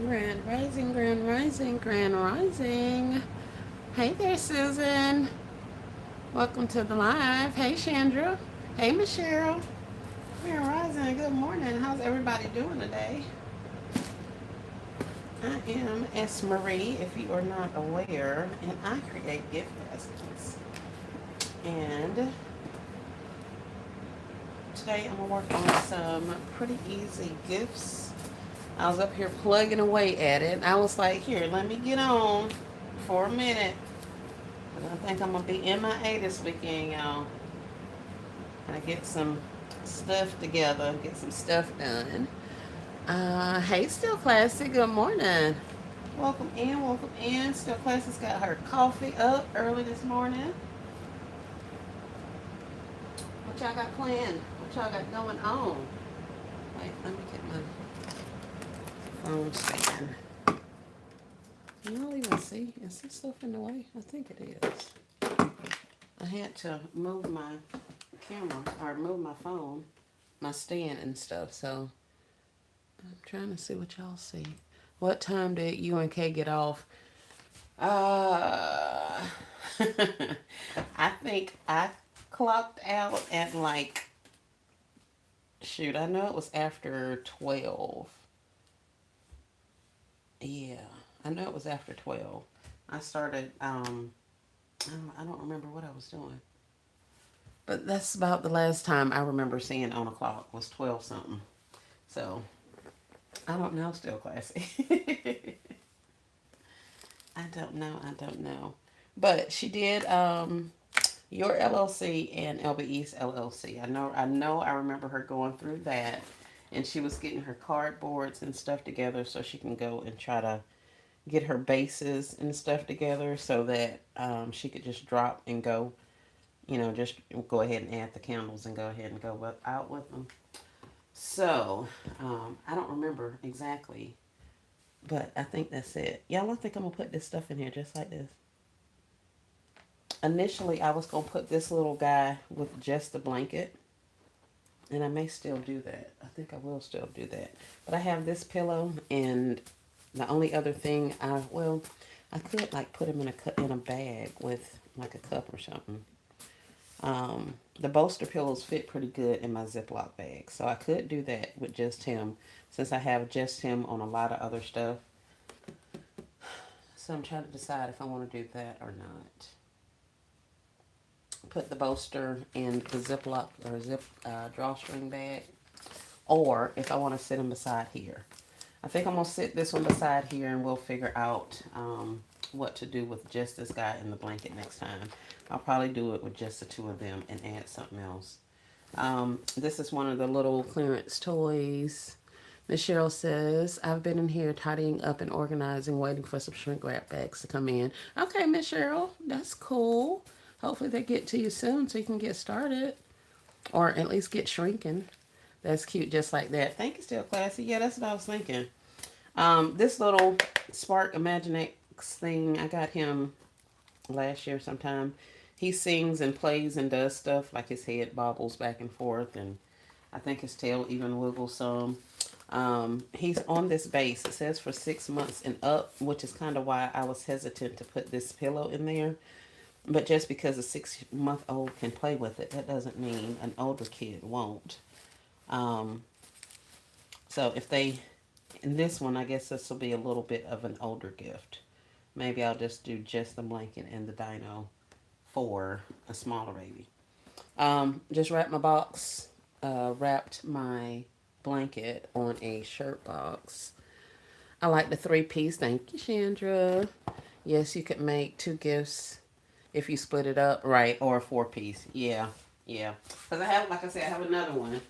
Grand Rising, Grand Rising, Grand Rising. Hey there, Susan. Welcome to the live. Hey, Chandra. Hey, Michelle. Grand Rising, good morning. How's everybody doing today? I am S. Marie, if you are not aware, and I create gift baskets. And today I'm going to work on some pretty easy gifts. I was up here plugging away at it. I was like, here, let me get on for a minute. I think I'm gonna be MIA this weekend, y'all. I get some stuff together, get some stuff done. Hey, Still Classy. Good morning. Welcome in, welcome in. Still Classy's got her coffee up early this morning. What y'all got planned? What y'all got going on? Wait, let me get my phone stand. Can y'all even see? Is this stuff in the way? I think it is. I had to move my camera or move my phone, my stand and stuff. So I'm trying to see what y'all see. What time did you and Kay get off? Uh, I think I clocked out at like, shoot, I know it was after 12. Yeah, I know it was after 12. I started, I don't remember what I was doing. But that's about the last time I remember seeing on a clock was 12 something. So I don't know, Still Classy. I don't know. I don't know. But she did your LLC and LBE's LLC. I remember her going through that, and she was getting her cardboards and stuff together so she can go and try to get her bases and stuff together so that she could just drop and go, just go ahead and add the candles and go ahead and go out with them. So, I don't remember exactly, but I think that's it. Y'all, I think I'm going to put this stuff in here just like this. Initially, I was going to put this little guy with just the blanket, and I may still do that. I think I will still do that. But I have this pillow, and the only other thing I could like put him in a bag with like a cup or something. The bolster pillows fit pretty good in my Ziploc bag, so I could do that with just him, since I have just him on a lot of other stuff. So I'm trying to decide if I want to do that or not. Put the bolster in the Ziploc or zip drawstring bag, or if I want to sit him beside here. I think I'm going to sit this one beside here, and we'll figure out what to do with just this guy in the blanket next time. I'll probably do it with just the two of them and add something else. This is one of the little clearance toys. Miss Cheryl says, I've been in here tidying up and organizing, waiting for some shrink wrap bags to come in. Okay, Miss Cheryl, that's cool. Hopefully they get to you soon so you can get started. Or at least get shrinking. That's cute just like that. Thank you, Still Classy. Yeah, that's what I was thinking. This little Spark Imaginex thing, I got him last year sometime. He sings and plays and does stuff like his head bobbles back and forth, and I think his tail even wiggles some. He's on this base. It says for 6 months and up, which is kind of why I was hesitant to put this pillow in there. But just because a 6-month-old can play with it, that doesn't mean an older kid won't. Um, so if they, in this one, I guess this will be a little bit of an older gift. Maybe I'll just do just the blanket and the dino for a smaller baby. Just wrapped my blanket on a shirt box. I like the 3-piece. Thank you, Chandra. Yes, you could make 2 gifts if you split it up, right, or a 4-piece. Yeah, yeah. Because I have, like I said, I have another one.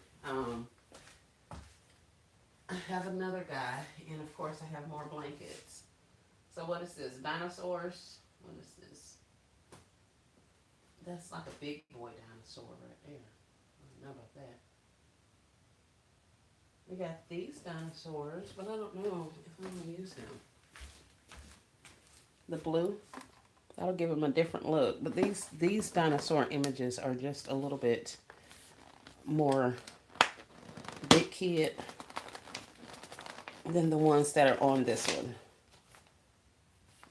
I have another guy, and of course I have more blankets. So what is this? Dinosaurs? What is this? That's like a big boy dinosaur right there. I don't know about that. We got these dinosaurs, but I don't know if I'm going to use them. The blue, that'll give them a different look. But these dinosaur images are just a little bit more big kid than the ones that are on this one.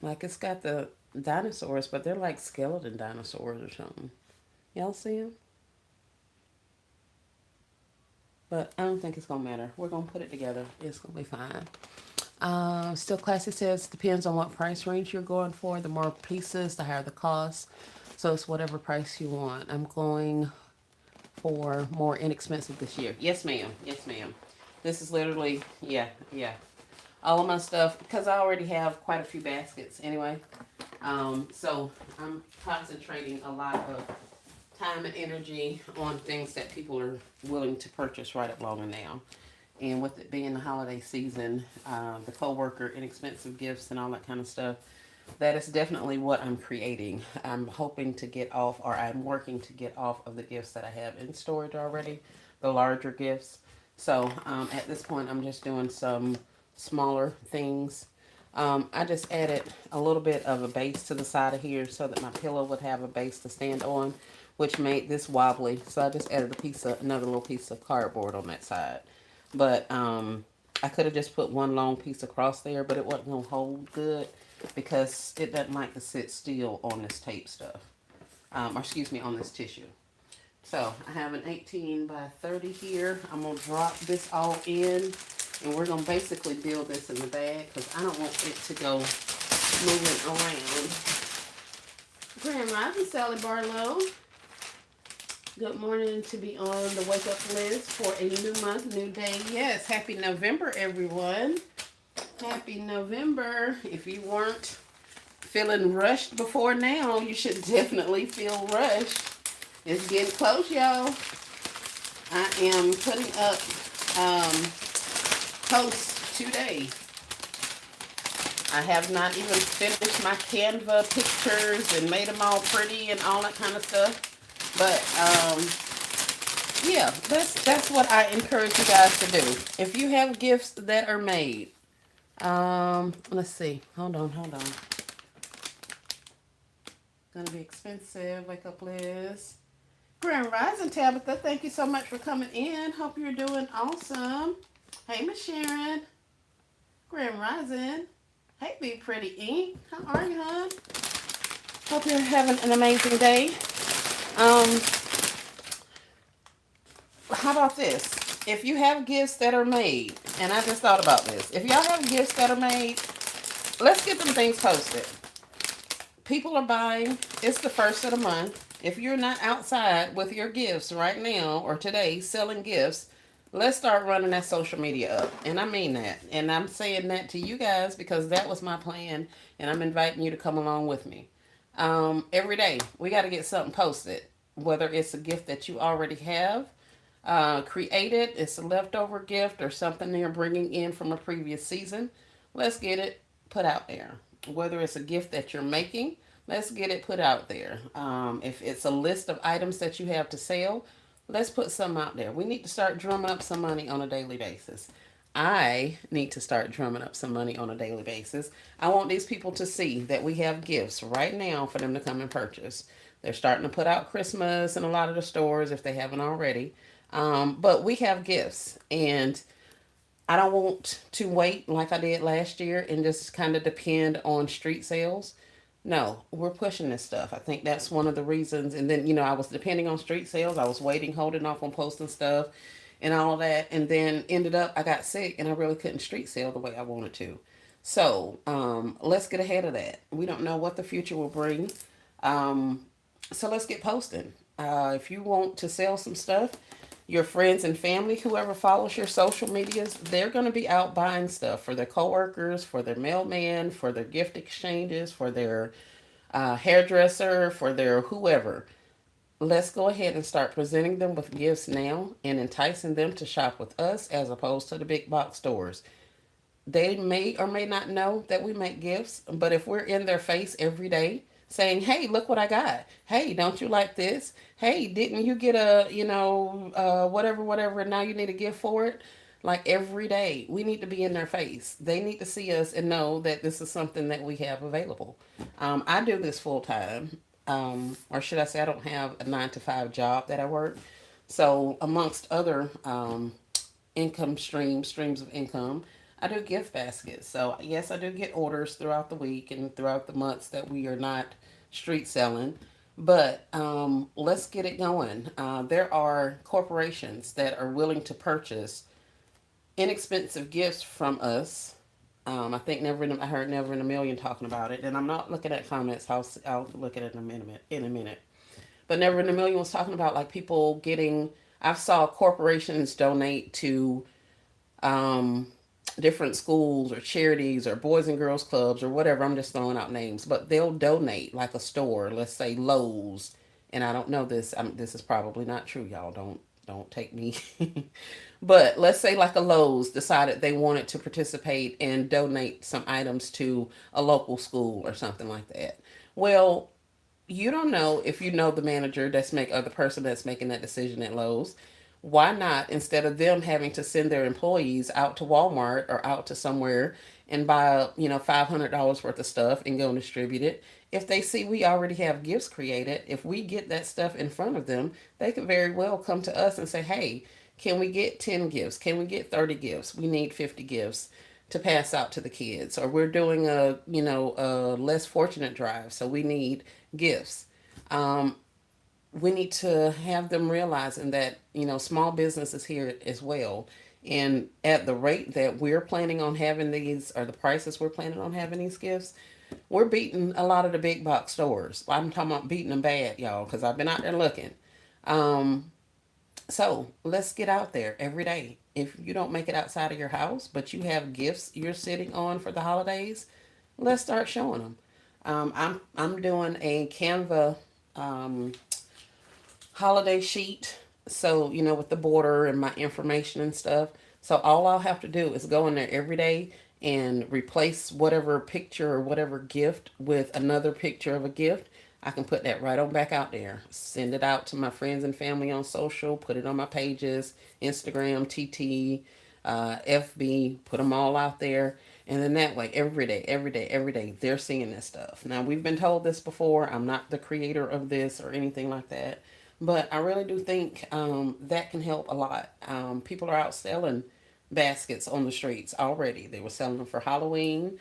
Like it's got the dinosaurs, but they're like skeleton dinosaurs or something. Y'all see them? But I don't think it's gonna matter. We're gonna put it together. It's gonna be fine. Still classy says depends on what price range you're going for. The more pieces, the higher the cost. So it's whatever price you want. I'm going for more inexpensive this year. Yes, ma'am. Yes, ma'am. This is literally, yeah, yeah. All of my stuff, because I already have quite a few baskets anyway. So I'm concentrating a lot of time and energy on things that people are willing to purchase right along and now. And with it being the holiday season, the coworker inexpensive gifts and all that kind of stuff, that is definitely what I'm creating. I'm hoping to get off, or I'm working to get off of the gifts that I have in storage already, the larger gifts. So at this point, I'm just doing some smaller things. I just added a little bit of a base to the side of here so that my pillow would have a base to stand on, which made this wobbly. So I just added another little piece of cardboard on that side. But I could have just put one long piece across there, but it wasn't gonna hold good because it doesn't like to sit still on this tape stuff. Or excuse me, on this tissue. So I have an 18 by 30 here. I'm gonna drop this all in, and we're gonna basically build this in the bag because I don't want it to go moving around. Grand Rising, Sally Barlow. Good morning to be on the wake up list for a new month, new day. Yes, happy November, everyone. Happy November. If you weren't feeling rushed before now, you should definitely feel rushed. It's getting close, y'all. I am putting up posts today. I have not even finished my Canva pictures and made them all pretty and all that kind of stuff. But yeah, that's what I encourage you guys to do. If you have gifts that are made, let's see. Hold on. Gonna be expensive. Wake up, Liz. Grand Rising, Tabitha. Thank you so much for coming in. Hope you're doing awesome. Hey, Miss Sharon. Grand Rising. Hey, Be Pretty Ink. How are you, hon? Hope you're having an amazing day. Um, how about this? If you have gifts that are made, and I just thought about this. If y'all have gifts that are made, let's get them things posted. People are buying. It's the first of the month. If you're not outside with your gifts right now or today selling gifts, let's start running that social media up. And I mean that. And I'm saying that to you guys because that was my plan. And I'm inviting you to come along with me. Every day, we got to get something posted. Whether it's a gift that you already have created, it's a leftover gift or something you're bringing in from a previous season. Let's get it put out there. Whether it's a gift that you're making, let's get it put out there. If it's a list of items that you have to sell, let's put some out there. We need to start drumming up some money on a daily basis. I need to start drumming up some money on a daily basis. I want these people to see that we have gifts right now for them to come and purchase. They're starting to put out Christmas in a lot of the stores if they haven't already. But we have gifts, and I don't want to wait like I did last year and just kind of depend on street sales. No, we're pushing this stuff. I think that's one of the reasons. And then, I was depending on street sales. I was waiting, holding off on posting stuff and all of that. And then ended up, I got sick and I really couldn't street sale the way I wanted to. So let's get ahead of that. We don't know what the future will bring. Um, so let's get posting. If you want to sell some stuff, your friends and family, whoever follows your social medias, they're going to be out buying stuff for their coworkers, for their mailman, for their gift exchanges, for their hairdresser, for their whoever. Let's go ahead and start presenting them with gifts now and enticing them to shop with us as opposed to the big box stores. They may or may not know that we make gifts, but if we're in their face every day saying, "Hey, look what I got. Hey, don't you like this? Hey, didn't you get a, whatever, whatever, and now you need a gift for it?" Like every day, we need to be in their face. They need to see us and know that this is something that we have available. I do this full time, or should I say, I don't have a 9 to 5 job that I work. So, amongst other income streams of income, I do gift baskets. So, yes, I do get orders throughout the week and throughout the months that we are not street selling. But let's get it going. There are corporations that are willing to purchase inexpensive gifts from us. I think I heard Never in a Million talking about it, and I'm not looking at comments. I'll look at it in a minute. In a minute, but Never in a Million was talking about like people getting. I've saw corporations donate to um, different schools or charities or boys and girls clubs or whatever. I'm just throwing out names, but they'll donate like a store, let's say Lowe's, and I don't know this. This is probably not true, y'all. Don't take me. But let's say like a Lowe's decided they wanted to participate and donate some items to a local school or something like that. Well, you don't know if you know the manager that's make or the person that's making that decision at Lowe's. Why not, instead of them having to send their employees out to Walmart or out to somewhere and buy, $500 worth of stuff and go and distribute it? If they see we already have gifts created, if we get that stuff in front of them, they could very well come to us and say, "Hey, can we get 10 gifts? Can we get 30 gifts? We need 50 gifts to pass out to the kids." Or we're doing a less fortunate drive, so we need gifts. Um, we need to have them realizing that small business is here as well, and at the rate that we're planning on having these, or the prices we're planning on having these gifts, we're beating a lot of the big box stores. I'm talking about beating them bad, y'all, because I've been out there looking. um, so let's get out there every day. If you don't make it outside of your house, but you have gifts you're sitting on for the holidays, let's start showing them. I'm doing a Canva um, holiday sheet. So, with the border and my information and stuff. So, all I'll have to do is go in there every day and replace whatever picture or whatever gift with another picture of a gift. I can put that right on back out there. Send it out to my friends and family on social, put it on my pages, Instagram, TT, FB, put them all out there. And then that way, every day, every day, every day, they're seeing this stuff. Now, we've been told this before. I'm not the creator of this or anything like that. But I really do think that can help a lot. People are out selling baskets on the streets already. They were selling them for Halloween.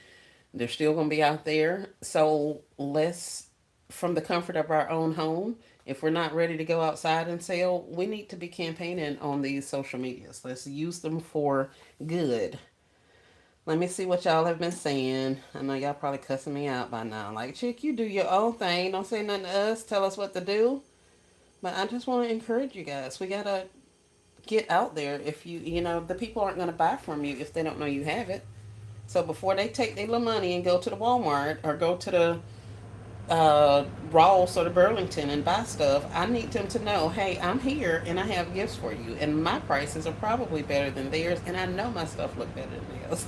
They're still going to be out there. So let's, from the comfort of our own home, if we're not ready to go outside and sell, we need to be campaigning on these social medias. Let's use them for good. Let me see what y'all have been saying. I know y'all probably cussing me out by now. Like, chick, you do your own thing. Don't say nothing to us. Tell us what to do. But I just want to encourage you guys. We gotta get out there. If the people aren't gonna buy from you if they don't know you have it. So before they take their little money and go to the Walmart or go to the Ross or the Burlington and buy stuff, I need them to know, hey, I'm here and I have gifts for you, and my prices are probably better than theirs, and I know my stuff look better than theirs.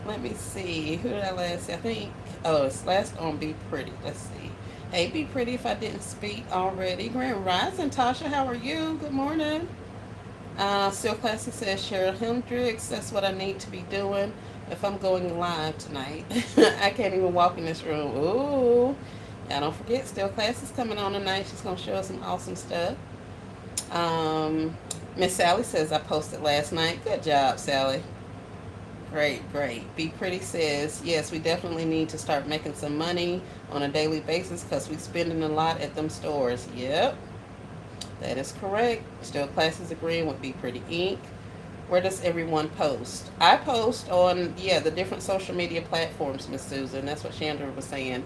Let me see. Who did I last see? I think, oh, it's last on Be Pretty. Let's see. Hey, Be Pretty, if I didn't speak already. Grand Rising, Tasha, how are you? Good morning. Still Classy says Cheryl Hendricks. That's what I need to be doing if I'm going live tonight. I can't even walk in this room. Ooh. Now don't forget, Still Classy's coming on tonight. She's going to show us some awesome stuff. Miss Sally says I posted last night. Good job, Sally. Great, great. Be Pretty says, yes, we definitely need to start making some money on a daily basis because we spending a lot at them stores. Yep, that is correct. Still Classes agreeing with Be Pretty Inc. Where does everyone post? I post on, the different social media platforms, Miss Susan. That's what Chandra was saying.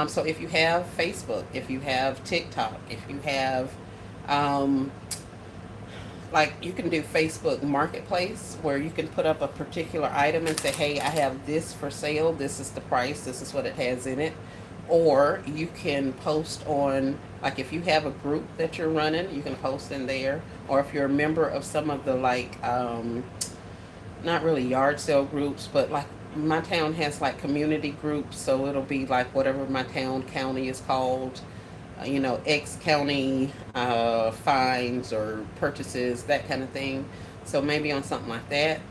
So if you have Facebook, if you have TikTok, if you have um, like you can do Facebook Marketplace where you can put up a particular item and say, hey, I have this for sale. This is the price. This is what it has in it. Or you can post on, like if you have a group that you're running, you can post in there. Or if you're a member of some of the not really yard sale groups, but like my town has like community groups. So it'll be like whatever my county is called, X county fines or purchases, that kind of thing. So maybe on something like that.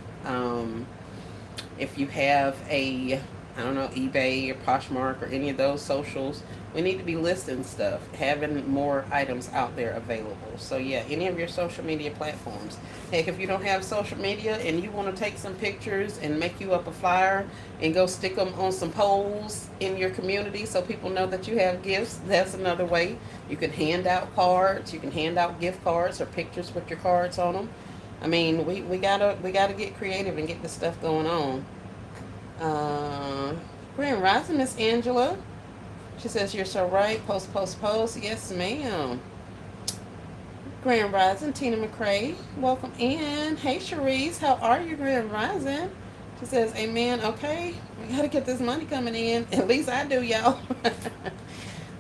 If you have a I don't know, eBay or Poshmark or any of those socials. We need to be listing stuff, having more items out there available. So yeah, any of your social media platforms. Heck, if you don't have social media and you want to take some pictures and make you up a flyer and go stick them on some poles in your community so people know that you have gifts, that's another way. You can hand out cards. You can hand out gift cards or pictures with your cards on them. I mean, we gotta get creative and get this stuff going on. Uh, Grand Rising, Miss Angela. She says, "You're so right. Post, post, post." Yes, ma'am. Grand Rising, Tina McCrae. Welcome in. Hey, Cherise. How are you, Grand Rising? She says, "Amen." Okay. We got to get this money coming in. At least I do, y'all.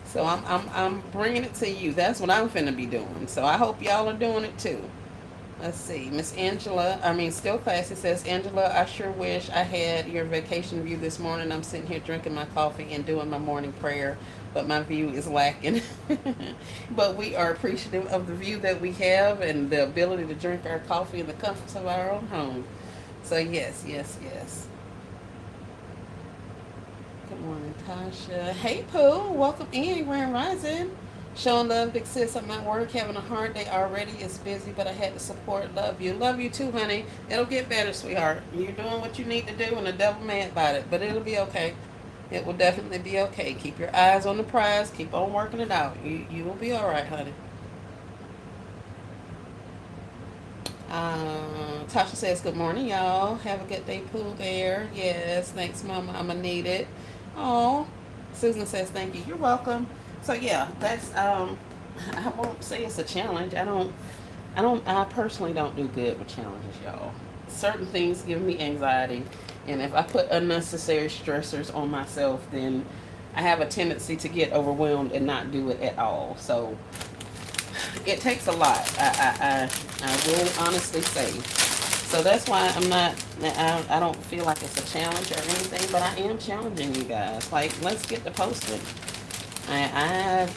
So I'm bringing it to you. That's what I'm finna be doing. So I hope y'all are doing it too. Let's see. Miss Angela, I mean, Still Classy says, "Angela, I sure wish I had your vacation view this morning. I'm sitting here drinking my coffee and doing my morning prayer, but my view is lacking." But we are appreciative of the view that we have and the ability to drink our coffee in the comforts of our own home. So, yes, yes, yes. Good morning, Tasha. Hey, Pooh. Welcome in, Grand Rising. Showing love, big sis. I'm at work having a hard day already. It's busy, but I had to support. Love you. Love you too, honey. It'll get better, sweetheart. You're doing what you need to do, and the devil mad about it, but it'll be okay. It will definitely be okay. Keep your eyes on the prize. Keep on working it out. You will be all right, honey. Tasha says, "Good morning, y'all. Have a good day, Pooh Bear." Yes, thanks, Mama. I'ma need it. Oh, Susan says, "Thank you." You're welcome. So yeah, that's I won't say it's a challenge. I personally don't do good with challenges, y'all. Certain things give me anxiety, and if I put unnecessary stressors on myself, then I have a tendency to get overwhelmed and not do it at all. So it takes a lot. I will honestly say. So that's why I don't feel like it's a challenge or anything, but I am challenging you guys. Like, let's get to posting. I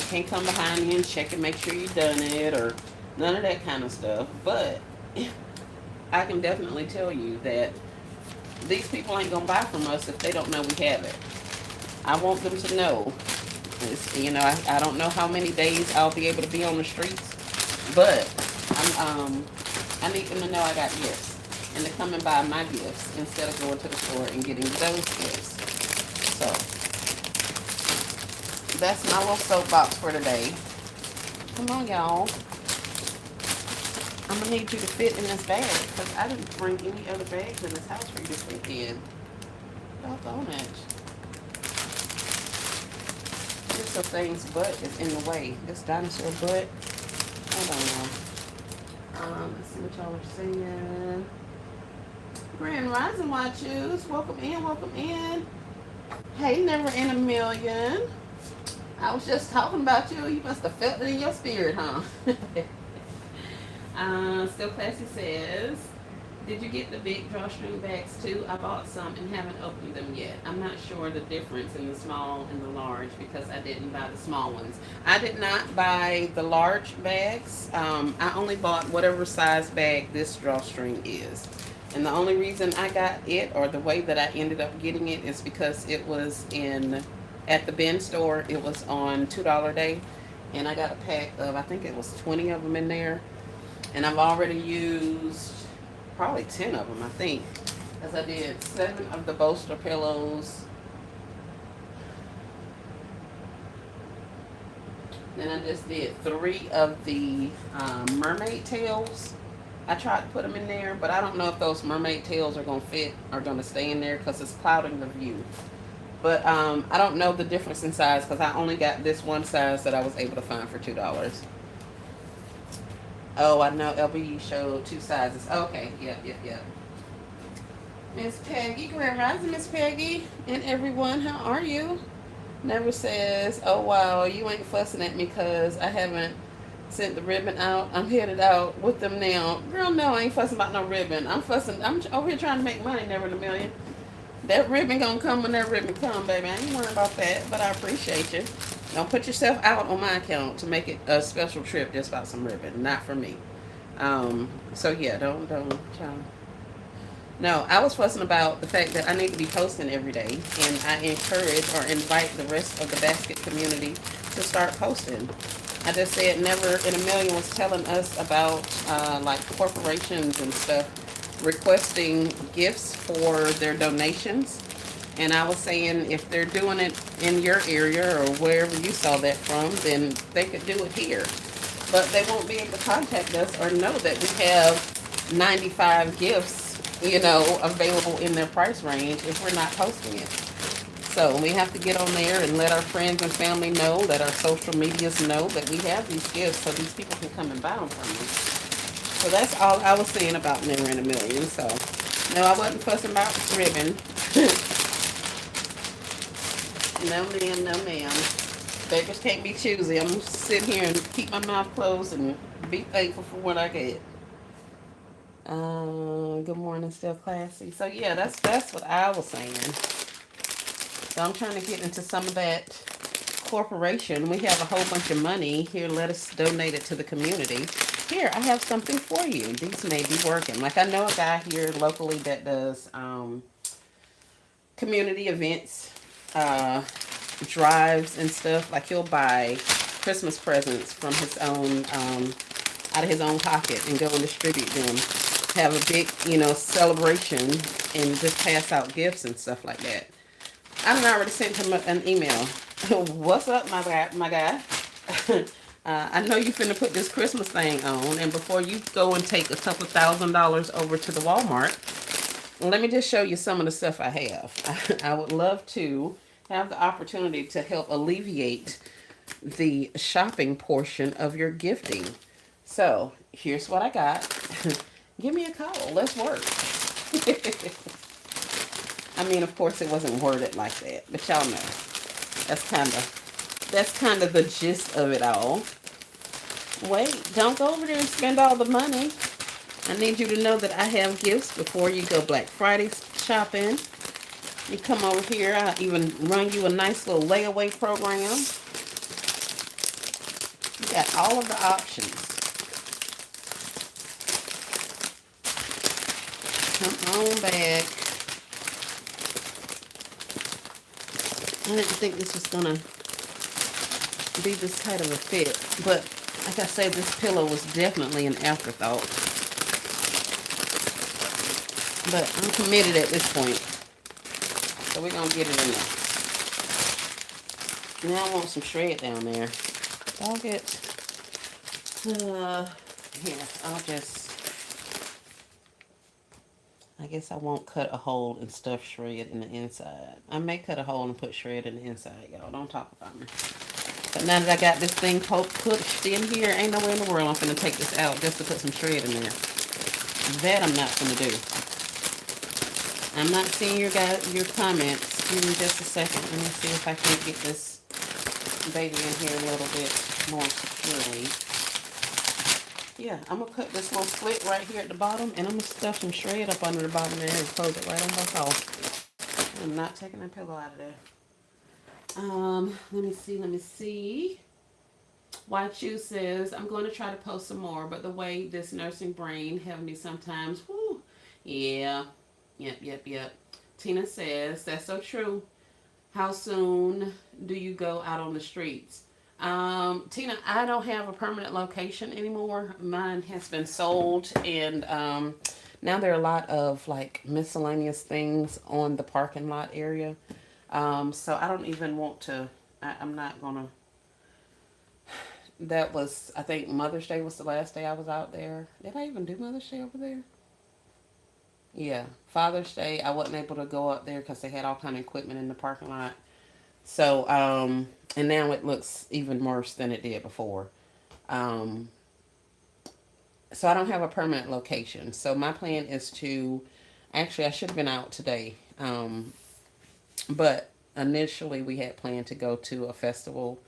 can't come behind you and check and make sure you've done it or none of that kind of stuff. But I can definitely tell you that these people ain't gonna buy from us if they don't know we have it. I want them to know. I don't know how many days I'll be able to be on the streets, but I need them to know I got gifts and to come and buy my gifts instead of going to the store and getting those gifts. So that's my little soapbox for today. Come on, y'all. I'm gonna need you to fit in this bag because I didn't bring any other bags in this house for you to fit in. Doggone it. This little thing's butt is in the way. This dinosaur butt. Hold on. Let's see what y'all are saying. Grand Rising Watchers. Welcome in, welcome in. Hey, Never in a Million. I was just talking about you. You must have felt it in your spirit, huh? Still Classy says, "Did you get the big drawstring bags too? I bought some and haven't opened them yet. I'm not sure the difference in the small and the large because I didn't buy the small ones." I did not buy the large bags. I only bought whatever size bag this drawstring is. And the only reason I got it, or the way that I ended up getting it, is because it was at the bin store. It was on $2 day. And I got a pack of, I think it was 20 of them in there. And I've already used probably 10 of them, I think. Because I did 7 of the bolster pillows. Then I just did 3 of the mermaid tails. I tried to put them in there, but I don't know if those mermaid tails are going to fit or going to stay in there because it's clouding the view. But I don't know the difference in size because I only got this one size that I was able to find for $2. Oh, I know LB showed 2 sizes. Okay, yep. Miss Peggy, Grand Rising, Miss Peggy, and everyone, how are you? Never says, "Oh wow, you ain't fussing at me because I haven't sent the ribbon out. I'm headed out with them now." Girl, no, I ain't fussing about no ribbon. I'm over here trying to make money, Never in a Million. That ribbon gonna come when that ribbon come, baby. I ain't worried about that, but I appreciate you. Don't put yourself out on my account to make it a special trip just about some ribbon. Not for me. So yeah, don't No, I was fussing about the fact that I need to be posting every day, and I encourage or invite the rest of the basket community to start posting. I just said never in a million was telling us about like corporations and stuff requesting gifts for their donations. And I was saying if they're doing it in your area or wherever you saw that from, then they could do it here. But they won't be able to contact us or know that we have 95 gifts, available in their price range if we're not posting it. So we have to get on there and let our friends and family know, let our social medias know that we have these gifts so these people can come and buy them from us. So that's all I was saying about Never in a Million. So, no, I wasn't fussing about ribbon. No, ma'am, no, ma'am. Beggars can't be choosy. I'm gonna sit here and keep my mouth closed and be thankful for what I get. Good morning, still classy. So yeah, that's what I was saying. So I'm trying to get into some of that corporation. We have a whole bunch of money here. Let us donate it to the community. Here, I have something for you. These may be working. Like I know a guy here locally that does community events, uh, drives and stuff. Like he'll buy Christmas presents from his own, out of his own pocket and go and distribute them. Have a big, celebration and just pass out gifts and stuff like that. I done already sent him an email. What's up, my guy? My guy. I know you finna put this Christmas thing on, and before you go and take a couple $1,000 over to the Walmart, let me just show you some of the stuff I have. I would love to have the opportunity to help alleviate the shopping portion of your gifting. So here's what I got. Give me a call. Let's work. I mean, of course, it wasn't worded like that, but y'all know that's kind of the gist of it all. Wait, don't go over there and spend all the money. I need you to know that I have gifts before you go Black Friday shopping. You come over here, I'll even run you a nice little layaway program. You got all of the options. Come on back. I didn't think this was gonna be this tight of a fit, but like I said, this pillow was definitely an afterthought. But I'm committed at this point, so we're gonna get it in there. Now I want some shred down there. I'll get, here, I guess I won't cut a hole and stuff shred in the inside. I may cut a hole and put shred in the inside, y'all. Don't talk about me. But now that I got this thing pushed in here, ain't no way in the world I'm finna take this out just to put some shred in there. That I'm not gonna do. I'm not seeing your comments. Give me just a second. Let me see if I can get this baby in here a little bit more securely. Yeah, I'm going to cut this little slit right here at the bottom, and I'm going to stuff some shred up under the bottom there and close it right on back off. I'm not taking that pillow out of there. Let me see. White Chew says, I'm going to try to post some more, but the way this nursing brain have me sometimes, whoo, yeah, yep. Tina says, that's so true. How soon do you go out on the streets? Tina, I don't have a permanent location anymore. Mine has been sold, and now there are a lot of like miscellaneous things on the parking lot area. So I don't even want to. I'm not gonna. That was, I think Mother's Day was the last day I was out there. Did I even do Mother's Day over there? Yeah, Father's Day I wasn't able to go up there because they had all kind of equipment in the parking lot. So, and now it looks even worse than it did before. Um, so I don't have a permanent location. So my plan is to, actually, I should have been out today. But initially we had planned to go to a festival,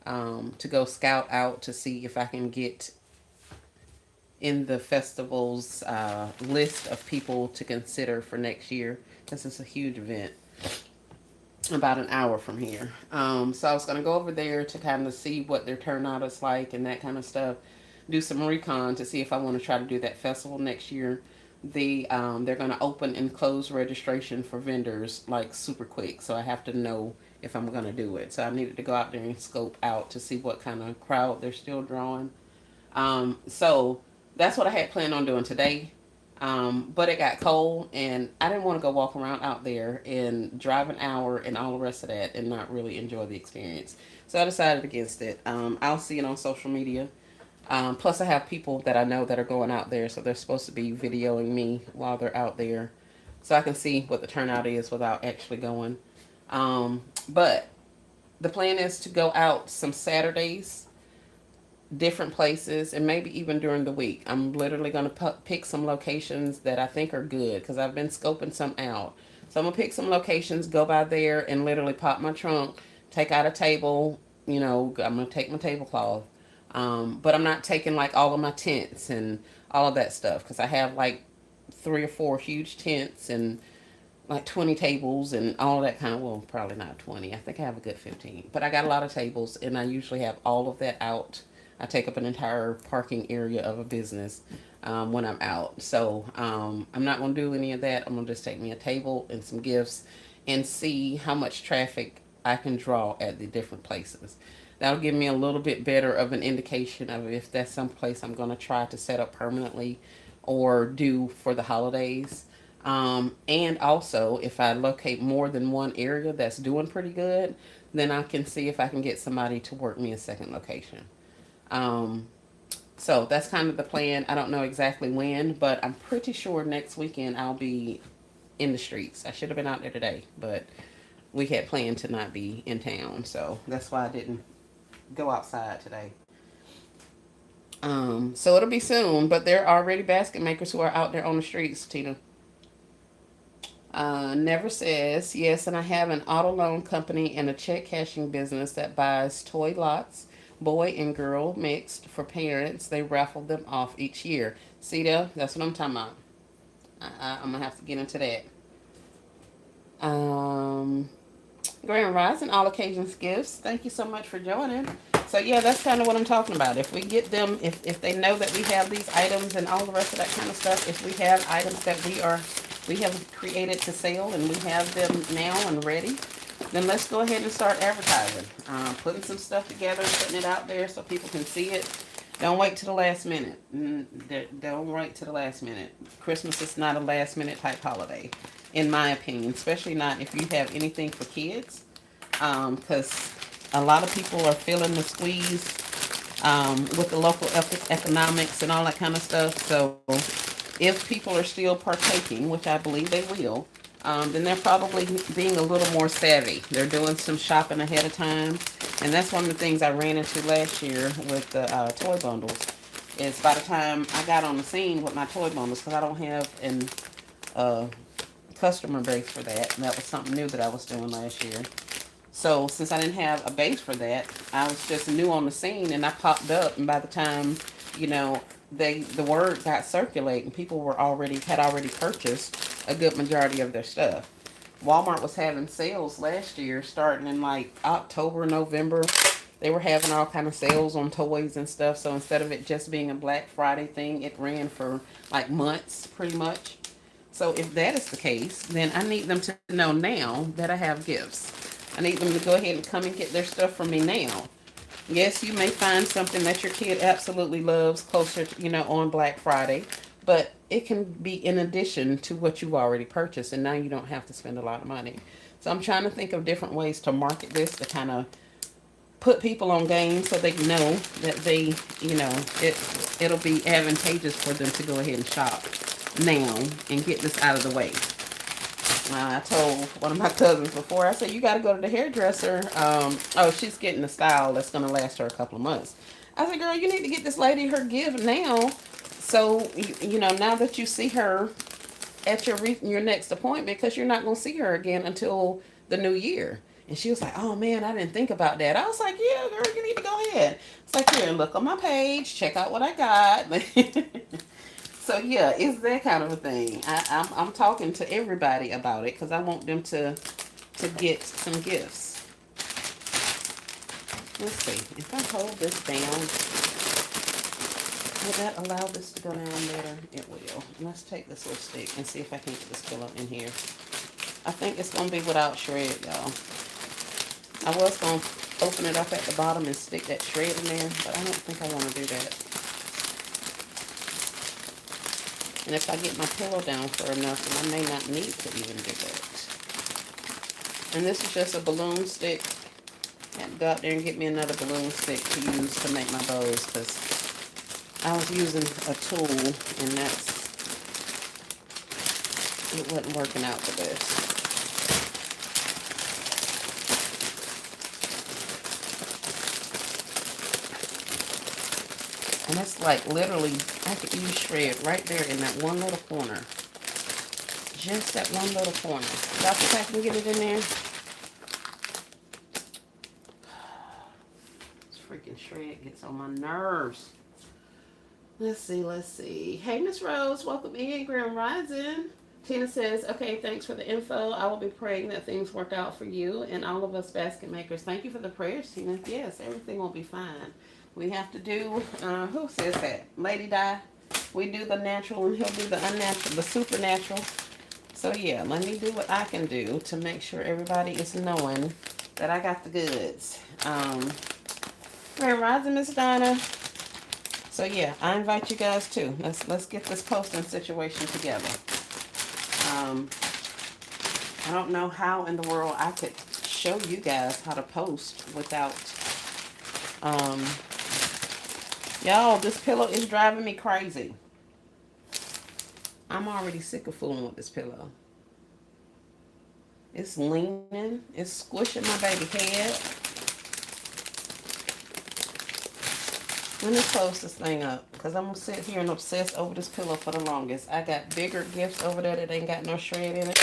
to go scout out to see if I can get in the festival's list of people to consider for next year. This is a huge event, about an hour from here. So I was going to go over there to kind of see what their turnout is like and that kind of stuff. Do some recon to see if I want to try to do that festival next year. they're going to open and close registration for vendors like super quick. So I have to know if I'm going to do it. So I needed to go out there and scope out to see what kind of crowd they're still drawing. So that's what I had planned on doing today. But it got cold and I didn't want to go walk around out there and drive an hour and all the rest of that and not really enjoy the experience. So I decided against it. I'll see it on social media. Plus, I have people that I know that are going out there, so they're supposed to be videoing me while they're out there, so I can see what the turnout is without actually going. But the plan is to go out some Saturdays, different places, and maybe even during the week. I'm literally going to pick some locations that I think are good because I've been scoping some out. So I'm going to pick some locations, go by there, and literally pop my trunk, take out a table. I'm going to take my tablecloth. But I'm not taking like all of my tents and all of that stuff because I have like 3 or 4 huge tents and like 20 tables and all that kind of, well, probably not 20. I think I have a good 15. But I got a lot of tables and I usually have all of that out. I take up an entire parking area of a business when I'm out. So I'm not going to do any of that. I'm going to just take me a table and some gifts and see how much traffic I can draw at the different places. That'll give me a little bit better of an indication of if that's some place I'm going to try to set up permanently or do for the holidays. And also, if I locate more than one area that's doing pretty good, then I can see if I can get somebody to work me a second location. Um, so that's kind of the plan. I don't know exactly when, but I'm pretty sure next weekend I'll be in the streets. I should have been out there today, but we had planned to not be in town, so that's why I didn't go outside today. So it'll be soon, but there are already basket makers who are out there on the streets, Tina. Never says, yes, and I have an auto loan company and a check cashing business that buys toy lots, boy and girl mixed for parents. They raffle them off each year. See there? That's what I'm talking about. I'm going to have to get into that. Um, Grand Rising, all occasions gifts. Thank you so much for joining. So yeah, that's kind of what I'm talking about. If we get them, if they know that we have these items and all the rest of that kind of stuff, if we have items that we have created to sell and we have them now and ready, then let's go ahead and start advertising. Putting some stuff together, putting it out there so people can see it. Don't wait to the last minute. Don't wait to the last minute. Christmas is not a last minute type holiday, in my opinion, especially not if you have anything for kids, because a lot of people are feeling the squeeze with the local economics and all that kind of stuff. So if people are still partaking, which I believe they will, then they're probably being a little more savvy. They're doing some shopping ahead of time. And that's one of the things I ran into last year with the toy bundles. Is by the time I got on the scene with my toy bundles, because I don't have an customer base for that, and that was something new that I was doing last year. So since I didn't have a base for that, I was just new on the scene, and I popped up, and by the time, you know, the word got circulating, people had already purchased a good majority of their stuff. Walmart was having sales last year, starting in like October, November. They were having all kind of sales on toys and stuff. So instead of it just being a Black Friday thing, it ran for like months, pretty much. So if that is the case, then I need them to know now that I have gifts. I need them to go ahead and come and get their stuff from me now. Yes, you may find something that your kid absolutely loves closer to, on Black Friday, but it can be in addition to what you've already purchased, and now you don't have to spend a lot of money. So I'm trying to think of different ways to market this to kind of put people on game so they know that it'll be advantageous for them to go ahead and shop now and get this out of the way. I told one of my cousins before, I said, you got to go to the hairdresser. She's getting a style that's going to last her a couple of months. I said, girl, you need to get this lady her gift now. So, now that you see her at your next appointment, because you're not going to see her again until the new year. And she was like, oh man, I didn't think about that. I was like, yeah, girl, you need to go ahead. It's like, here, look on my page, check out what I got. So yeah, it's that kind of a thing. I'm talking to everybody about it because I want them to get some gifts. Let's see if I hold this down. Will that allow this to go down better? It will. Let's take this little stick and see if I can get this pillow in here. I think it's going to be without shred, y'all. I was going to open it up at the bottom and stick that shred in there, but I don't think I want to do that. And if I get my pillow down far enough, then I may not need to even do that. And this is just a balloon stick. I had to go out there and get me another balloon stick to use to make my bows, because I was using a tool and it wasn't working out the best. And it's like literally, I could use shred right there in that one little corner. Just that one little corner. Y'all think I can get it in there? This freaking shred gets on my nerves. Let's see. Hey, Miss Rose, welcome in, Grand Rising. Tina says, okay, thanks for the info. I will be praying that things work out for you and all of us basket makers. Thank you for the prayers, Tina. Yes, everything will be fine. We have to do, who says that? Lady Di. We do the natural and he'll do the unnatural, the supernatural. So yeah, let me do what I can do to make sure everybody is knowing that I got the goods. Grand Rising, Miss Donna. So yeah, I invite you guys too. Let's get this posting situation together. I don't know how in the world I could show you guys how to post without, y'all, this pillow is driving me crazy. I'm already sick of fooling with this pillow. It's leaning. It's squishing my baby head. Let me close this thing up, because I'm going to sit here and obsess over this pillow for the longest. I got bigger gifts over there that ain't got no shred in it.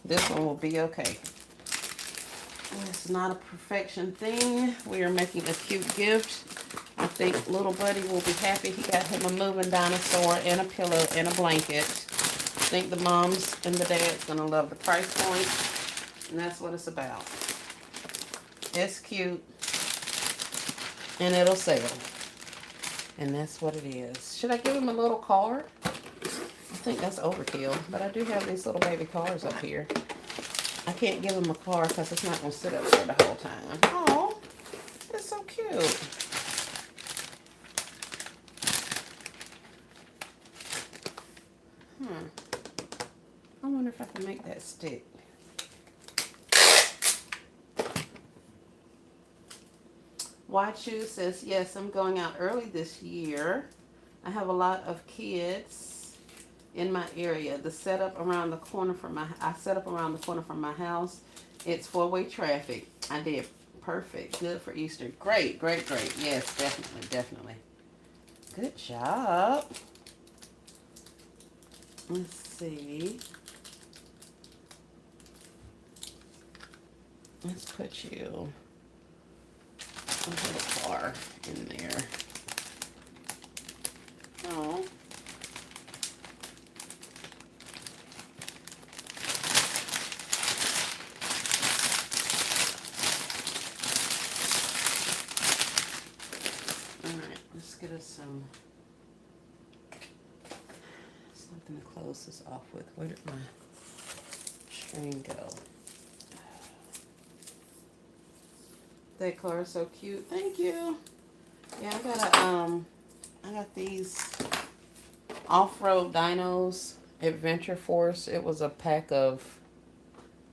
This one will be okay. It's not a perfection thing. We are making a cute gift. I think little buddy will be happy. He got him a moving dinosaur and a pillow and a blanket. I think the moms and the dad's going to love the price point. And that's what it's about. It's cute. And it'll sell. And that's what it is. Should I give him a little card? I think that's overkill. But I do have these little baby cars up here. I can't give him a card because it's not going to sit up there the whole time. Oh, it's so cute. I wonder if I can make that stick. Wachu says, yes, I'm going out early this year. I have a lot of kids in my area. I set up around the corner from my house. It's four-way traffic. I did perfect. Good for Easter. Great. Yes, definitely. Good job. Let's see. Let's put you a little car in there. Oh. Alright, let's get us something to close this off with. Where did my string go? That car is so cute. Thank you. Yeah, I got these off-road dinos, Adventure Force. It was a pack of,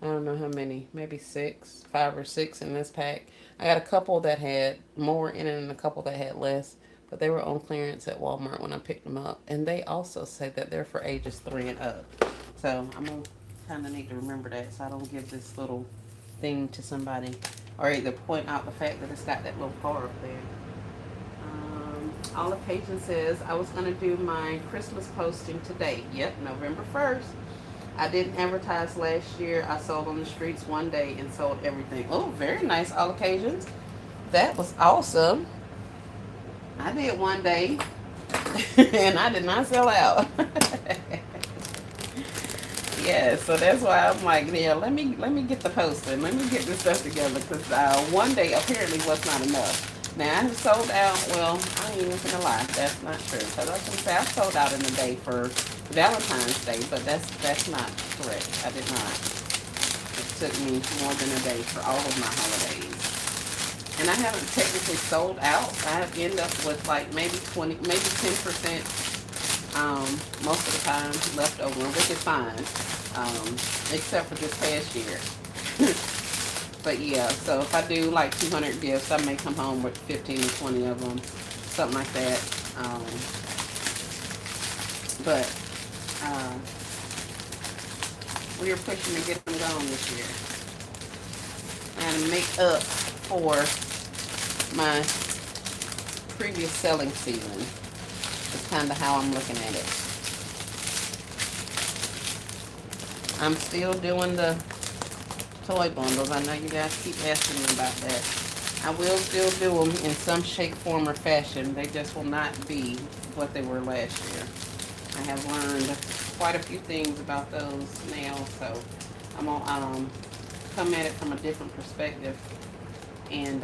I don't know how many, maybe 5 or 6 in this pack. I got a couple that had more in it and a couple that had less, but they were on clearance at Walmart when I picked them up. And they also say that they're for ages 3 and up. So I'm going to kind of need to remember that so I don't give this little thing to somebody, or either point out the fact that it's got that little car up there. Olive Payton says, I was going to do my Christmas posting today. Yep, November 1st. I didn't advertise last year. I sold on the streets one day and sold everything. Oh, very nice, all occasions. That was awesome. I did one day and I did not sell out. Yeah, so that's why I'm like, yeah, let me get the posting. Let me get this stuff together, because one day apparently was not enough. Now, I have sold out, well, I ain't even gonna lie, that's not true. Because I was gonna say I sold out in the day for Valentine's Day, but that's not correct. I did not. It took me more than a day for all of my holidays. And I haven't technically sold out. I end up with like maybe 20, maybe 10%, most of the time left over, which is fine, except for this past year. But yeah, so if I do like 200 gifts, I may come home with 15 or 20 of them, something like that. Um, but uh, we are pushing to get them gone this year. And to make up for my previous selling season is kind of how I'm looking at it. I'm still doing the toy bundles. I know you guys keep asking me about that. I will still do them in some shape, form, or fashion. They just will not be what they were last year. I have learned quite a few things about those now, so I'm gonna come at it from a different perspective. And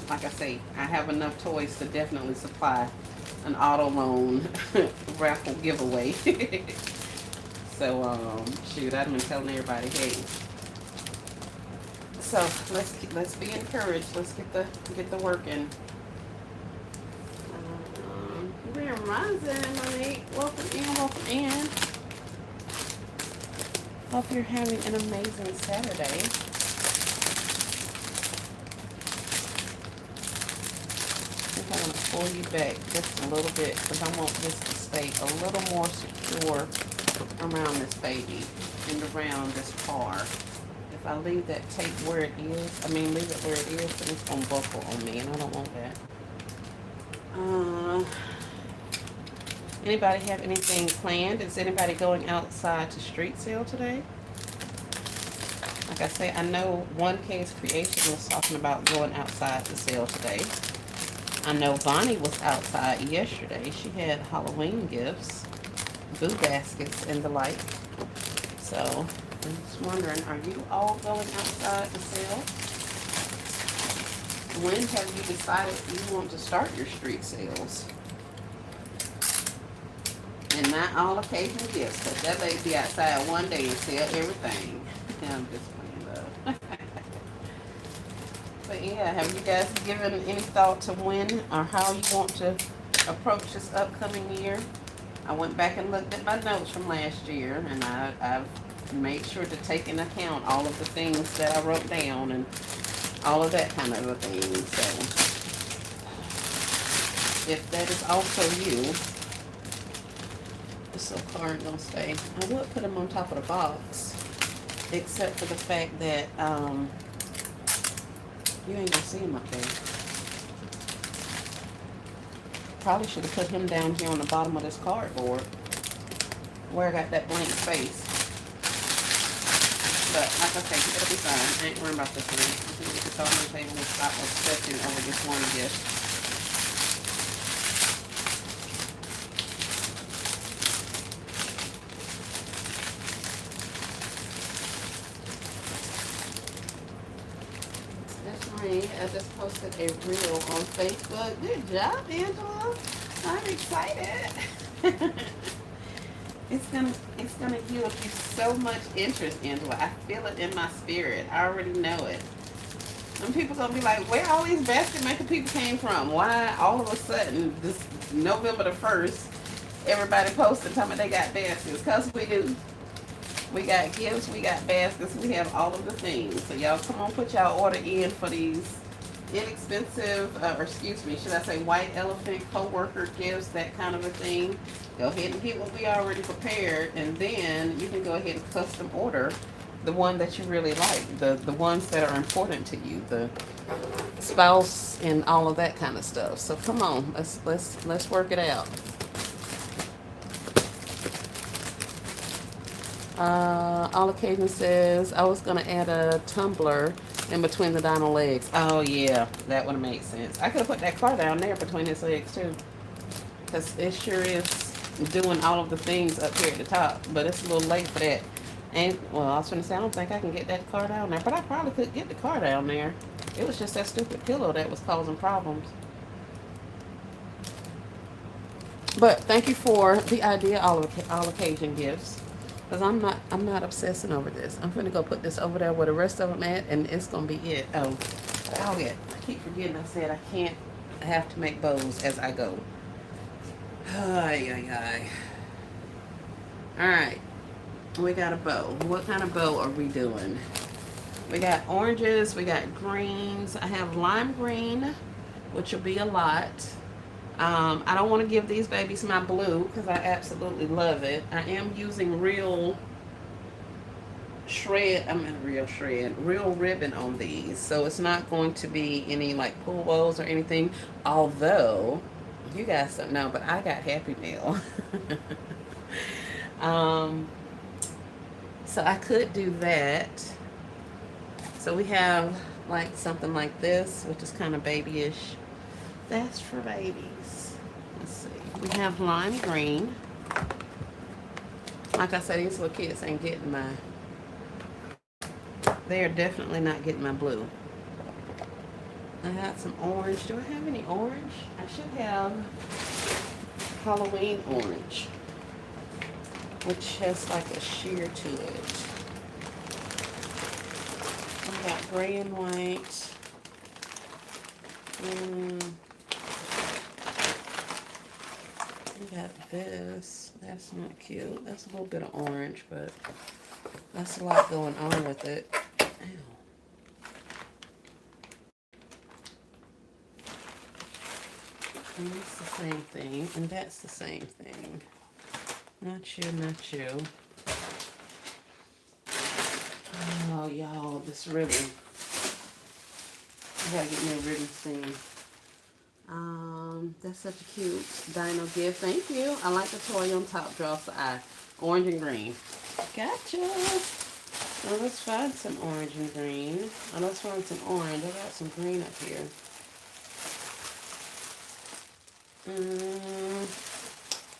like I say, I have enough toys to definitely supply an auto loan raffle giveaway. So shoot, I've been telling everybody, hey. So let's be encouraged. Let's get the work in. Grand Rising, Monique. Welcome in. Hope you're having an amazing Saturday. I think I want to pull you back just a little bit because I want this to stay a little more secure around this baby and around this car. If I leave that tape where it is, leave it where it is, then it's going to buckle on me, and I don't want that. Anybody have anything planned? Is anybody going outside to street sale today? Like I say, I know One Case Creation was talking about going outside to sale today. I know Bonnie was outside yesterday. She had Halloween gifts, boo baskets, and the like. So, I'm just wondering, are you all going outside to sell? When have you decided you want to start your street sales? And not all occasion gifts, because that lady be outside one day and sell everything. I'm just playing though. But yeah, have you guys given any thought to when or how you want to approach this upcoming year? I went back and looked at my notes from last year, and I've made sure to take into account all of the things that I wrote down and all of that kind of a thing. So if that is also you, this little card gonna stay. I would put them on top of the box, except for the fact that you ain't gonna see him up there. Probably should have put him down here on the bottom of this cardboard where I got that blank space. But like I say, it'll be fine. I ain't worrying about this one. I'm gonna get this on the table and stop obsessing over this one gift. I just posted a reel on Facebook. Good job, Angela. I'm excited. It's gonna yield you so much interest, Angela. I feel it in my spirit. I already know it. And people gonna be like, where all these basket maker people came from? Why all of a sudden this November the 1st, everybody posted talking about they got baskets? Cause we do. We got gifts, we got baskets, we have all of the things. So y'all come on, put y'all order in for these inexpensive, or excuse me, should I say white elephant co-worker gifts, that kind of a thing. Go ahead and get what we already prepared, and then you can go ahead and custom order the one that you really like, the ones that are important to you, the spouse and all of that kind of stuff. So come on, let's work it out. All occasion says, I was going to add a tumbler in between the dino legs. Oh, yeah, that would have made sense. I could have put that car down there between his legs, too. Because it sure is doing all of the things up here at the top. But it's a little late for that. And, well, I was going to say, I don't think I can get that car down there. But I probably could get the car down there. It was just that stupid pillow that was causing problems. But thank you for the idea, all occasion gifts. Cause I'm not obsessing over this. I'm gonna go put this over there where the rest of them at, and it's gonna be it. Oh yeah. I keep forgetting. I said I can't. I have to make bows as I go. Ay ay ay. All right. We got a bow. What kind of bow are we doing? We got oranges. We got greens. I have lime green, which will be a lot. I don't want to give these babies my blue because I absolutely love it. I am using real ribbon on these. So it's not going to be any like pull bows or anything. Although, you guys don't know, but I got Happy Meal. um, so I could do that. So we have like something like this, which is kind of babyish. That's for babies. Let's see. We have lime green. Like I said, these little kids ain't getting my. They are definitely not getting my blue. I got some orange. Do I have any orange? I should have Halloween orange, which has like a sheer to it. I got gray and white. We got this. That's not cute. That's a little bit of orange, but that's a lot going on with it. And that's the same thing, and that's the same thing. Not you, not you. Oh, y'all, this ribbon. I gotta get me a ribbon thing. That's such a cute dino gift. Thank you. I like the toy on top. Draws the eye. Orange and green. Gotcha. Now let's find some orange and green. Oh, let's find some orange. I got some green up here.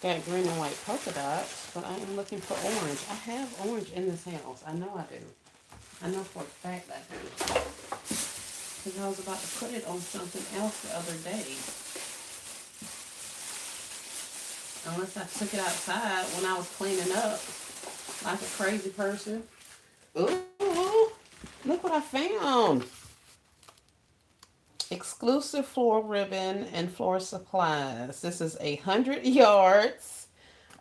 Got green and white polka dots, but I am looking for orange. I have orange in this house. I know I do. I know for a fact I do. Because I was about to put it on something else the other day. Unless I took it outside when I was cleaning up like a crazy person. Ooh, look what I found. Exclusive floral ribbon and floral supplies. This is 100 yards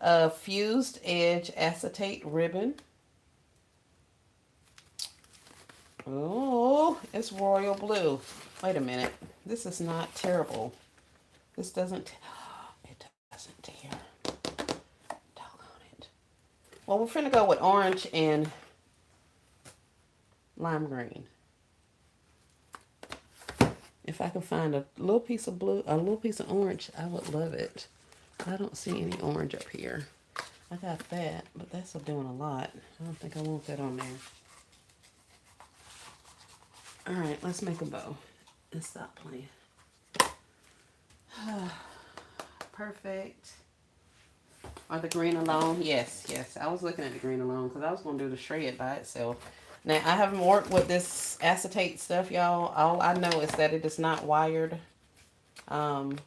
of fused edge acetate ribbon. Oh, it's royal blue. Wait a minute. This is not terrible. This doesn't, it doesn't tear. Doggone it. Well, we're finna go with orange and lime green. If I can find a little piece of blue, a little piece of orange, I would love it. I don't see any orange up here. I got that, but that's doing a lot. I don't think I want that on there. All right, let's make a bow and stop playing. Perfect. Are the green alone? Yes, yes. I was looking at the green alone because I was going to do the shred by itself. Now, I haven't worked with this acetate stuff, y'all. All I know is that it is not wired. And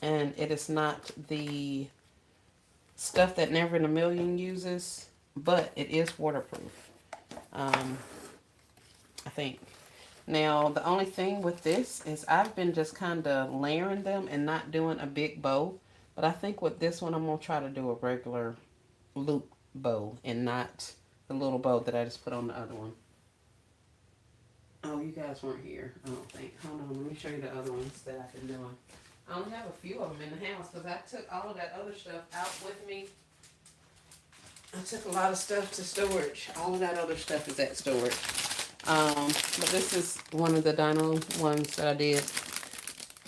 it is not the stuff that Never in a Million uses, but it is waterproof. I think. Now, the only thing with this is I've been just kind of layering them and not doing a big bow. But I think with this one, I'm going to try to do a regular loop bow and not the little bow that I just put on the other one. Oh, you guys weren't here, I don't think. Hold on, let me show you the other ones that I've been doing. I only have a few of them in the house because I took all of that other stuff out with me. I took a lot of stuff to storage. All of that other stuff is at storage. But this is one of the dino ones that I did.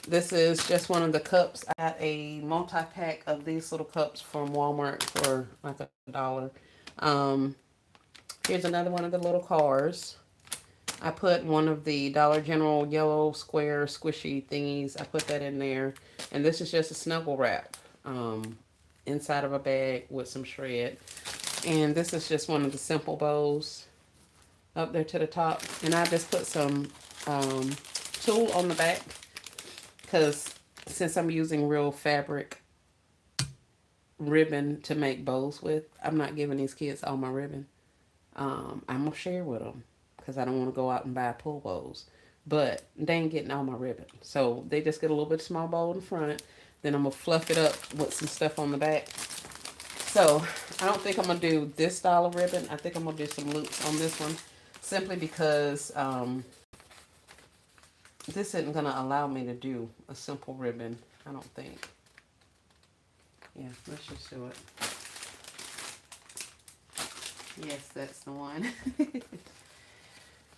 This is just one of the cups. I got a multi-pack of these little cups from Walmart for like $1. Here's another one of the little cars. I put one of the Dollar General yellow square squishy thingies. I put that in there. And this is just a snuggle wrap inside of a bag with some shred. And this is just one of the simple bows up there to the top. And I just put some tulle on the back because since I'm using real fabric ribbon to make bows with. I'm not giving these kids all my ribbon. I'm gonna share with them because I don't want to go out and buy pull bows. But they ain't getting all my ribbon, so they just get a little bit small bow in front. Then I'm gonna fluff it up with some stuff on the back. So I don't think I'm gonna do this style of ribbon. I think I'm gonna do some loops on this one, simply because this isn't gonna allow me to do a simple ribbon. I don't think. Yeah, let's just do it. Yes, that's the one.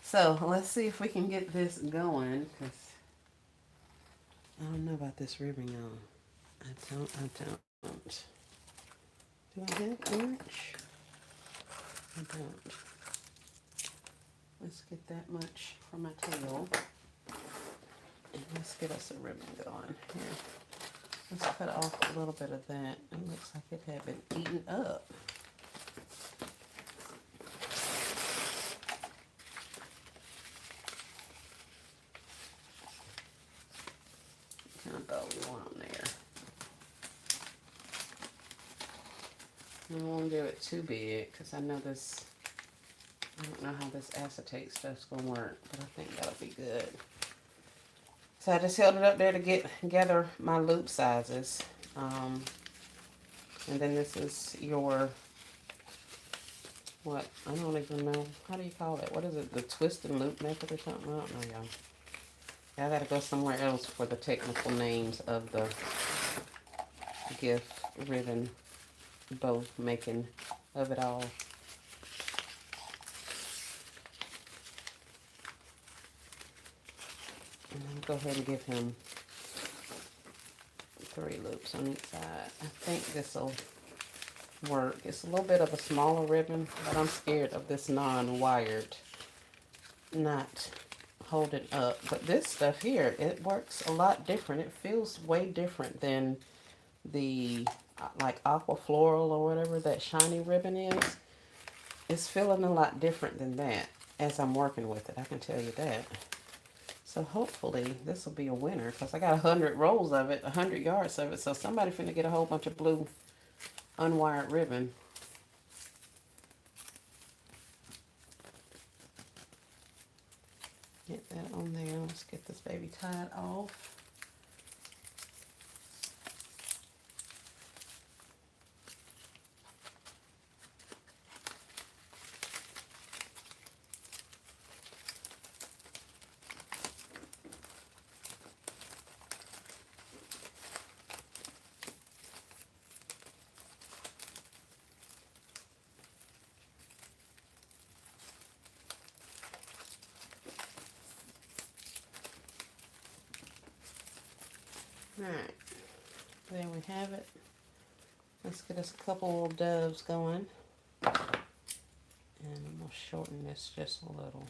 So let's see if we can get this going, because I don't know about this ribbon, y'all. I don't. Do I have orange? I don't. Let's get that much for my tail. And let's get us a ribbon going here. Let's cut off a little bit of that. It looks like it had been eaten up. What kind of bow we want on there. I don't want to do it too big because I know this, I don't know how this acetate stuff's going to work, but I think that'll be good. So I just held it up there to gather my loop sizes. And then this is your, what, I don't even know, how do you call it? What is it, the twist and loop method or something? I don't know, y'all. I gotta go somewhere else for the technical names of the gift ribbon bow making of it all. And then go ahead and give him 3 loops on each side. I think this will work. It's a little bit of a smaller ribbon, but I'm scared of this non-wired not holding up. But this stuff here, it works a lot different. It feels way different than the like aqua floral or whatever that shiny ribbon is. It's feeling a lot different than that as I'm working with it. I can tell you that. So hopefully this will be a winner, because I got 100 rolls of it, 100 yards of it. So somebody finna get a whole bunch of blue unwired ribbon. Get that on there. Let's get this baby tied off. Alright, there we have it. Let's get us a couple of doves going. And I'm going to shorten this just a little.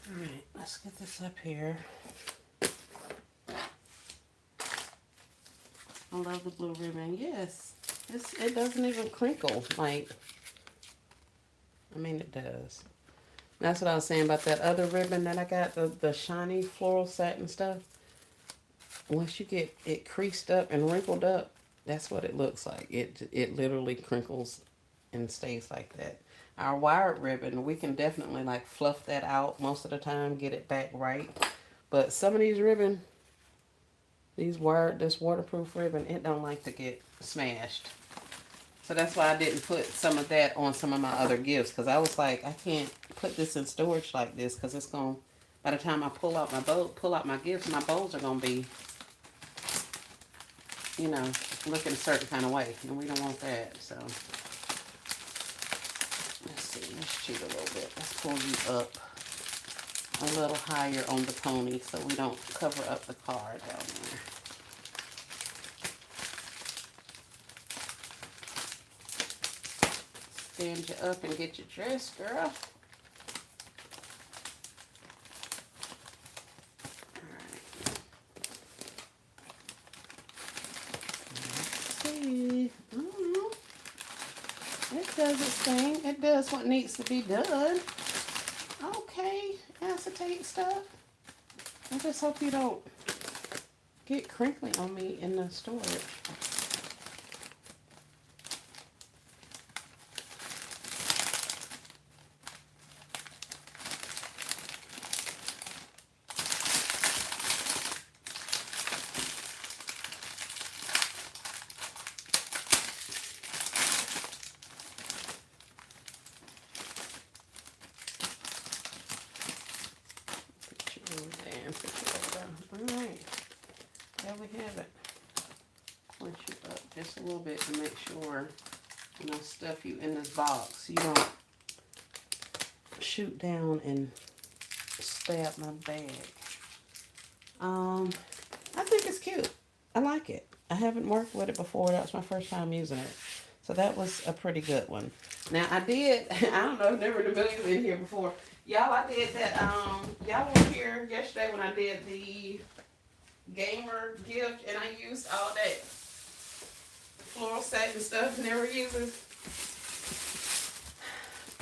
Alright, let's get this up here. I love the blue ribbon. Yes, it doesn't even crinkle. Like, I mean, it does. That's what I was saying about that other ribbon that I got, the shiny floral satin stuff. Once you get it creased up and wrinkled up, that's what it looks like. It literally crinkles and stays like that. Our wired ribbon, we can definitely like fluff that out most of the time, get it back right. But some of these ribbon, this waterproof ribbon, it don't like to get smashed. So that's why I didn't put some of that on some of my other gifts, because I was like, I can't put this in storage like this, because it's going to, by the time I pull out my gifts, my bowls are going to be, you know, looking a certain kind of way, and we don't want that. So let's see, let's cheat a little bit. Let's pull you up. a little higher on the pony so we don't cover up the car down there. Stand you up and get your dress, girl. Alright. Let's see. It does its thing. It does what needs to be done. Okay, acetate stuff. I just hope you don't get crinkly on me in the storage. Alright, there we have it. Punch you up just a little bit to make sure when I stuff you in this box, you don't shoot down and stab my bag. I think it's cute. I like it. I haven't worked with it before. That was my first time using it. So that was a pretty good one. Now I did, I don't know, I've never in a million been here before. Y'all, I did that, y'all were here yesterday when I did the gamer gift and I used all that floral satin stuff never uses.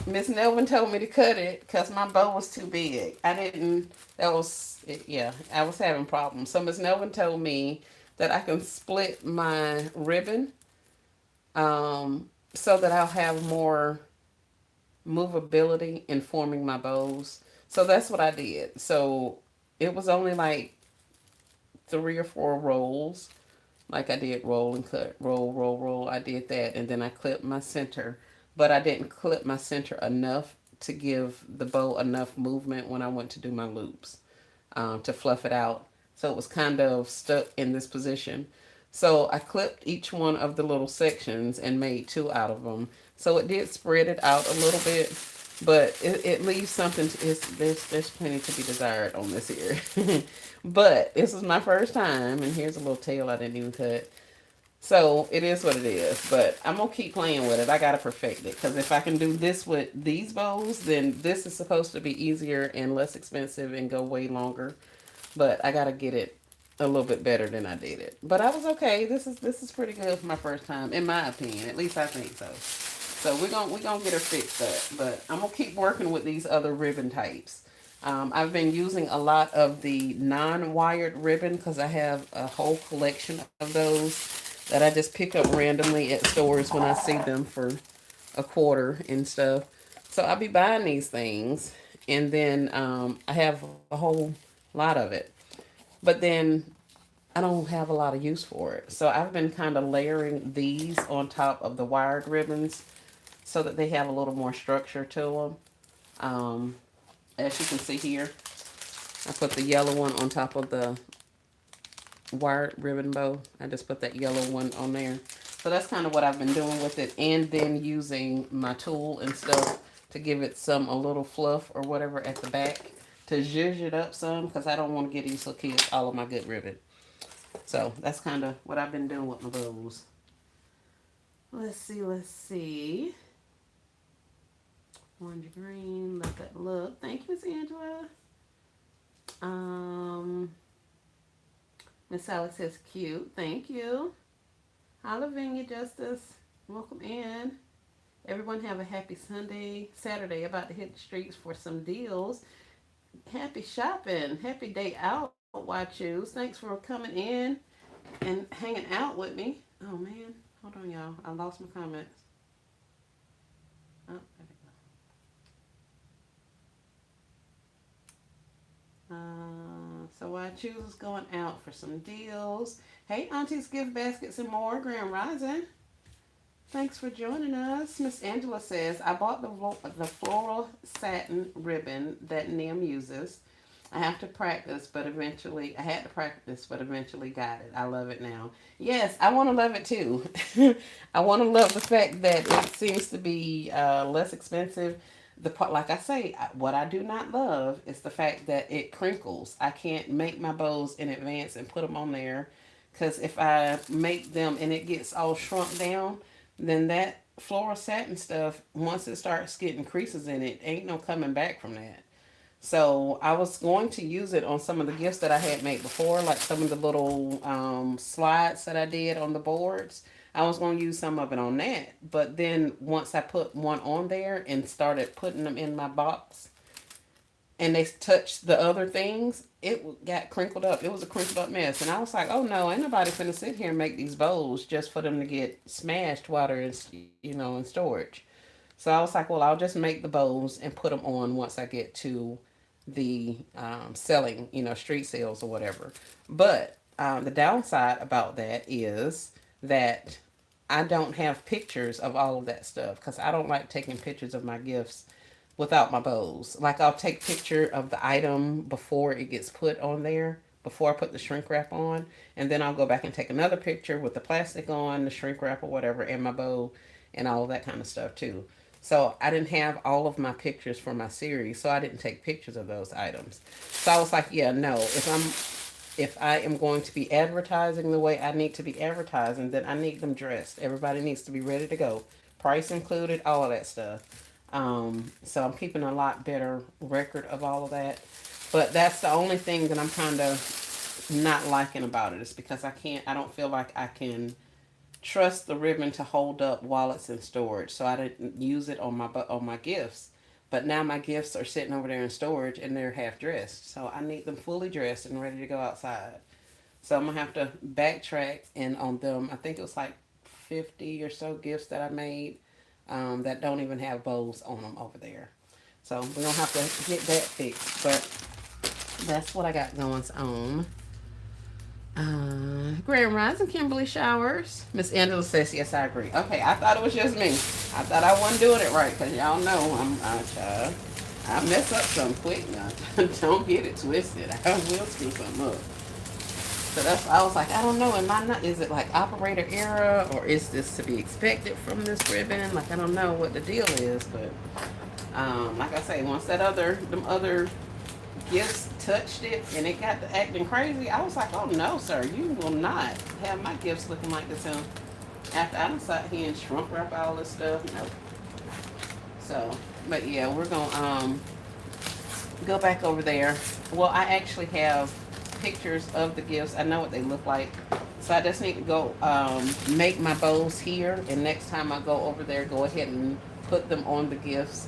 Miss Nelvin told me to cut it because my bow was too big. I didn't, that was, yeah, I was having problems. So Miss Nelvin told me that I can split my ribbon so that I'll have more movability in forming my bows. So that's what I did. So it was only like 3 or 4 rolls. Like I did roll and cut, roll, roll, roll. I did that and then I clipped my center. But I didn't clip my center enough to give the bow enough movement when I went to do my loops to fluff it out. So it was kind of stuck in this position. So I clipped each one of the little sections and made 2 out of them. So it did spread it out a little bit, but it leaves something. There's plenty to be desired on this here. But this was my first time, and here's a little tail I didn't even cut. So it is what it is, but I'm gonna keep playing with it. I gotta perfect it because if I can do this with these bows, then this is supposed to be easier and less expensive and go way longer. But I gotta get it a little bit better than I did it. But I was okay. This is pretty good for my first time, in my opinion. At least I think so. So we're gonna get her fixed up. But I'm gonna keep working with these other ribbon types. I've been using a lot of the non-wired ribbon because I have a whole collection of those that I just pick up randomly at stores when I see them for a quarter and stuff. So I'll be buying these things, and then I have a whole lot of it. But then I don't have a lot of use for it. So I've been kind of layering these on top of the wired ribbons so that they have a little more structure to them. As you can see here, I put the yellow one on top of the wired ribbon bow. I just put that yellow one on there. So that's kind of what I've been doing with it, and then using my tool and stuff to give it some a little fluff or whatever at the back to zhuzh it up some because I don't want to get these little kids all of my good ribbon. So that's kind of what I've been doing with my bows. Let's see, let's see. Orange green, let that look. Thank you, Miss Angela. Miss Sally says cute. Thank you. Hi, Lavinia Justice. Welcome in. Everyone have a happy Saturday. About to hit the streets for some deals. Happy shopping. Happy day out, Watchoos. Thanks for coming in and hanging out with me. Oh, man. Hold on, y'all. I lost my comments. Oh, there we go. So Watchoos is going out for some deals. Hey, Auntie's Gift Baskets and more. Grand Rising. Thanks for joining us. Miss Angela says, I bought the floral satin ribbon that Nim uses. I have to practice, but eventually, I had to practice, but eventually got it. I love it now. Yes, I want to love it too. I want to love the fact that it seems to be less expensive. The part, like I say, what I do not love is the fact that it crinkles. I can't make my bows in advance and put them on there, because if I make them and it gets all shrunk down, then that floral satin stuff, once it starts getting creases in it, ain't no coming back from that. So I was going to use it on some of the gifts that I had made before, like some of the little slides that I did on the boards. I was going to use some of it on that. But then once I put one on there and started putting them in my box and they touched the other things, it got crinkled up. It was a crinkled up mess. And I was like, oh no, ain't nobody finna sit here and make these bowls just for them to get smashed while they're in storage. So I was like, well, I'll just make the bowls and put them on once I get to the selling, street sales or whatever. But the downside about that is that I don't have pictures of all of that stuff because I don't like taking pictures of my gifts without my bows. Like I'll take picture of the item before it gets put on there, before I put the shrink wrap on, and then I'll go back and take another picture with the plastic on, the shrink wrap or whatever, and my bow and all of that kind of stuff too. So I didn't have all of my pictures for my series, so I didn't take pictures of those items. So I was like, yeah, no, if I am going to be advertising the way I need to be advertising, then I need them dressed. Everybody needs to be ready to go. Price included, all of that stuff. So I'm keeping a lot better record of all of that. But that's the only thing that I'm kind of not liking about it is because I don't feel like I can trust the ribbon to hold up while it's in storage. So I didn't use it on my gifts. But now my gifts are sitting over there in storage and they're half dressed. So I need them fully dressed and ready to go outside. So I'm gonna have to backtrack and on them. I think it was like 50 or so gifts that I made that don't even have bows on them over there. So we're gonna have to get that fixed. But that's what I got going on. Grand Rising Kimberly Showers. Miss Angela says, yes, I agree. Okay, I thought it was just me. I thought I wasn't doing it right because y'all know I mess up something quick now. Don't get it twisted. I will screw something up. So that's why I was like, I don't know. Am I not? Is it like operator error or is this to be expected from this ribbon? Like I don't know what the deal is, but like I say, once them other gifts touched it and it got to acting crazy, I was like, oh no, sir, you will not have my gifts looking like this. After I done sat here and shrunk wrap all this stuff, nope. So, but yeah, we're gonna go back over there. Well, I actually have pictures of the gifts. I know what they look like. So I just need to go make my bows here, and next time I go over there, go ahead and put them on the gifts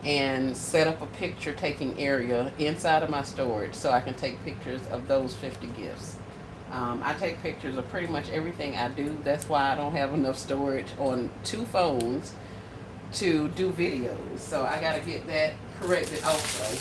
and set up a picture taking area inside of my storage so I can take pictures of those 50 gifts. I take pictures of pretty much everything I do. That's why I don't have enough storage on 2 phones to do videos. So I got to get that corrected also.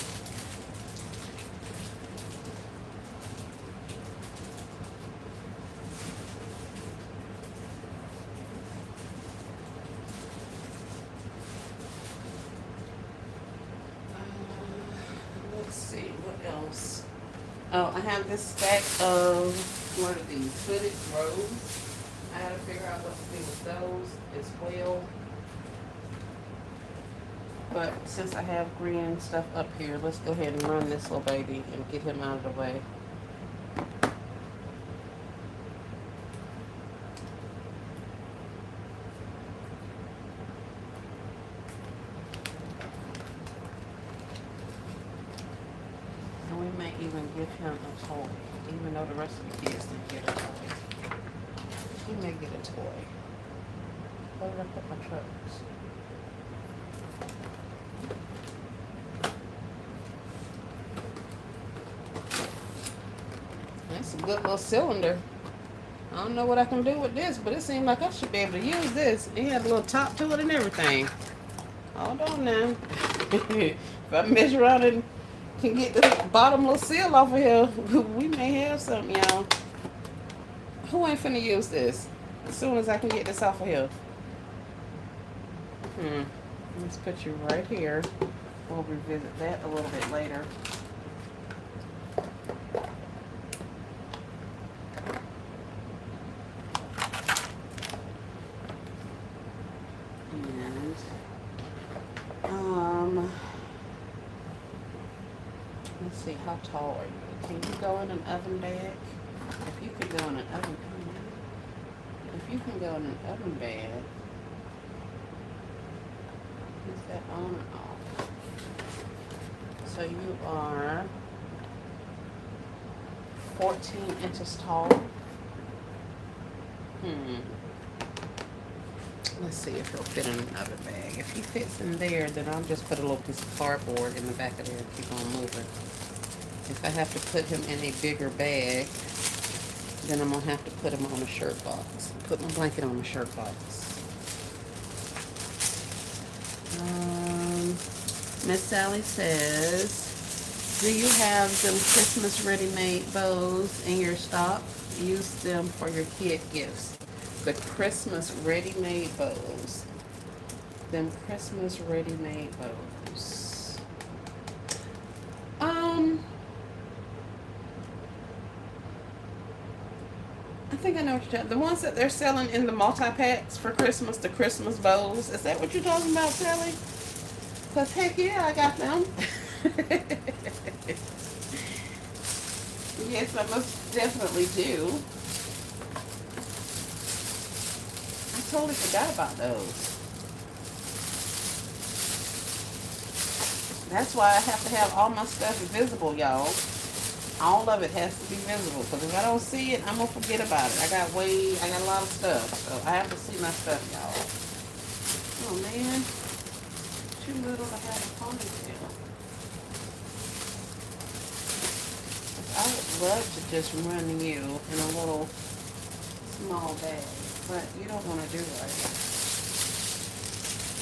Let's see, what else? Oh, I have this stack of, what are these, hooded robes. I gotta figure out what to do with those as well. But since I have green stuff up here, let's go ahead and run this little baby and get him out of the way. And we may even give him a toy, even though the rest of the kids didn't get a toy. He may get a toy. Where did I put my trucks? That's a good little cylinder. I don't know what I can do with this, but it seems like I should be able to use this. It had a little top to it and everything. Hold on now. If I measure out and can get the bottom little seal off of here, we may have something, y'all. Who ain't finna use this? As soon as I can get this off of here. Let's put you right here. We'll revisit that a little bit later. see, how tall are you? Can you go in an oven bag? If you can go in an oven, if you can go in an oven bag, is that on or off? So you are 14 inches tall. Let's see if he'll fit in an oven bag. If he fits in there, then I'll just put a little piece of cardboard in the back of there and keep on moving. If I have to put him in a bigger bag, then I'm going to have to put him on a shirt box. Put my blanket on the shirt box. Miss Sally says, do you have them Christmas ready-made bows in your stock? Use them for your kid gifts. The Christmas ready-made bows. Them Christmas ready-made bows. I think I know what you're talking about. The ones that they're selling in the multi-packs for Christmas, the Christmas bows. Is that what you're talking about, Sally? Because heck yeah, I got them. Yes, I most definitely do. I totally forgot about those. That's why I have to have all my stuff visible, y'all. All of it has to be visible, because if I don't see it, I'm going to forget about it. I got a lot of stuff, so I have to see my stuff, y'all. Oh, man. Too little to have a ponytail. I would love to just run you in a little small bag, but you don't want to do that.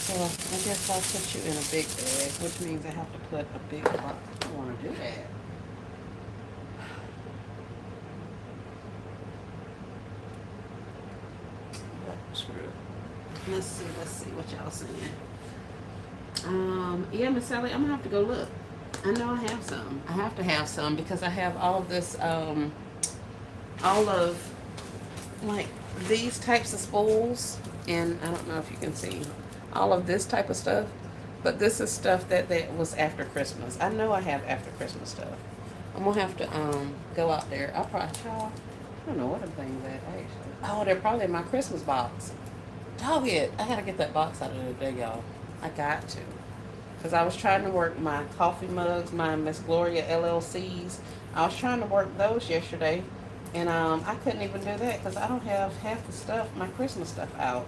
So I guess I'll put you in a big bag, which means I have to put a big box. I don't want to do that. Let's see what y'all saying. Yeah, Miss Sally, I'm gonna have to go look. I know I have some. I have to have some because I have all of this, all of like these types of spools, and I don't know if you can see all of this type of stuff, but this is stuff that was after Christmas. I know I have after Christmas stuff. I'm gonna have to go out there. I'll probably I don't know what I'm things at actually. Oh, they're probably in my Christmas box. Dog it. I gotta get that box out of there, y'all. I got to. Because I was trying to work my coffee mugs, my Miss Gloria LLCs. I was trying to work those yesterday. And I couldn't even do that because I don't have half the stuff, my Christmas stuff out.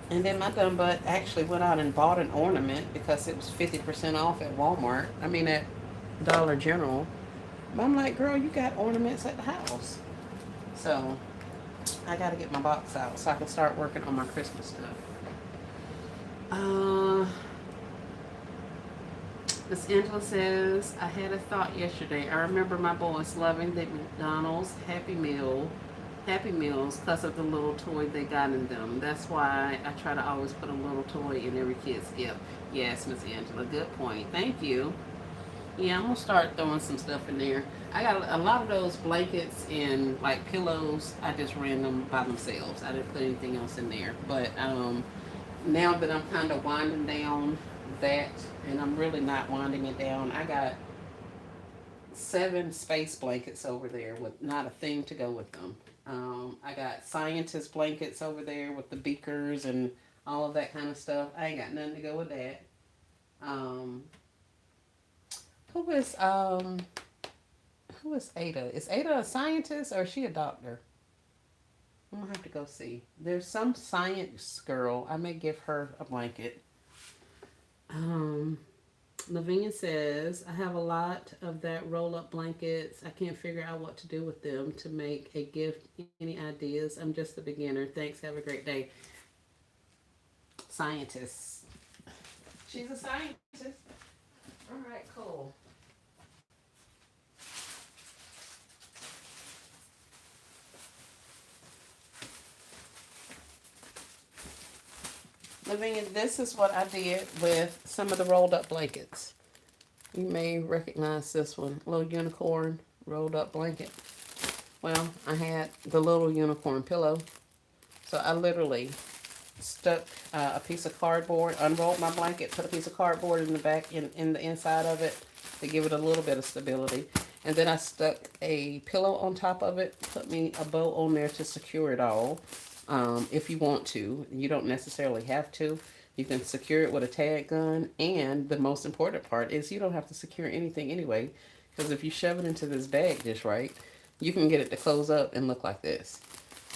And then my dumb butt actually went out and bought an ornament because it was 50% off at Walmart. I mean at Dollar General. But I'm like, girl, you got ornaments at the house. So I got to get my box out so I can start working on my Christmas stuff. Miss Angela says, I had a thought yesterday. I remember my boys loving the McDonald's Happy Meals because of the little toy they got in them. That's why I try to always put a little toy in every kid's gift. Yes, Miss Angela, good point. Thank you. Yeah, I'm going to start throwing some stuff in there. I got a lot of those blankets and like pillows. I just ran them by themselves. I didn't put anything else in there. But now that I'm kind of winding down that, and I'm really not winding it down, I got 7 space blankets over there with not a thing to go with them. I got scientist blankets over there with the beakers and all of that kind of stuff. I ain't got nothing to go with that. Who is Ada? Is Ada a scientist or is she a doctor? I'm gonna have to go see. There's some science girl. I may give her a blanket. Lavinia says, I have a lot of that roll-up blankets. I can't figure out what to do with them to make a gift. Any ideas? I'm just a beginner. Thanks. Have a great day. Scientist. She's a scientist. All right, cool. Lavinia, this is what I did with some of the rolled up blankets. You may recognize this one. Little unicorn rolled up blanket. Well, I had the little unicorn pillow. So I literally stuck a piece of cardboard, unrolled my blanket, put a piece of cardboard in the back, in the inside of it, to give it a little bit of stability. And then I stuck a pillow on top of it, put me a bow on there to secure it all. If you want to, you don't necessarily have to. You can secure it with a tag gun, and the most important part is you don't have to secure anything anyway, because if you shove it into this bag just right, you can get it to close up and look like this.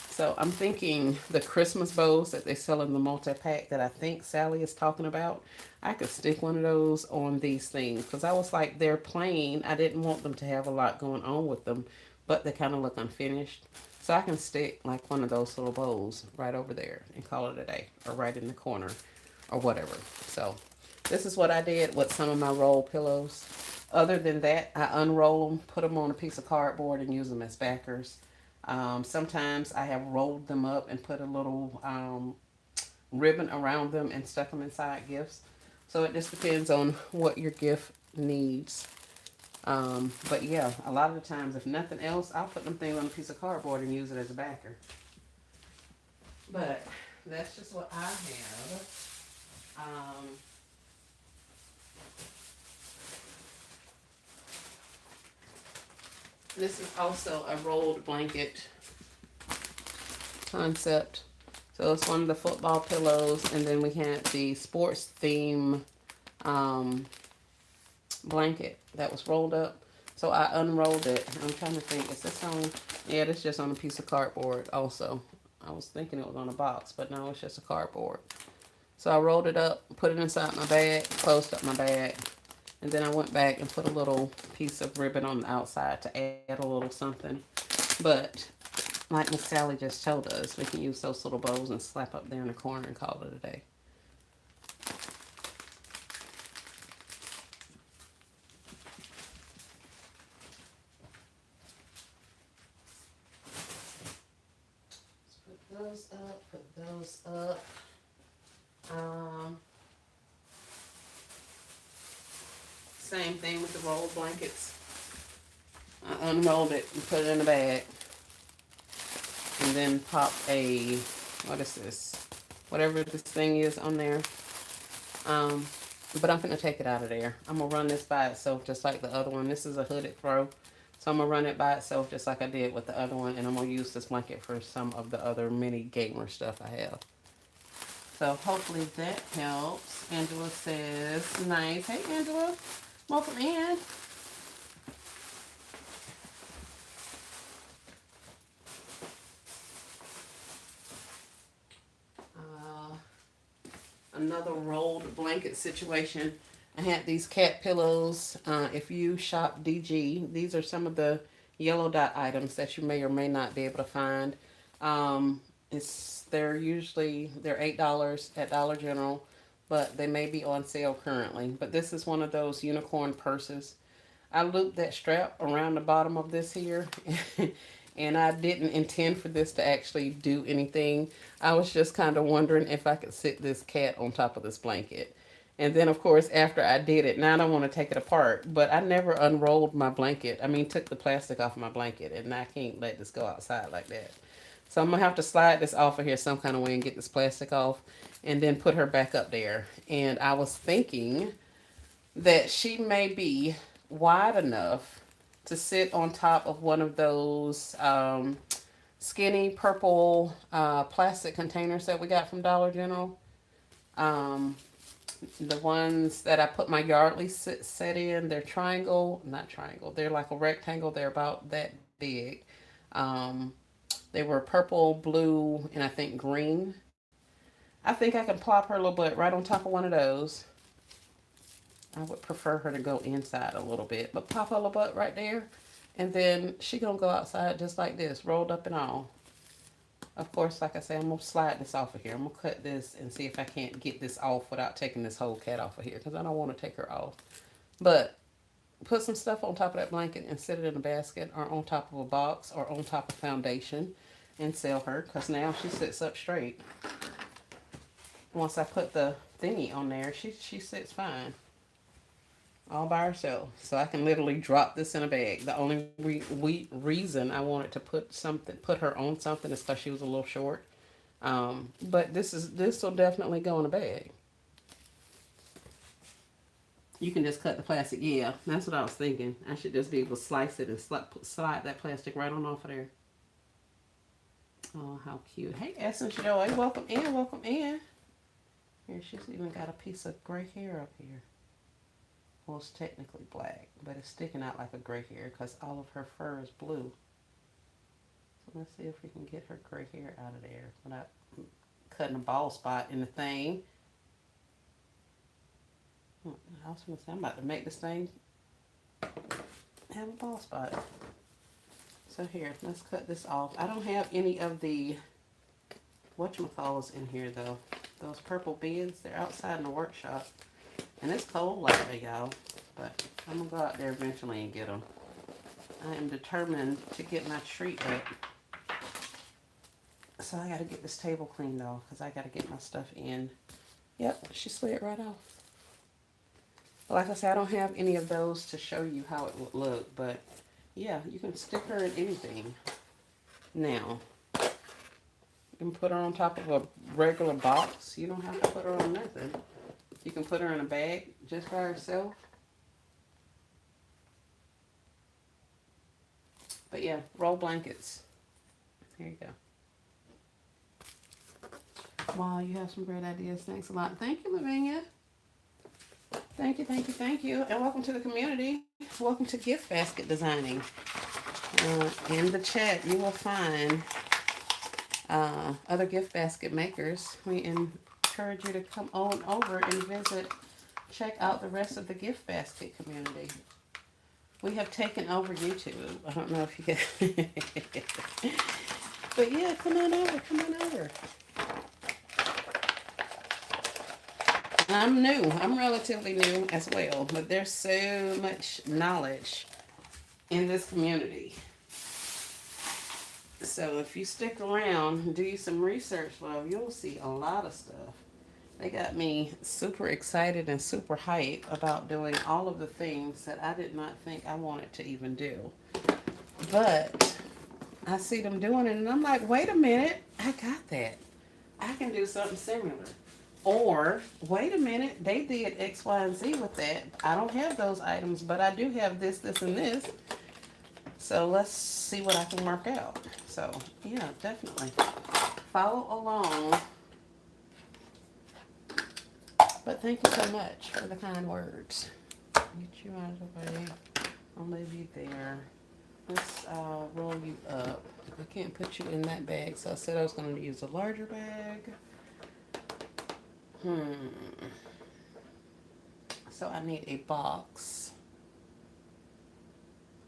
So I'm thinking the Christmas bows that they sell in the multi-pack that I think Sally is talking about, I could stick one of those on these things because I was like, they're plain. I didn't want them to have a lot going on with them, but they kind of look unfinished. So I can stick like one of those little bows right over there and call it a day, or right in the corner or whatever. So this is what I did with some of my roll pillows. Other than that, I unroll them, put them on a piece of cardboard, and use them as backers. Sometimes I have rolled them up and put a little ribbon around them and stuck them inside gifts. So it just depends on what your gift needs. But yeah, a lot of the times, if nothing else, I'll put them things on a piece of cardboard and use it as a backer. But that's just what I have. Um, this is also a rolled blanket concept. So it's one of the football pillows, and then we had the sports theme um, blanket that was rolled up. So I unrolled it. I'm trying to think, is this on? Yeah, it's just on a piece of cardboard also. I was thinking it was on a box, but no, it's just a cardboard. So I rolled it up, put it inside my bag, closed up my bag, and then I went back and put a little piece of ribbon on the outside to add a little something. But like Miss Sally just told us, we can use those little bows and slap up there in the corner and call it a day. Put those up, put those up. Um, Same thing with the rolled blankets. I unrolled it and put it in a bag. And then pop a, what is this? Whatever this thing is on there. Um, but I'm going to take it out of there. I'm going to run this by itself just like the other one. This is a hooded throw. So I'm going to run it by itself just like I did with the other one. And I'm going to use this blanket for some of the other mini gamer stuff I have. So hopefully that helps. Angela says, nice. Hey, Angela. Welcome in. Another rolled blanket situation. I had these cat pillows. If you shop DG, these are some of the yellow dot items that you may or may not be able to find. They're $8 at Dollar General, but they may be on sale currently. But this is one of those unicorn purses. I looped that strap around the bottom of this here, and I didn't intend for this to actually do anything. I was just kind of wondering if I could sit this cat on top of this blanket. And then, of course, after I did it, now I don't want to take it apart, but I never unrolled my blanket. I mean, took the plastic off my blanket, and I can't let this go outside like that. So I'm going to have to slide this off of here some kind of way and get this plastic off, and then put her back up there. And I was thinking that she may be wide enough to sit on top of one of those skinny purple plastic containers that we got from Dollar General. Um, the ones that I put my Yardley set in, they're triangle, not triangle, they're like a rectangle, they're about that big. Um, they were purple, blue, and I think green. I think I can plop her little butt right on top of one of those. I would prefer her to go inside a little bit, but pop her little butt right there, and then she gonna go outside just like this, rolled up and all. Of course, like I say, I'm gonna slide this off of here. I'm gonna cut this and see if I can't get this off without taking this whole cat off of here, because I don't want to take her off. But put some stuff on top of that blanket and sit it in a basket or on top of a box or on top of foundation and sell her, because now she sits up straight. Once I put the thingy on there, she sits fine all by herself. So I can literally drop this in a bag. The only reason I wanted to put her on something is because she was a little short. But this will definitely go in a bag. You can just cut the plastic. Yeah, that's what I was thinking. I should just be able to slice it and slide that plastic right on off of there. Oh, how cute. Hey, Essence Joy. Welcome in. Welcome in. Here, she's even got a piece of gray hair up here. Well, it's technically black, but it's sticking out like a gray hair because all of her fur is blue. So let's see if we can get her gray hair out of there without cutting a bald spot in the thing. I was going to say, I'm about to make this thing have a bald spot. So here, let's cut this off. I don't have any of the whatchamacallits in here though. Those purple bins, they're outside in the workshop. And it's cold lately, y'all. But I'm going to go out there eventually and get them. I am determined to get my treat up. So I got to get this table cleaned off because I got to get my stuff in. Yep, she slid right off. Like I said, I don't have any of those to show you how it would look, but yeah, you can stick her in anything. Now, you can put her on top of a regular box. You don't have to put her on nothing. You can put her in a bag just by herself. But yeah, roll blankets. Here you go. Wow, you have some great ideas. Thanks a lot. Thank you, Lavinia. Thank you, thank you, thank you. And welcome to the community. Welcome to Gift Basket Designing. In the chat, you will find other gift basket makers. We encourage you to come on over and visit, check out the rest of the gift basket community. We have taken over YouTube. I don't know if you can. But yeah, come on over, come on over. I'm new. I'm relatively new as well, but there's so much knowledge in this community. So if you stick around and do some research, love, you'll see a lot of stuff. They got me super excited and super hyped about doing all of the things that I did not think I wanted to even do. But I see them doing it and I'm like, wait a minute, I got that. I can do something similar. Or, wait a minute, they did X, Y, and Z with that. I don't have those items, but I do have this, this, and this. So let's see what I can work out. So, yeah, definitely. Follow along. But thank you so much for the kind words. Get you out of the way. I'll leave you there. Let's roll you up. I can't put you in that bag, so I said I was going to use a larger bag. So I need a box.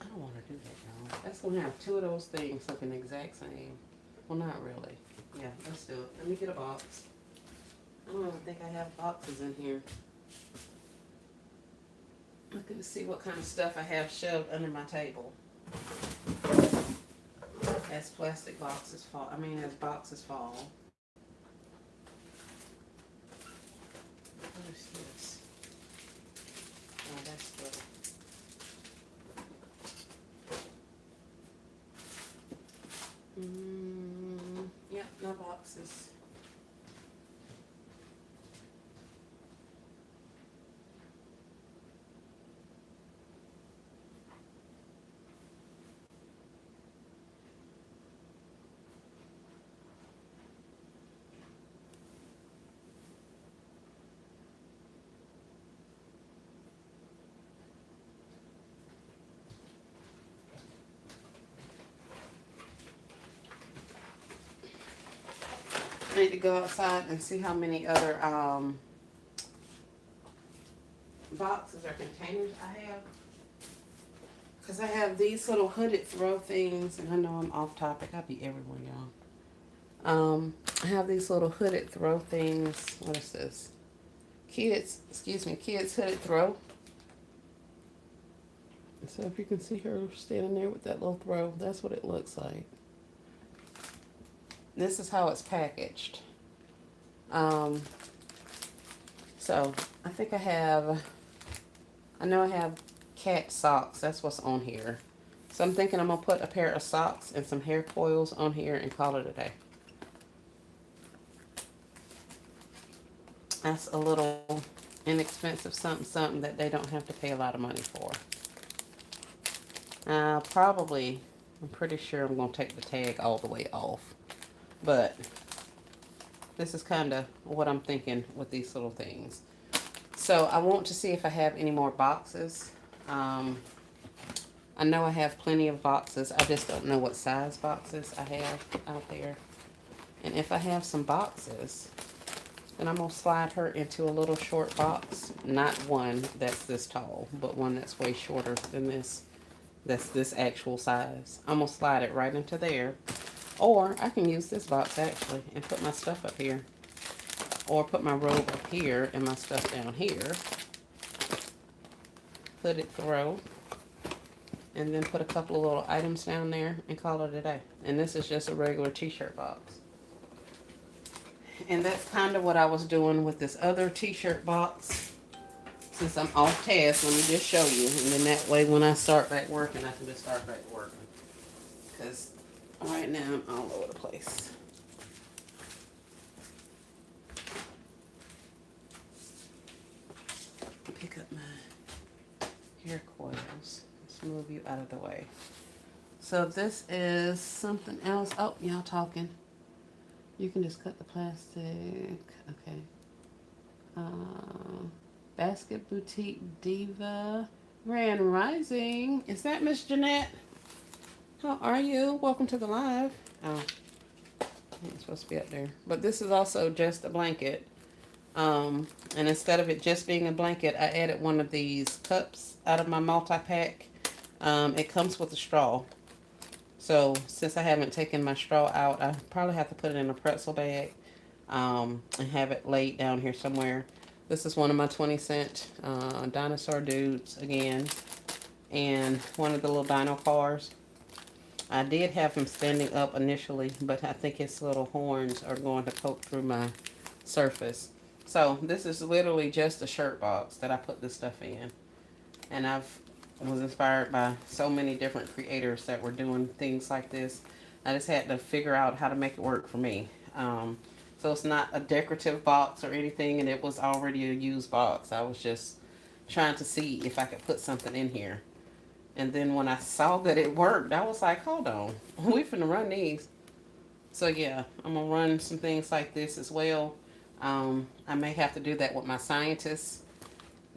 I don't want to do that, y'all. That's going to have two of those things looking the exact same. Well, not really. Yeah, let's do it. Let me get a box. I don't even think I have boxes in here. Looking to see what kind of stuff I have shoved under my table. As plastic boxes fall. As boxes fall. What is this? Oh, that's little. Yep, no boxes. I need to go outside and see how many other boxes or containers I have. Because I have these little hooded throw things, and I know I'm off topic. I'll be everywhere, y'all. I have these little hooded throw things. What is this? Kids hooded throw. So if you can see her standing there with that little throw, that's what it looks like. This is how it's packaged. So I think I know I have cat socks. That's what's on here. So I'm thinking I'm going to put a pair of socks and some hair coils on here and call it a day. That's a little inexpensive something that they don't have to pay a lot of money for. I'm pretty sure I'm going to take the tag all the way off. But this is kind of what I'm thinking with these little things. So I want to see if I have any more boxes. I know I have plenty of boxes. I just don't know what size boxes I have out there. And if I have some boxes, then I'm going to slide her into a little short box. Not one that's this tall, but one that's way shorter than this. That's this actual size. I'm going to slide it right into there. Or I can use this box actually and put my stuff up here. Or put my robe up here and my stuff down here. Put it through. And then put a couple of little items down there and call it a day. And this is just a regular t-shirt box. And that's kind of what I was doing with this other t-shirt box. Since I'm off task, let me just show you. And then that way when I start back working, I can just start back working. Because right now I'm all over the place. Pick up my hair coils. Let's move you out of the way. So this is something else. Oh, y'all talking. You can just cut the plastic. Okay. Basket Boutique Diva. Grand Rising. Is that Miss Jeanette? How are you? Welcome to the live. Oh, it's supposed to be up there. But this is also just a blanket. And instead of it just being a blanket, I added one of these cups out of my multi-pack. It comes with a straw. So since I haven't taken my straw out, I probably have to put it in a pretzel bag and have it laid down here somewhere. This is one of my 20-cent dinosaur dudes again. And one of the little dino cars. I did have him standing up initially, but I think his little horns are going to poke through my surface. So this is literally just a shirt box that I put this stuff in. And I was inspired by so many different creators that were doing things like this. I just had to figure out how to make it work for me. So it's not a decorative box or anything, and it was already a used box. I was just trying to see if I could put something in here. And then when I saw that it worked, I was like, hold on, we finna run these. So yeah, I'm gonna run some things like this as well. I may have to do that with my scientist.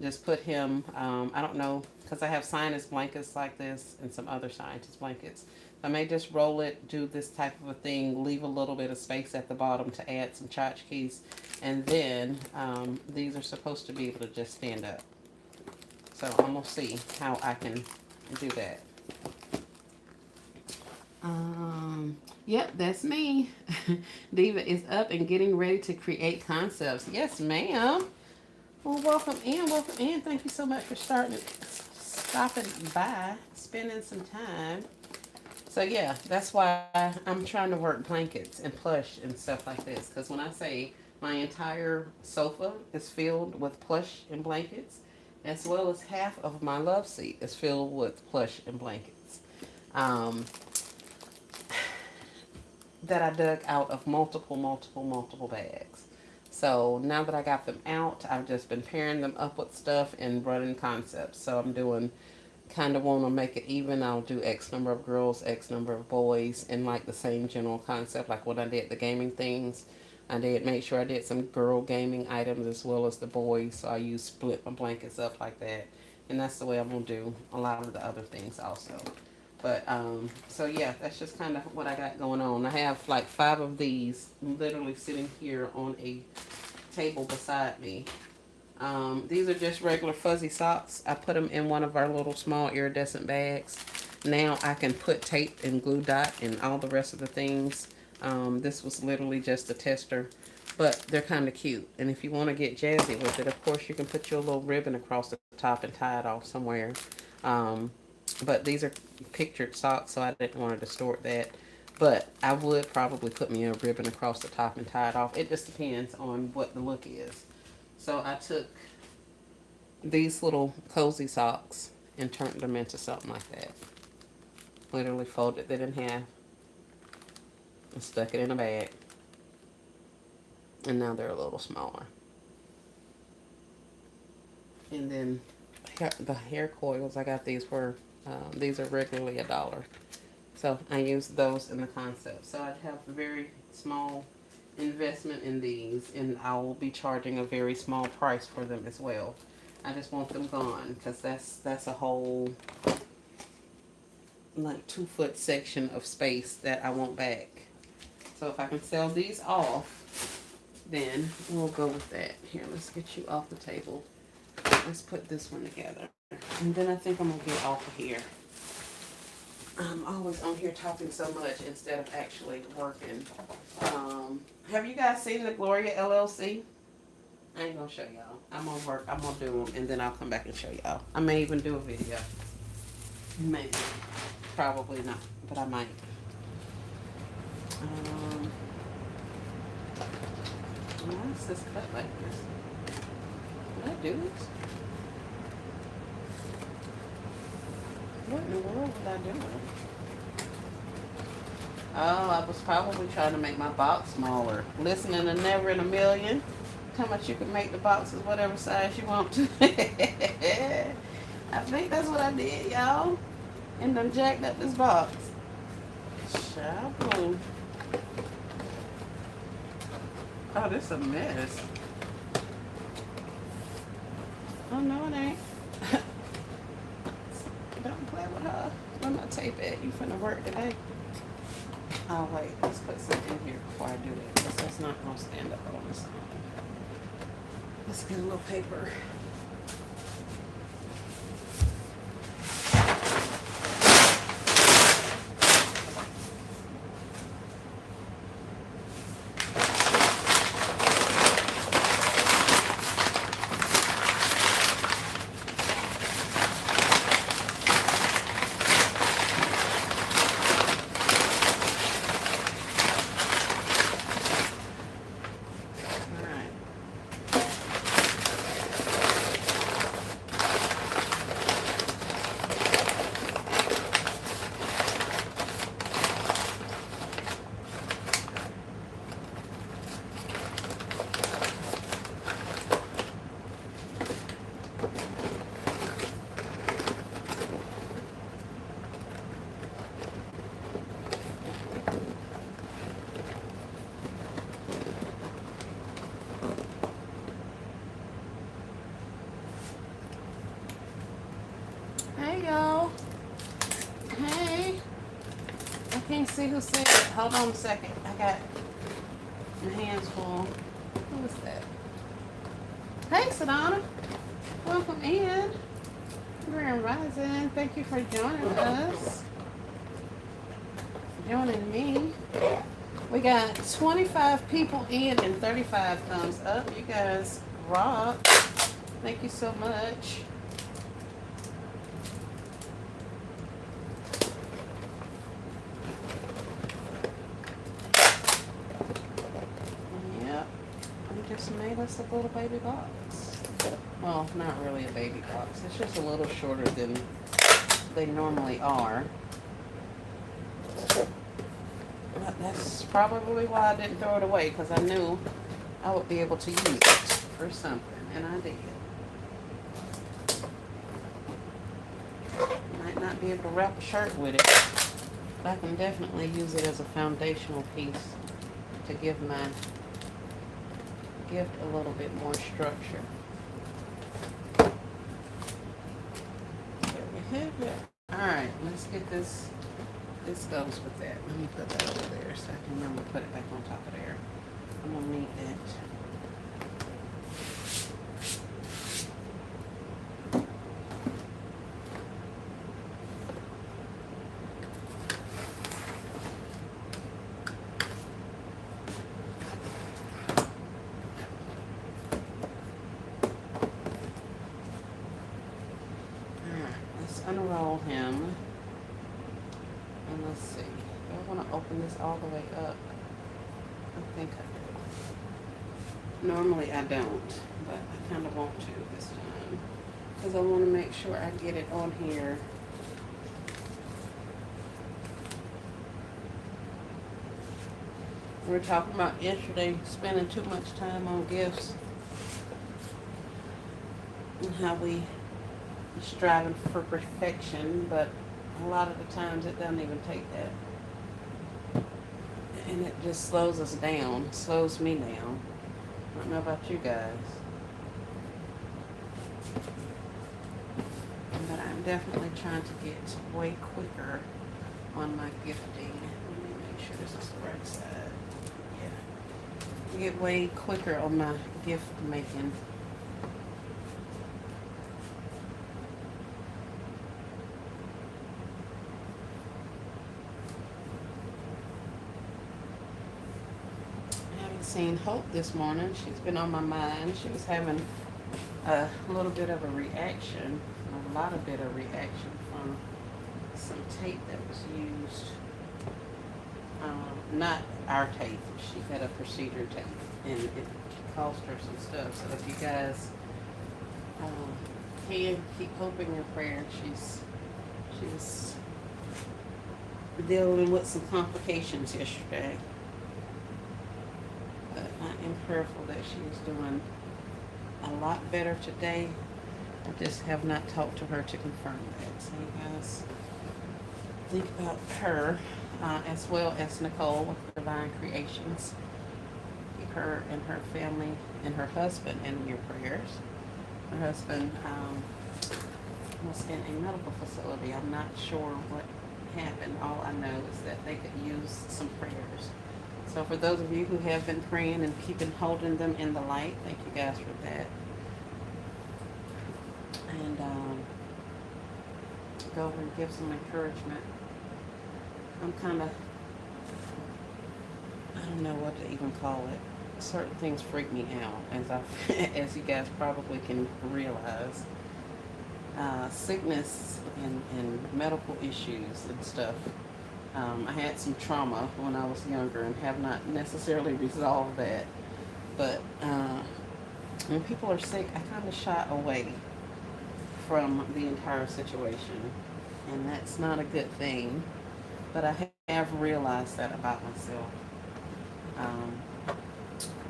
Just put him, I don't know, because I have scientist blankets like this and some other scientist blankets. I may just roll it, do this type of a thing, leave a little bit of space at the bottom to add some tchotchkes. And then these are supposed to be able to just stand up. So I'm going to see how I can do that. Yep, that's me. Diva is up and getting ready to create concepts. Yes, ma'am. Well, welcome in, welcome in. Thank you so much for stopping by, spending some time. So yeah, that's why I'm trying to work blankets and plush and stuff like this. Because when I say my entire sofa is filled with plush and blankets, as well as half of my love seat is filled with plush and blankets. That I dug out of multiple bags. So now that I got them out, I've just been pairing them up with stuff and running concepts. So I'm doing, kind of want to make it even. I'll do X number of girls, X number of boys, and like the same general concept. Like when I did the gaming things, I did make sure I did some girl gaming items as well as the boys. So I split my blankets up like that. And that's the way I'm going to do a lot of the other things also. But, so yeah, that's just kind of what I got going on. I have like 5 of these literally sitting here on a table beside me. These are just regular fuzzy socks. I put them in one of our little small iridescent bags. Now I can put tape and glue dot and all the rest of the things. This was literally just a tester, but they're kind of cute. And if you want to get jazzy with it, of course you can put your little ribbon across the top and tie it off somewhere. But these are pictured socks, so I didn't want to distort that. But I would probably put me a ribbon across the top and tie it off. It just depends on what the look is. So I took these little cozy socks and turned them into something like that. Literally folded it in half and stuck it in a bag. And now they're a little smaller. And then the hair coils, I got these for, these are regularly $1. So I use those in the concept. So I'd have a very small investment in these, and I will be charging a very small price for them as well. I just want them gone because that's a whole like 2 foot section of space that I want back. So if I can sell these off, then we'll go with that. Here, let's get you off the table. Let's put this one together. And then I think I'm going to get off of here. I'm always on here talking so much instead of actually working. Have you guys seen the Gloria LLC? I ain't going to show y'all. I'm going to work. I'm going to do them, and then I'll come back and show y'all. I may even do a video. Maybe. Probably not, but I might. Why is this cut like this? Did I do this? What in the world was I doing? Oh, I was probably trying to make my box smaller. Listening to Never in a Million. How much you can make the boxes whatever size you want to. I think that's what I did, y'all. And then jacked up this box. Shabu. Oh, this is a mess. Oh, no, it ain't. Don't play with her. Where my tape at? You finna work today. Oh, wait. Let's put something in here before I do that. Because that's not going to stand up on its own. Let's get a little paper. Hey, y'all. Hey. I can't see who said it. Hold on a second. I got my hands full. Who is that? Hey, Sedona. Welcome in. Grand Rising. Thank you for joining us. Joining me. We got 25 people in and 35 thumbs up. You guys rock. Thank you so much. Yep. I just made us a little baby box. Well, not really a baby box. It's just a little shorter than they normally are. But that's probably why I didn't throw it away, because I knew I would be able to use it for something, and I did. Might not be able to wrap a shirt with it, but I can definitely use it as a foundational piece to give my gift a little bit more structure. There we have it. Alright, let's get this. This goes with that. Let me put that over there so I can remember to put it back on top of there. I'm going to need that. Alright, let's unroll him. And let's see. Do I want to open this all the way up? I think I do. Normally I don't, but I kind of want to this time. Because I want to make sure I get it on here. We were talking about yesterday spending too much time on gifts. and how we striving for perfection, but a lot of the times it doesn't even take that. And it just slows us down, slows me down. I don't know about you guys, but I'm definitely trying to get way quicker on my gifting. Let me make sure this is the right side. Yeah. Get way quicker on my gift making. I haven't seen Hope this morning. She's been on my mind. She was having a little bit of a reaction, a lot of bit of reaction from some tape that was used. Not our tape. She had a procedure tape, and it cost her some stuff. So if you guys can keep Hope in your prayer, she's dealing with some complications yesterday. But I am prayerful that she is doing a lot better today. I just have not talked to her to confirm that. So you guys think about her, as well as Nicole with Divine Creations. Keep her and her family and her husband in your prayers. Her husband was in a medical facility. I'm not sure what happened. All I know is that they could use some prayers. So for those of you who have been praying and keeping holding them in the light, thank you guys for that. And go over and give some encouragement. I'm kind of, I don't know what to even call it. Certain things freak me out, as you guys probably can realize. Sickness and medical issues and stuff. I had some trauma when I was younger and have not necessarily resolved that. But when people are sick, I kind of shy away from the entire situation. And that's not a good thing. But I have realized that about myself. Um,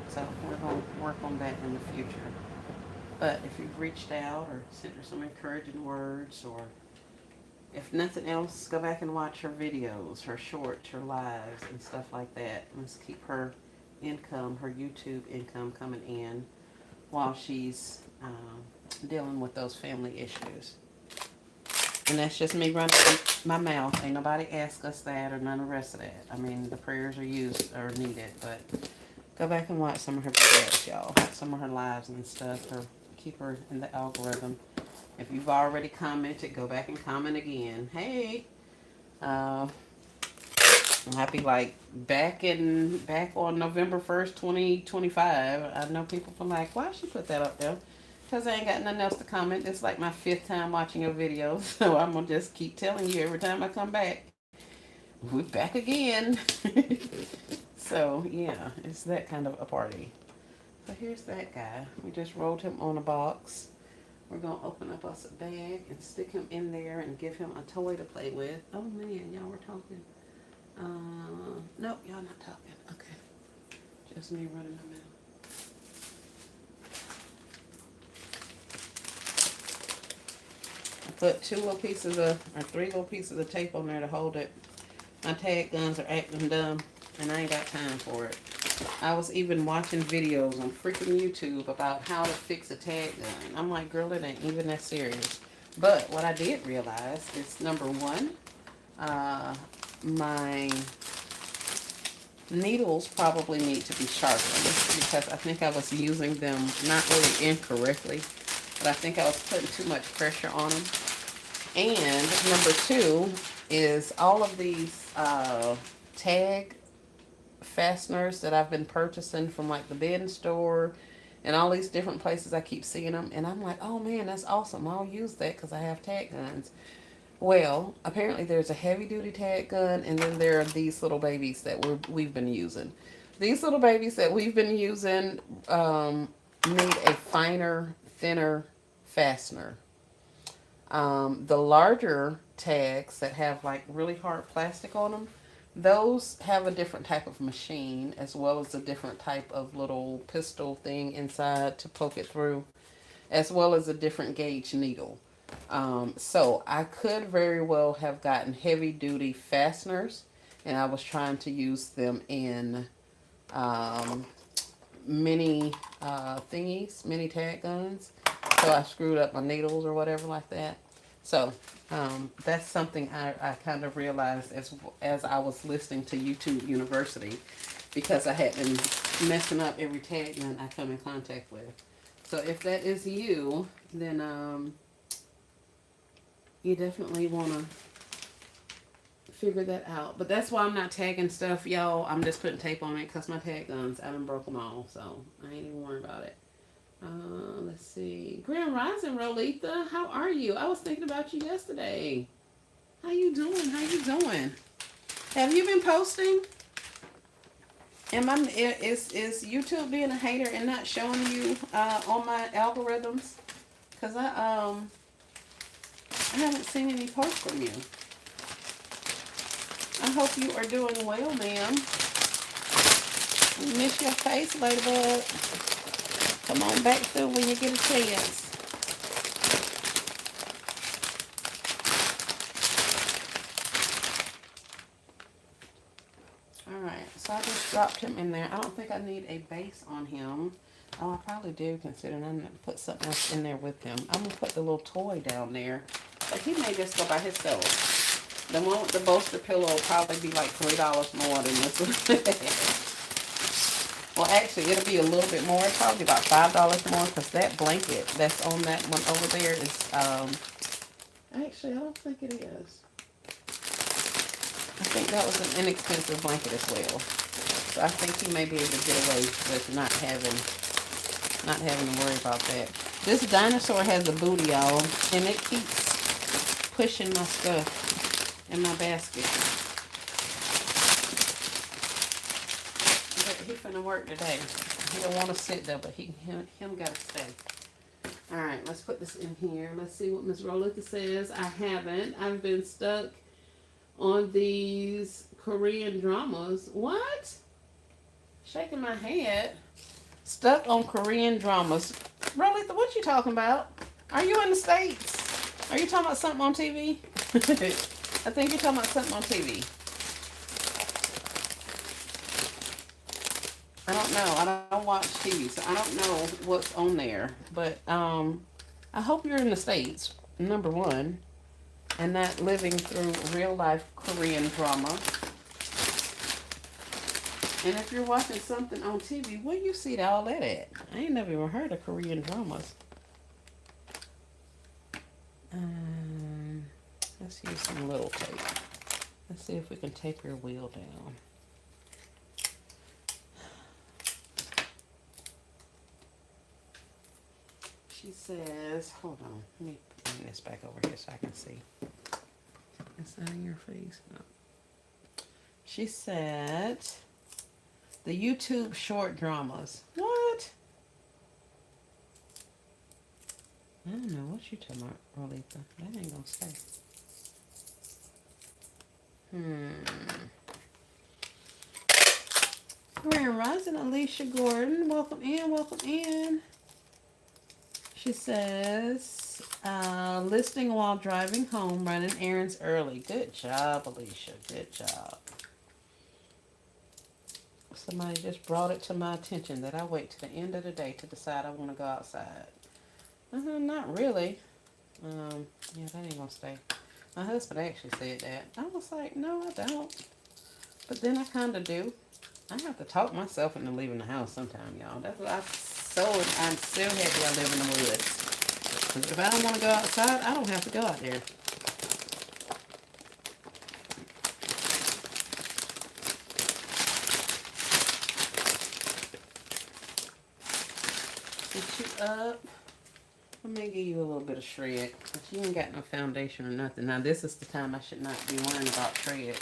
so we're going to work on that in the future. But if you've reached out or sent her some encouraging words, or if nothing else, go back and watch her videos, her shorts, her lives, and stuff like that. Let's keep her income, her YouTube income coming in while she's dealing with those family issues. And that's just me running my mouth. Ain't nobody ask us that or none of the rest of that. I mean, the prayers are used or needed, but go back and watch some of her videos, y'all. Some of her lives and stuff. Keep her in the algorithm. If you've already commented, go back and comment again. Hey, I'll be like back on November 1st, 2025. I know people feel like, why she put that up there? Because I ain't got nothing else to comment. It's like my 5th time watching your videos. So I'm going to just keep telling you every time I come back. We're back again. So, yeah, it's that kind of a party. So here's that guy. We just rolled him on a box. We're going to open up us a bag and stick him in there and give him a toy to play with. Oh, man, y'all were talking. Nope, y'all not talking. Okay. Just me running my mouth. I put 3 little pieces of tape on there to hold it. My tag guns are acting dumb, and I ain't got time for it. I was even watching videos on freaking YouTube about how to fix a tag gun. I'm like, girl, it ain't even that serious. But what I did realize is, number one, my needles probably need to be sharpened, because I think I was using them not really incorrectly, but I think I was putting too much pressure on them. And number two is all of these tag fasteners that I've been purchasing from like the bin store and all these different places. I keep seeing them, and I'm like, oh man, that's awesome. I'll use that because I have tag guns. Well, apparently there's a heavy duty tag gun, and then there are these little babies that we've been using. These little babies that we've been using need a finer, thinner fastener. The larger tags that have like really hard plastic on them, those have a different type of machine, as well as a different type of little pistol thing inside to poke it through. as well as a different gauge needle. So I could very well have gotten heavy duty fasteners, and I was trying to use them in um, mini thingies, mini tag guns. So I screwed up my needles or whatever like that. So that's something I kind of realized as I was listening to YouTube University, because I had been messing up every tag gun I come in contact with. So if that is you, then you definitely want to figure that out. But that's why I'm not tagging stuff, y'all. I'm just putting tape on it because my tag guns, I done broke them all. So I ain't even worried about it. Let's see. Grand Rising, Rolitha. How are you? I was thinking about you yesterday. How you doing? How you doing? Have you been posting? Is YouTube being a hater and not showing you on my algorithms? Cause I haven't seen any posts from you. I hope you are doing well, ma'am. Miss your face, Ladybug. Come on back through when you get a chance. Alright, so I just dropped him in there. I don't think I need a base on him. Oh, I probably do, considering I'm going to put something else in there with him. I'm going to put the little toy down there. But he may just go by himself. The one with the bolster pillow will probably be like $3 more than this one. Well, actually, it'll be a little bit more. It'll probably be about $5 more, because that blanket that's on that one over there is, actually, I don't think it is. I think that was an inexpensive blanket as well. So I think he may be able to get away with not having to worry about that. This dinosaur has a booty, y'all, and it keeps pushing my stuff in my basket. But he finna work today. He don't want to sit there, but him gotta stay. All right, let's put this in here. Let's see what Miss Rolitha says. I haven't. I've been stuck on these Korean dramas. What? Shaking my head. Stuck on Korean dramas. Rolitha, what you talking about? Are you in the States? Are you talking about something on TV? I think you're talking about something on TV. I don't know. I don't watch TV, so I don't know what's on there. But I hope you're in the States, number one, and not living through real life Korean drama. And if you're watching something on TV, where you see all that at? I ain't never even heard of Korean dramas. Let's use some little tape. Let's see if we can tape your wheel down. She says, hold on, let me bring this back over here so I can see. Is that in your face? No. She said, the YouTube short dramas. What? I don't know what you talking about, Rolitha. That ain't gonna stay. Grand Rising, Alicia Gordon. Welcome in, welcome in. She says, listening while driving home, running errands early. Good job, Alicia. Good job. Somebody just brought it to my attention that I wait to the end of the day to decide I want to go outside. Not really. Yeah, that ain't gonna stay. My husband actually said that. I was like, no, I don't. But then I kind of do. I have to talk myself into leaving the house sometime, y'all. That's what I'm so happy I live in the woods. Because if I don't want to go outside, I don't have to go out there. Get you up. I may give you a little bit of shred, but you ain't got no foundation or nothing. Now, this is the time I should not be worrying about shred,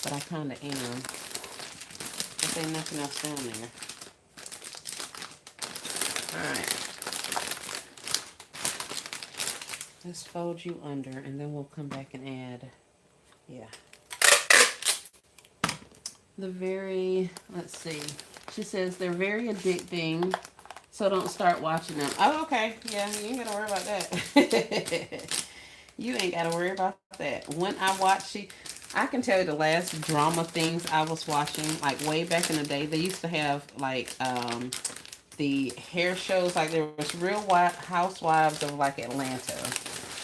but I kind of am. But there's nothing else down there. Alright. Let's fold you under, and then we'll come back and add, yeah. Let's see. She says they're very addicting. So don't start watching them. Oh, okay. Yeah, you ain't gotta worry about that. You ain't gotta worry about that. When I watch, see, I can tell you the last drama things I was watching, like way back in the day. They used to have like the hair shows, like there was Real Housewives of like Atlanta,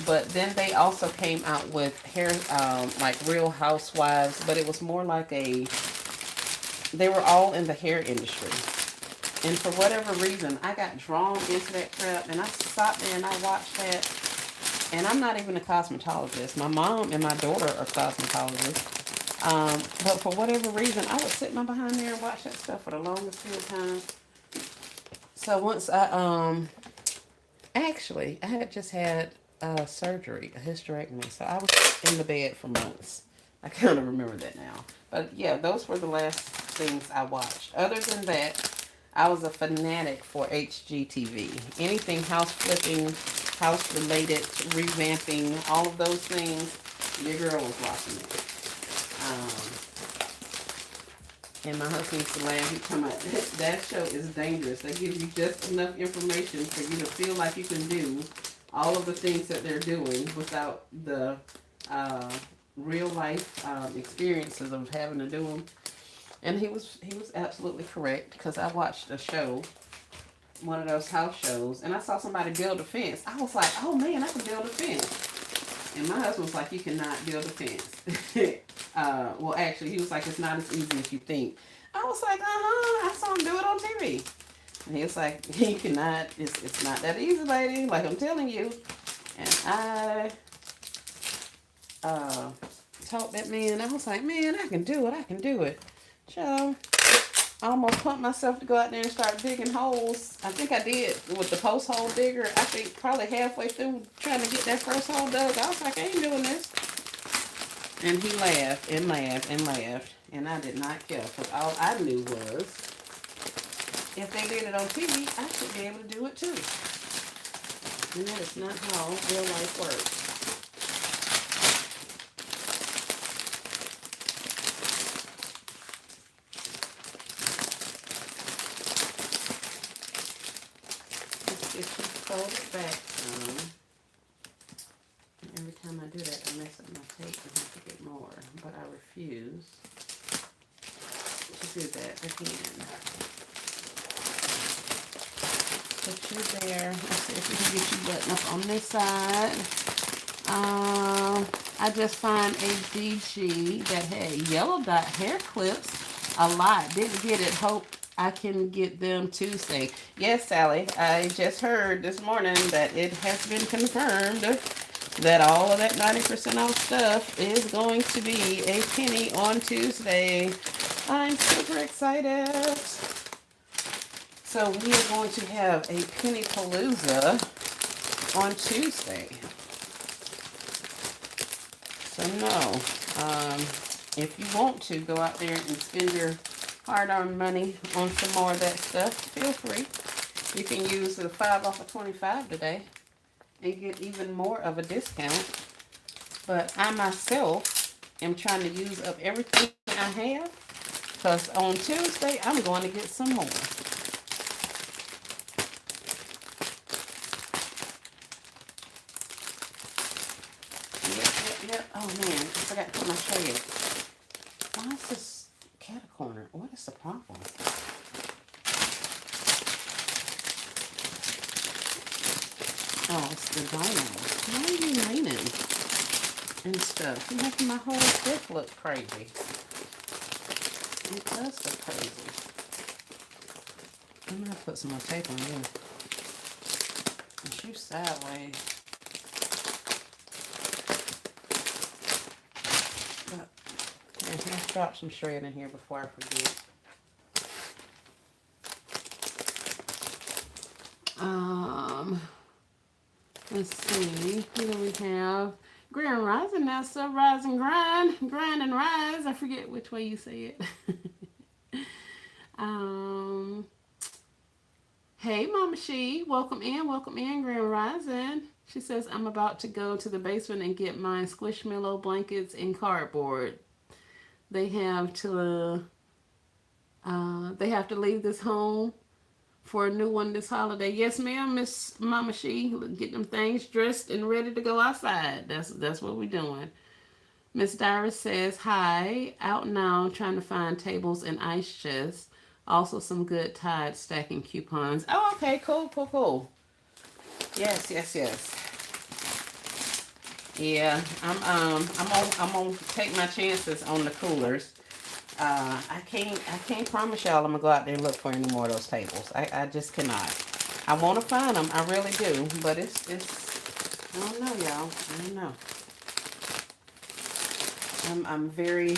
but then they also came out with hair like Real Housewives, but it was more like a, they were all in the hair industry. And for whatever reason, I got drawn into that crap, and I sat there and I watched that. And I'm not even a cosmetologist. My mom and my daughter are cosmetologists. But for whatever reason, I would sit my behind there and watch that stuff for the longest period of time. So once actually, I had just had surgery, a hysterectomy. So I was in the bed for months. I kind of remember that now. But yeah, those were the last things I watched. Other than that, I was a fanatic for HGTV. Anything house flipping, house related, revamping, all of those things, your girl was watching it. And my husband used to laugh. He come out, that show is dangerous. They give you just enough information for you to feel like you can do all of the things that they're doing without the uh, real life experiences of having to do them. And he was absolutely correct, because I watched a show, one of those house shows, and I saw somebody build a fence. I was like, oh man, I can build a fence. And my husband was like, you cannot build a fence. Well, actually, he was like, it's not as easy as you think. I was like, I saw him do it on TV. And he was like, you cannot, it's not that easy, lady, like I'm telling you. And I uh, taught that man, I was like, man, I can do it, I can do it. So I almost pumped myself to go out there and start digging holes. I think I did with the post hole digger. I think probably halfway through trying to get that first hole dug, I was like, I ain't doing this. And he laughed and laughed and laughed. And I did not care, because all I knew was, if they did it on TV, I should be able to do it too. And that is not how real life works. Let's get you folded back some. Every time I do that, I mess up my tape and have to get more. But I refuse to do that again. Put you there. Let's see if we can get you button up on this side. I just found a DG that had yellow dot hair clips. A lot. Didn't get it. Hope I can get them Tuesday. Yes, Sally. I just heard this morning that it has been confirmed that all of that 90% off stuff is going to be a penny on Tuesday. I'm super excited. So we are going to have a penny palooza on Tuesday. So no, if you want to go out there and spend your hard-earned money on some more of that stuff, feel free. You can use the 5 off of 25 today and get even more of a discount. But I myself am trying to use up everything I have, because on Tuesday I'm going to get some more. Yep. Oh man, I forgot to put my tray in. Why is this cat corner? What is the problem? Oh, it's the dino. Why are you raining and stuff? You're making my whole stick look crazy. It does look crazy. I'm gonna put some more tape on you. Push you sideways. Let's drop some shred in here before I forget. Let's see. Who do we have? Grand Rising now, so rise and grind. Grind and rise. I forget which way you say it. Hey, Mama She. Welcome in, Grand Rising. She says, I'm about to go to the basement and get my Squishmallow blankets and cardboard. They have to leave this home for a new one this holiday. Yes, ma'am, Miss Mama She. Get them things dressed and ready to go outside. That's what we're doing. Miss Dyrus says, hi, out now trying to find tables and ice chests. Also some good Tide stacking coupons. Oh, okay, cool, cool, cool. Yes, yes, yes. Yeah, I'm gonna take my chances on the coolers. I can't promise y'all I'm gonna go out there and look for any more of those tables. I just cannot. I want to find them, I really do, but I don't know, y'all. I don't know. I'm very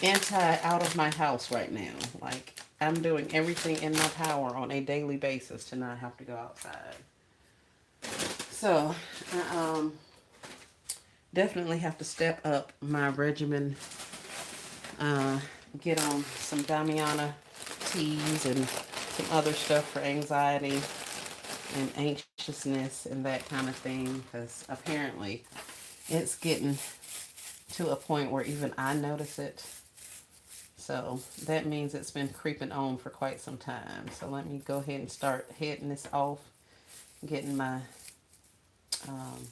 anti out of my house right now. Like I'm doing everything in my power on a daily basis to not have to go outside. So, definitely have to step up my regimen. Uh, get on some Damiana teas and some other stuff for anxiety and anxiousness and that kind of thing. Because apparently, it's getting to a point where even I notice it. So that means it's been creeping on for quite some time. So let me go ahead and start heading this off, getting my um,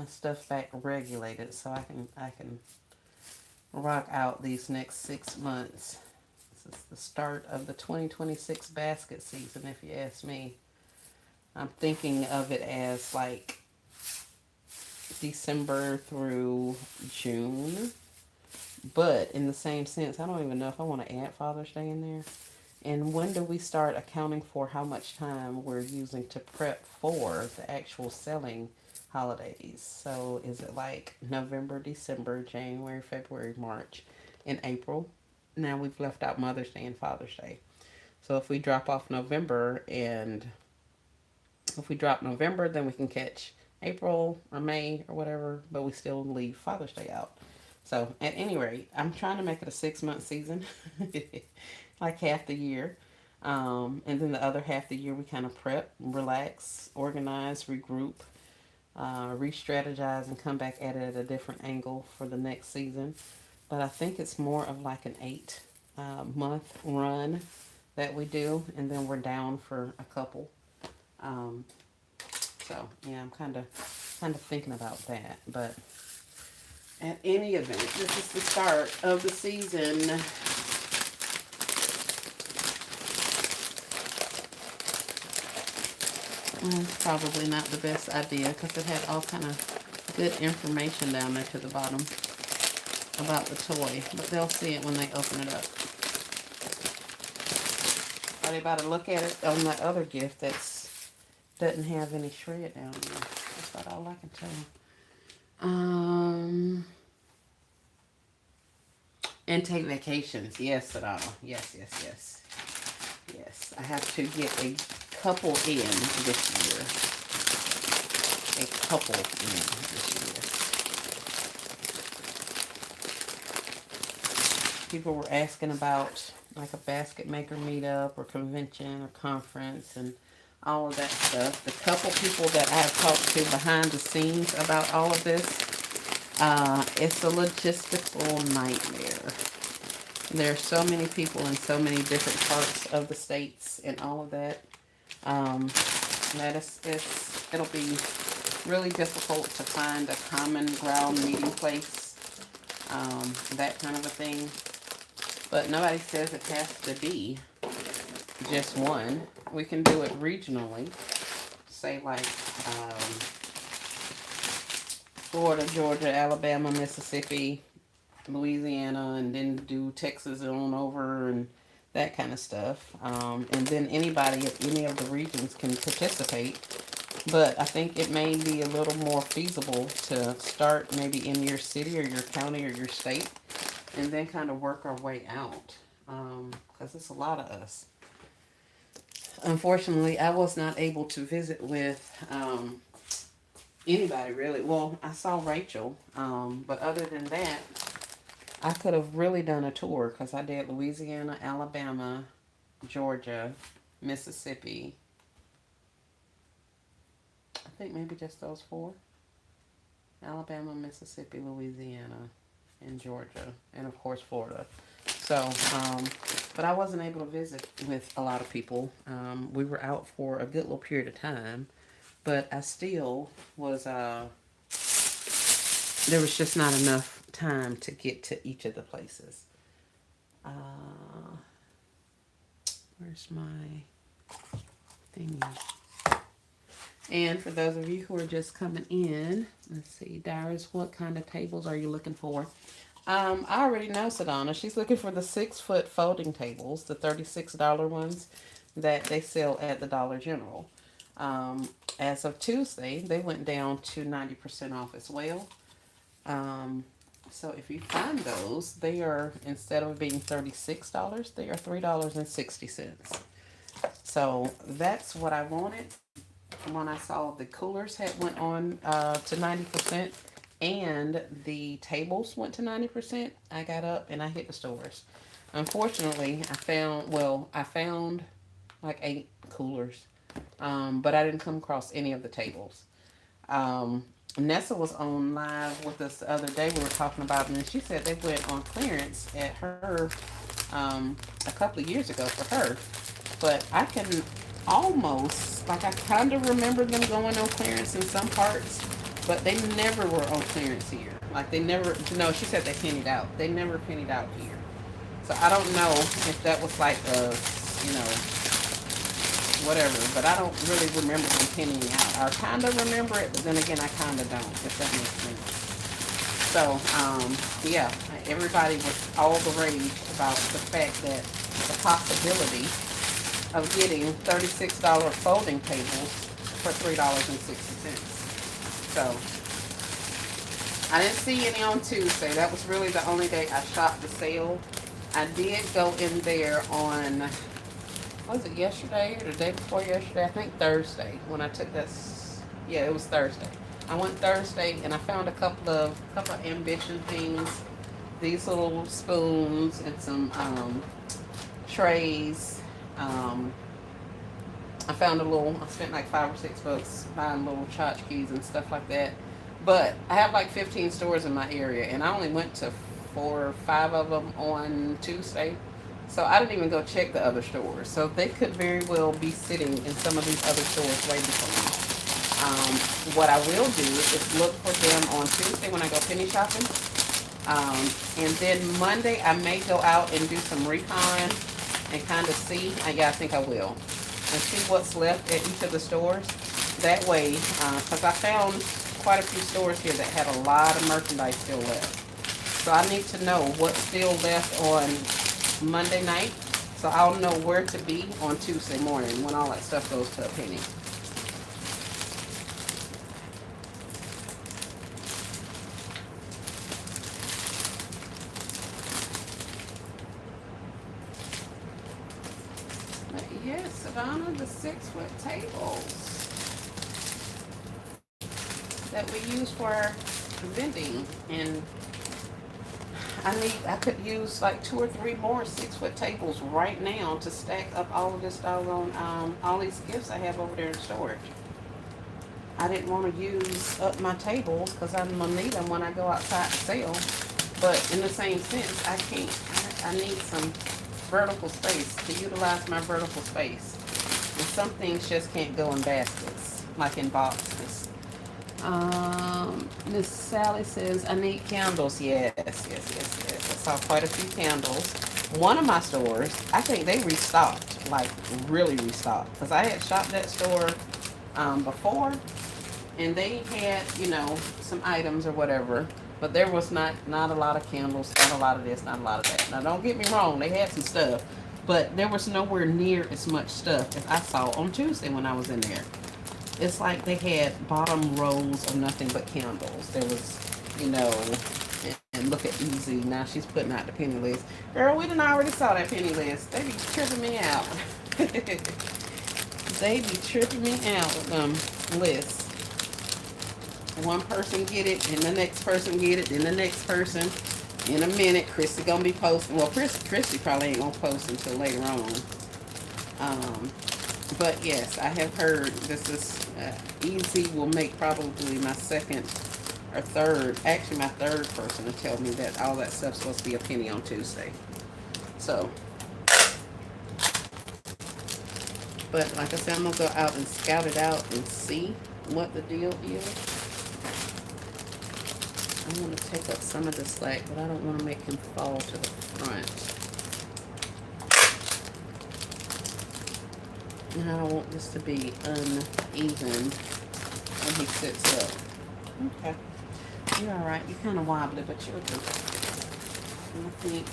stuff back regulated so I can rock out these next 6 months. This is the start of the 2026 basket season, if you ask me. I'm thinking of it as like December through June. But in the same sense, I don't even know if I want to add Father's Day in there. And when do we start accounting for how much time we're using to prep for the actual selling holidays? So is it like November, December, January, February, March, and April? Now we've left out Mother's Day and Father's Day. So if we drop off November, and if we drop November, then we can catch April or May or whatever, but we still leave Father's Day out. So at any rate, I'm trying to make it a 6 month season, like half the year. And then the other half of the year we kind of prep, relax, organize, regroup, re-strategize, and come back at it at a different angle for the next season. But I think it's more of like an 8 month run that we do, and then we're down for a couple. Um, so yeah, I'm kind of thinking about that. But at any event, this is the start of the season. It's probably not the best idea because it had all kind of good information down there to the bottom about the toy, but they'll see it when they open it up. Are they about to look at it on that other gift that's doesn't have any shred down there? That's about all I can tell them. And take vacations. Yes, Sadama. Yes, yes, yes. Yes, I have to get a couple in this year. A couple in this year. People were asking about like a basket maker meetup or convention or conference and all of that stuff. The couple people that I have talked to behind the scenes about all of this, it's a logistical nightmare. There are so many people in so many different parts of the states and all of that. That it'll be really difficult to find a common ground meeting place, that kind of a thing. But nobody says it has to be just one. We can do it regionally. Say like Florida, Georgia, Alabama, Mississippi, Louisiana, and then do Texas on over and that kind of stuff. And then anybody of any of the regions can participate. But I think it may be a little more feasible to start maybe in your city or your county or your state and then kind of work our way out. Because it's a lot of us. Unfortunately, I was not able to visit with anybody really. Well, I saw Rachel, but other than that, I could have really done a tour because I did Louisiana, Alabama, Georgia, Mississippi. I think maybe just those four. Alabama, Mississippi, Louisiana, and Georgia, and of course Florida. So, but I wasn't able to visit with a lot of people. We were out for a good little period of time, but I still was, there was just not enough time to get to each of the places. Uh, where's my thingy? And for those of you who are just coming in, let's see, Darius, what kind of tables are you looking for? I already know Sedona. She's looking for the 6 foot folding tables, the $36 ones that they sell at the Dollar General. As of Tuesday, they went down to 90% off as well. Um, so if you find those, they are, instead of being $36, they are $3.60. So that's what I wanted when I saw the coolers had went on to 90% and the tables went to 90%. I got up and I hit the stores. Unfortunately, I found like 8 coolers, but I didn't come across any of the tables. Um, Nessa was on live with us the other day. We were talking about it, and she said they went on clearance at her a couple of years ago for her. But I can almost, like, I kind of remember them going on clearance in some parts, but they never were on clearance here. Like, they never, no, she said they pennied out. They never pennied out here. So I don't know if that was like a, you know, whatever, but I don't really remember them pennying out. I kind of remember it, but then again, I kind of don't, if that makes sense. So, yeah, everybody was all the rage about the fact that the possibility of getting $36 folding tables for $3.60. So, I didn't see any on Tuesday. That was really the only day I shopped the sale. I did go in there on, was it yesterday or the day before yesterday? I think Thursday when I took this. Yeah, it was Thursday. I went Thursday and I found a couple of ambition things. These little spoons and some trays. I found I spent like $5 or $6 buying little tchotchkes and stuff like that. But I have like 15 stores in my area, and I only went to 4 or 5 of them on Tuesday. So I didn't even go check the other stores. So they could very well be sitting in some of these other stores waiting for me. What I will do is look for them on Tuesday when I go penny shopping. And then Monday I may go out and do some recon and kind of see. Yeah, I think I will. And see what's left at each of the stores. That way, because I found quite a few stores here that had a lot of merchandise still left. So I need to know what's still left on Monday night, so I'll know where to be on Tuesday morning when all that stuff goes to a penny. But yes, Savannah, the 6 foot tables that we use for vending, and I could use like 2 or 3 more 6 foot tables right now to stack up all of this doggone, all these gifts I have over there in storage. I didn't want to use up my tables because I'm gonna need them when I go outside to sell. But in the same sense, I need some vertical space to utilize my vertical space. And some things just can't go in baskets, like in boxes. Miss Sally says, I need candles. Yes. I saw quite a few candles. One of my stores, I think they restocked, like really restocked. Because I had shopped that store before, and they had, you know, some items or whatever. But there was not a lot of candles, not a lot of this, not a lot of that. Now, don't get me wrong, they had some stuff. But there was nowhere near as much stuff as I saw on Tuesday when I was in there. It's like they had bottom rows of nothing but candles. There was, you know, and look at Easy. Now she's putting out the penny list. Girl, we done already saw that penny list. They be tripping me out. They be tripping me out with them lists. One person get it, and the next person get it, and the next person. In a minute, Chrissy gonna be posting. Well, Chrissy probably ain't gonna post until later on. But yes, I have heard this is Easy will make probably my second or third, actually my third person to tell me that all that stuff's supposed to be a penny on Tuesday. So, but like I said, I'm gonna go out and scout it out and see what the deal is. I want to take up some of the slack, but I don't want to make him fall to the front. And I don't want this to be uneven when he sits up. Okay. You're alright. You're kind of wobbly, but you're good. And I think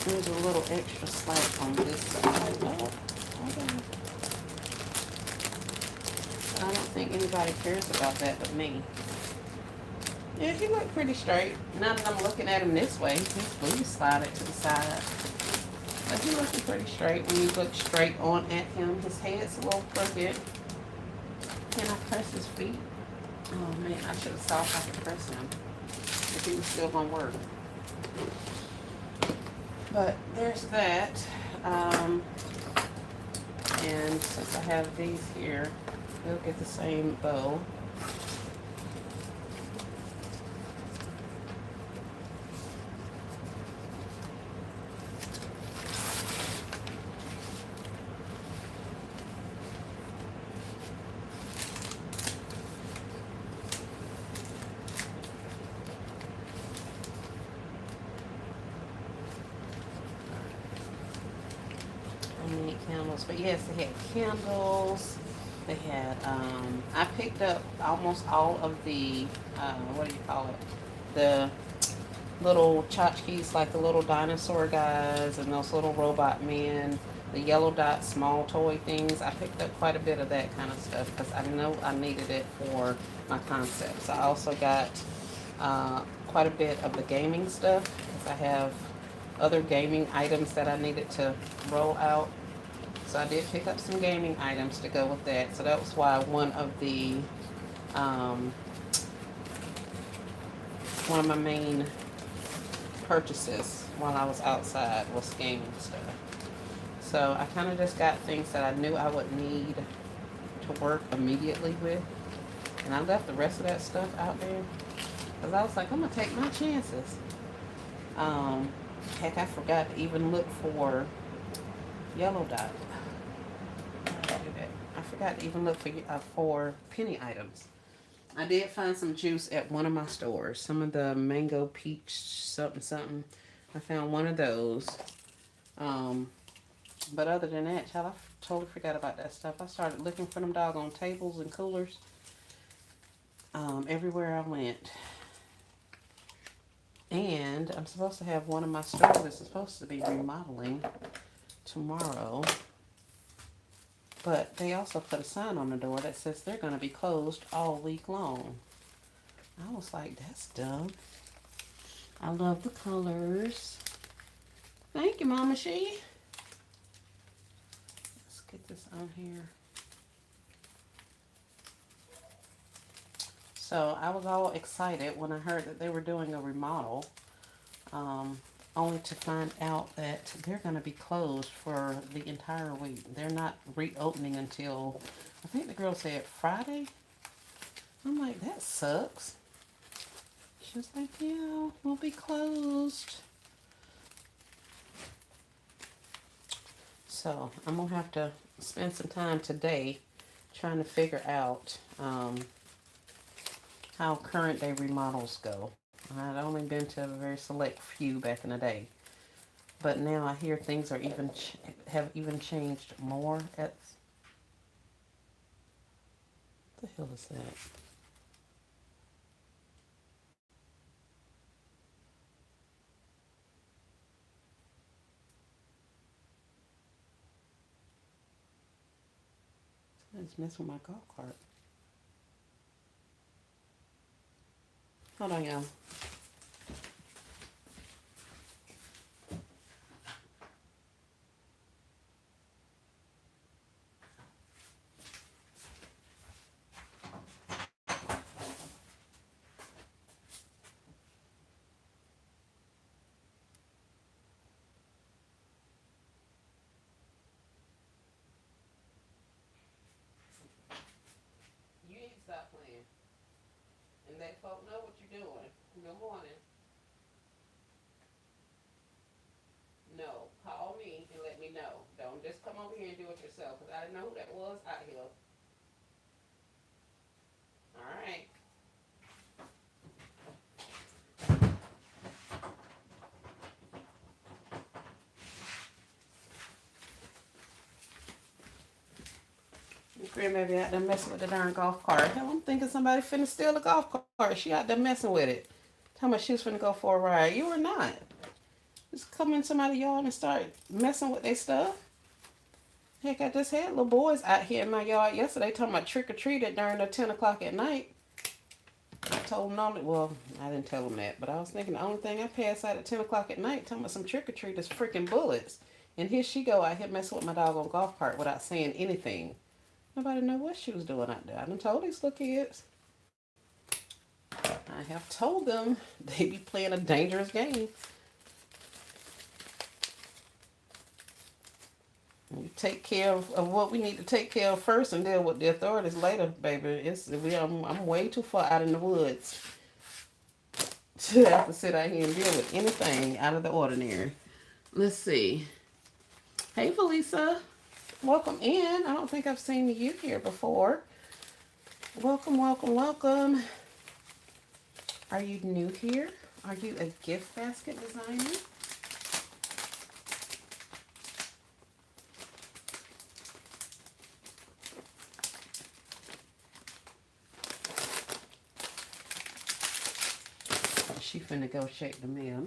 there's a little extra slack on this side. Oh, okay. I don't think anybody cares about that but me. Yeah, he looked pretty straight. Now that I'm looking at him this way, his booty slided to the side. But he looking pretty straight when you look straight on at him. His head's a little crooked. Can I press his feet? Oh man, I should have saw if I could press him. If he was still gonna work. But there's that. And since I have these here, they'll get the same bow. Candles, but yes, they had candles. They had I picked up almost all of the what do you call it, the little tchotchkes, like the little dinosaur guys and those little robot men, the yellow dot small toy things. I picked up quite a bit of that kind of stuff because I know I needed it for my concepts. I also got quite a bit of the gaming stuff because I have other gaming items that I needed to roll out. So I did pick up some gaming items to go with that. So that was why um, one of my main purchases while I was outside was gaming stuff. So I kind of just got things that I knew I would need to work immediately with. And I left the rest of that stuff out there because I was like, I'm going to take my chances. Heck, I forgot to even look for yellow dot. I forgot to even look for penny items. I did find some juice at one of my stores. Some of the mango peach something something. I found one of those. But other than that, child, I totally forgot about that stuff. I started looking for them doggone tables and coolers everywhere I went. And I'm supposed to have one of my stores that's supposed to be remodeling tomorrow. But they also put a sign on the door that says they're going to be closed all week long. I was like, that's dumb. I love the colors. Thank you, Mama She. Let's get this on here. So I was all excited when I heard that they were doing a remodel. Only to find out that they're going to be closed for the entire week. They're not reopening until, I think the girl said Friday. I'm like, that sucks. She was like, yeah, we'll be closed. So I'm going to have to spend some time today trying to figure out how current day remodels go. I'd only been to a very select few back in the day. But now I hear things are have even changed more. What the hell is that? Somebody's messing with my golf cart. Hold on, y'all. You need to stop playing. And let folk know what you're doing. Good morning. Just come over here and do it yourself. Because I didn't know who that was out here. Alright. Grandbaby out there messing with the darn golf cart. Hell, I'm thinking somebody finna steal the golf cart. She out there messing with it. Tell me she was finna go for a ride. You were not. Just come in somebody's yard and start messing with their stuff. Heck, I just had little boys out here in my yard yesterday talking about trick or treated during the 10 o'clock at night. I told them only, well, I didn't tell them that, but I was thinking the only thing I pass out at 10 o'clock at night talking about some trick or treat is freaking bullets. And here she go out here messing with my doggone golf cart without saying anything. Nobody know what she was doing out there. I done told these little kids. I have told them they be playing a dangerous game. We take care of what we need to take care of first and deal with the authorities later, baby. I'm way too far out in the woods to have to sit out here and deal with anything out of the ordinary. Let's see. Hey, Felisa. Welcome in. I don't think I've seen you here before. Welcome, welcome, welcome. Are you new here? Are you a gift basket designer? She finna go check the mail.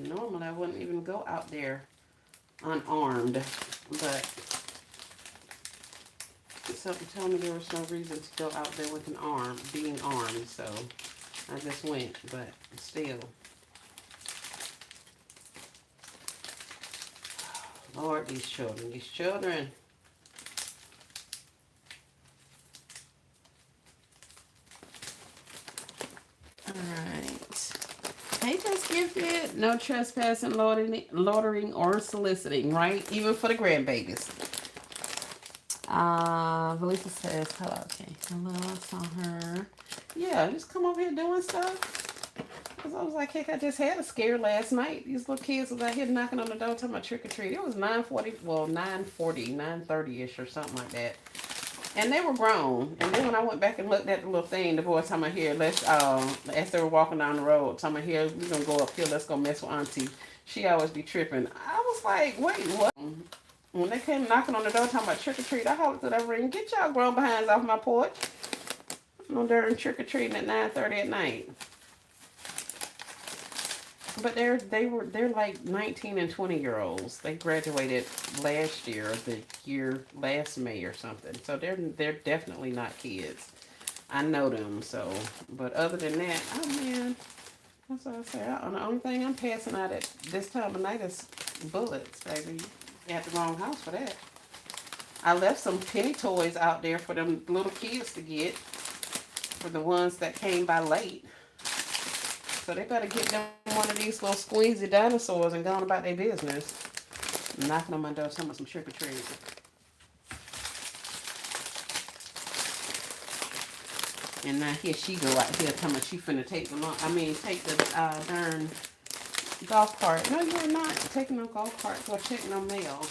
Normally I wouldn't even go out there unarmed, but something told me there was no reason to go out there with being armed, so I just went, but still. Lord, these children. Alright. Hey, just gifted. No trespassing, loitering, or soliciting, right? Even for the grandbabies. Valisa says, hello, okay. Hello, I saw her. Yeah, just come over here doing stuff. Because I was like, heck, I just had a scare last night. These little kids was out here knocking on the door talking about trick or treat. It was 9:40, well, 9:30-ish or something like that. And they were grown. And then when I went back and looked at the little thing, the boy talking about here, let's, as they were walking down the road, talking about here, we're going to go up here, let's go mess with Auntie. She always be tripping. I was like, wait, what? When they came knocking on the door talking about trick or treat, I hollered to that ring, get y'all grown behinds off my porch. No darn trick or treating at 9:30 at night. But they're like 19 and 20-year-olds. They graduated last year, last May or something. So they're definitely not kids. I know them. So, but other than that, oh man, that's what I say. The only thing I'm passing out at this time of night is bullets, baby. You at the wrong house for that. I left some penny toys out there for them little kids to get, for the ones that came by late. So they better get them one of these little squeezy dinosaurs and go on about their business. Knocking on my door, talking about some trick or treat. And now here she go out here talking about she finna take the darn golf cart. No, you're not taking no golf cart. Go check no mail.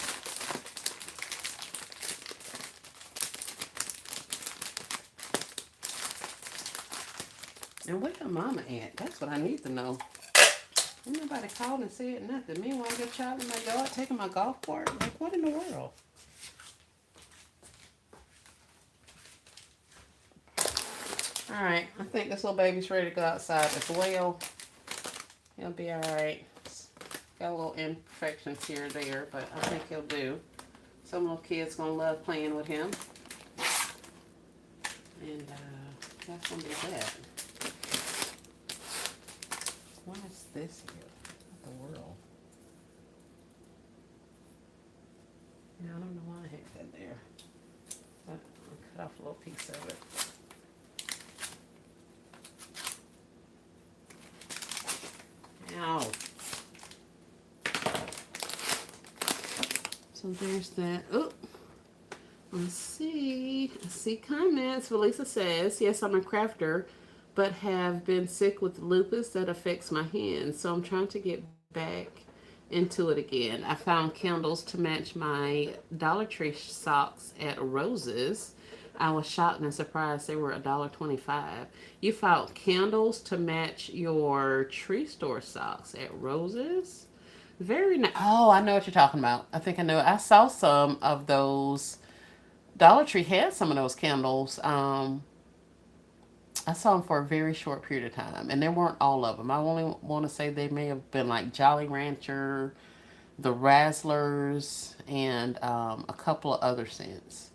And where your mama at? That's what I need to know. Ain't nobody called and said nothing. Meanwhile, I got child in my yard taking my golf cart. Like, what in the world? Alright, I think this little baby's ready to go outside as well. He'll be alright. Got a little imperfections here and there, but I think he'll do. Some little kids gonna love playing with him. And that's gonna be that. What is this here? What the world? Yeah, I don't know why I had that there. But I'll cut off a little piece of it. Ow. So there's that. Oh, let's see. I see comments. Felisa says, yes, I'm a crafter, but have been sick with lupus that affects my hands. So I'm trying to get back into it again. I found candles to match my Dollar Tree socks at Roses. I was shocked and surprised they were $1.25. You found candles to match your tree store socks at Roses? Very nice. Oh, I know what you're talking about. I think I know. I saw some of those. Dollar Tree had some of those candles. I saw them for a very short period of time, and there weren't all of them. I only want to say they may have been like Jolly Rancher, the Razzlers, and a couple of other scents.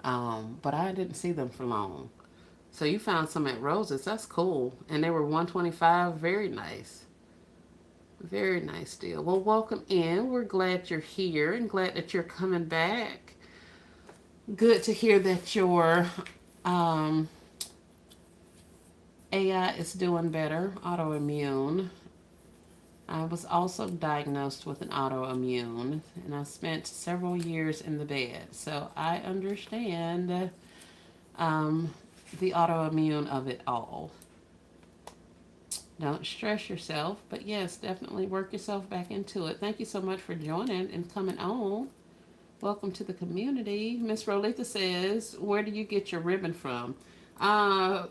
But I didn't see them for long. So you found some at Roses. That's cool, and they were 125. Very nice. Very nice deal. Well, welcome in. We're glad you're here and glad that you're coming back. Good to hear that your um, AI is doing better. Autoimmune. I was also diagnosed with an autoimmune, and I spent several years in the bed. So I understand um, the autoimmune of it all. Don't stress yourself, but yes, definitely work yourself back into it. Thank you so much for joining and coming on. Welcome to the community. Miss Rolita says, where do you get your ribbon from? Uh,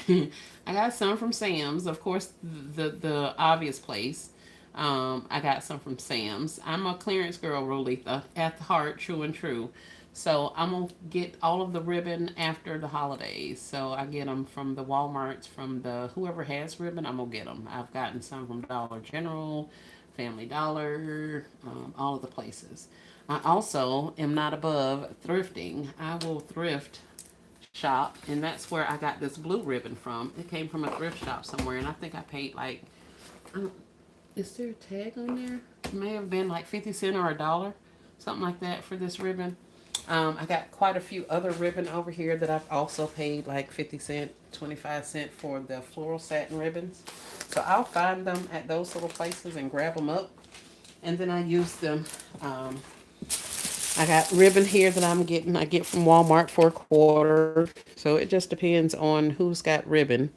I got some from Sam's, of course, the obvious place. I got some from Sam's. I'm a clearance girl, Rolita, at the heart, true and true. So I'm gonna get all of the ribbon after the holidays. So I get them from the WalMarts, from the whoever has ribbon. I'm gonna get them. I've gotten some from Dollar General, Family Dollar, all of the places. I also am not above thrifting. I will thrift shop, and that's where I got this blue ribbon from. It came from a thrift shop somewhere, and I think I paid like, is there a tag on there? It may have been like 50 cents or $1, something like that for this ribbon. I got quite a few other ribbon over here that I've also paid like 50 cent, 25 cent for the floral satin ribbons. So I'll find them at those little places and grab them up, and then I use them. I got ribbon here that I get from Walmart for a quarter. So it just depends on who's got ribbon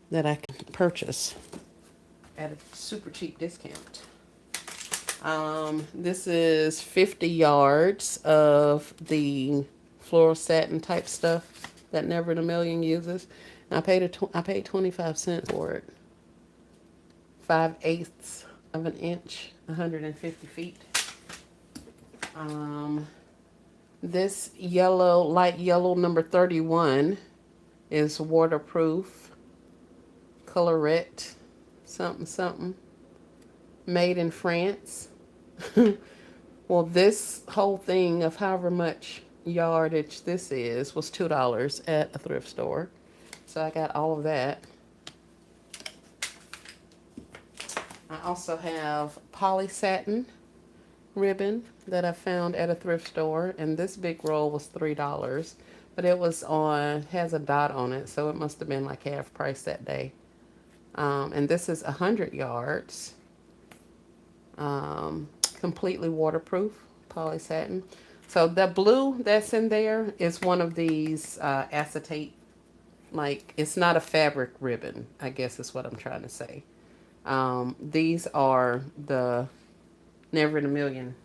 that I can purchase at a super cheap discount. This is 50 yards of the floral satin type stuff that Never in a Million uses. And I paid 25 cents for it. 5/8 of an inch, 150 feet. Um, this yellow, light yellow number 31 is waterproof. Colorette, something, something. Made in France. Well, this whole thing of however much yardage this is was $2 at a thrift store. So I got all of that. I also have poly satin ribbon that I found at a thrift store, and this big roll was $3, but it was has a dot on it, so it must have been like half price that day. And this is 100 yards, completely waterproof poly satin. So the blue that's in there is one of these acetate, like it's not a fabric ribbon, I guess is what I'm trying to say. These are the Never in a Million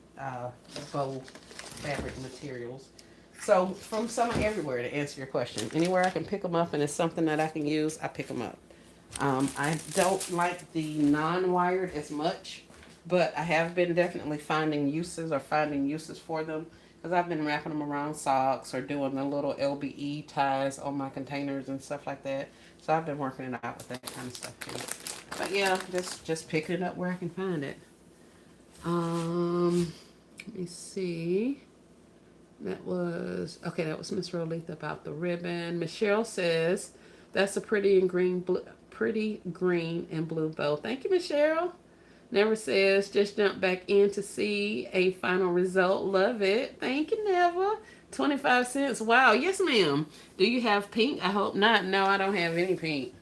bow fabric materials. So from some everywhere, to answer your question, anywhere I can pick them up and it's something that I can use, I pick them up. I don't like the non-wired as much, but I have been definitely finding uses for them, because I've been wrapping them around socks or doing the little LBE ties on my containers and stuff like that. So I've been working it out with that kind of stuff too. But yeah, just picking it up where I can find it. Let me see. That was Miss Rolita about the ribbon. Michelle says that's a pretty green and blue bow. Thank you, Michelle. Never says just jump back in to see a final result. Love it. Thank you, Never. 25 cents. Wow. Yes, ma'am. Do you have pink? I hope not. No, I don't have any pink.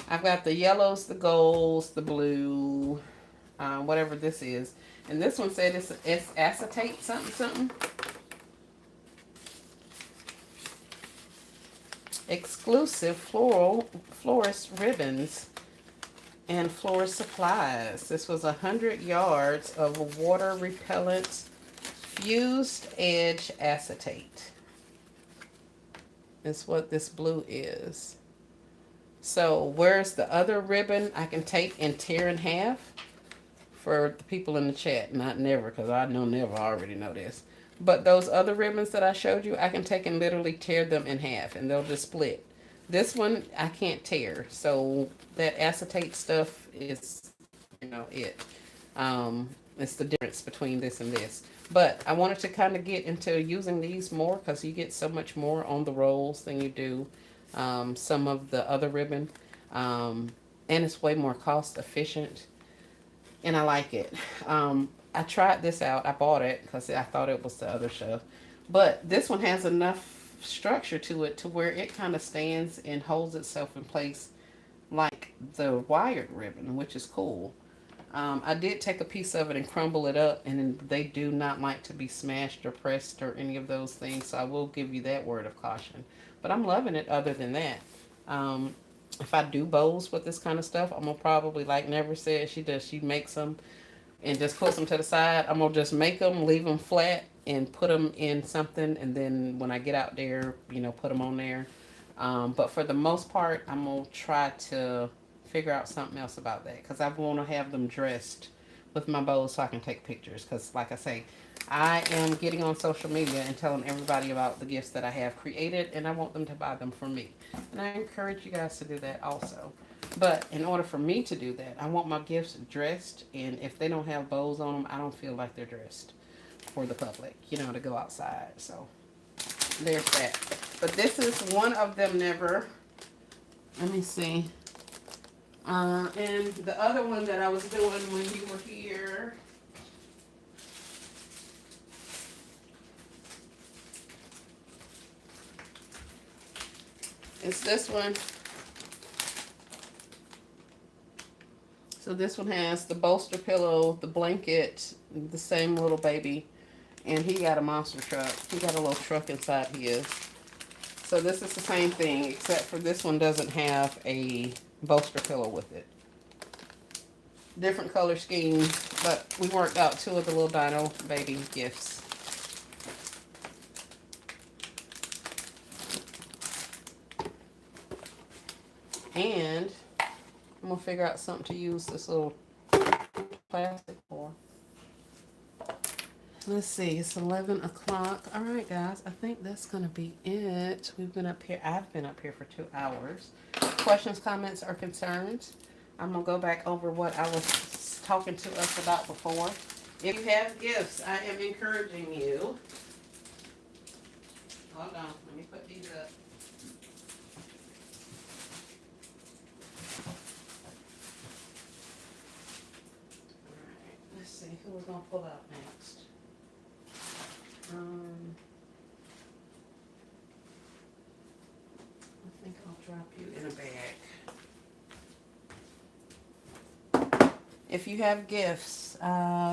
I've got the yellows, the golds, the blue, whatever this is. And this one said it's acetate something something. Exclusive florist ribbons and florist supplies. This was 100 yards of water repellent fused edge acetate. Is what this blue is. So where's the other ribbon I can take and tear in half? For the people in the chat, not never, because I know never already know this. But those other ribbons that I showed you, I can take and literally tear them in half and they'll just split. This one I can't tear. So that acetate stuff is, it. It's the difference between this and this. But I wanted to kind of get into using these more because you get so much more on the rolls than you do some of the other ribbon. And it's way more cost efficient. And I like it. I tried this out. I bought it because I thought it was the other stuff. But this one has enough structure to it to where it kind of stands and holds itself in place like the wired ribbon, which is cool. I did take a piece of it and crumble it up, and they do not like to be smashed or pressed or any of those things, so I will give you that word of caution. But I'm loving it other than that. If I do bows with this kind of stuff, I'm going to probably, like Never said, she makes them and just puts them to the side. I'm going to just make them, leave them flat, and put them in something, and then when I get out there, put them on there. But for the most part, I'm going to try to figure out something else about that because I want to have them dressed with my bows so I can take pictures because, like I say, I am getting on social media and telling everybody about the gifts that I have created, and I want them to buy them for me. And I encourage you guys to do that also. But in order for me to do that, I want my gifts dressed, and if they don't have bows on them, I don't feel like they're dressed for the public, to go outside. So there's that. But this is one of them never. Let me see. And the other one that I was doing when you were here. It's this one. So this one has the bolster pillow, the blanket, the same little baby, and he got a monster truck. He got a little truck inside his. So this is the same thing, except for this one doesn't have a bolster pillow with it. Different color scheme, but we worked out two of the little dino baby gifts. And I'm going to figure out something to use this little plastic for. Let's see, it's 11 o'clock. All right, guys, I think that's going to be it. We've been up here. I've been up here for 2 hours. Questions, comments, or concerns? I'm going to go back over what I was talking to us about before. If you have gifts, I am encouraging you. Hold on, let me put these up. Let's see who we're going to pull out next. I think I'll drop you in a bag. If you have gifts,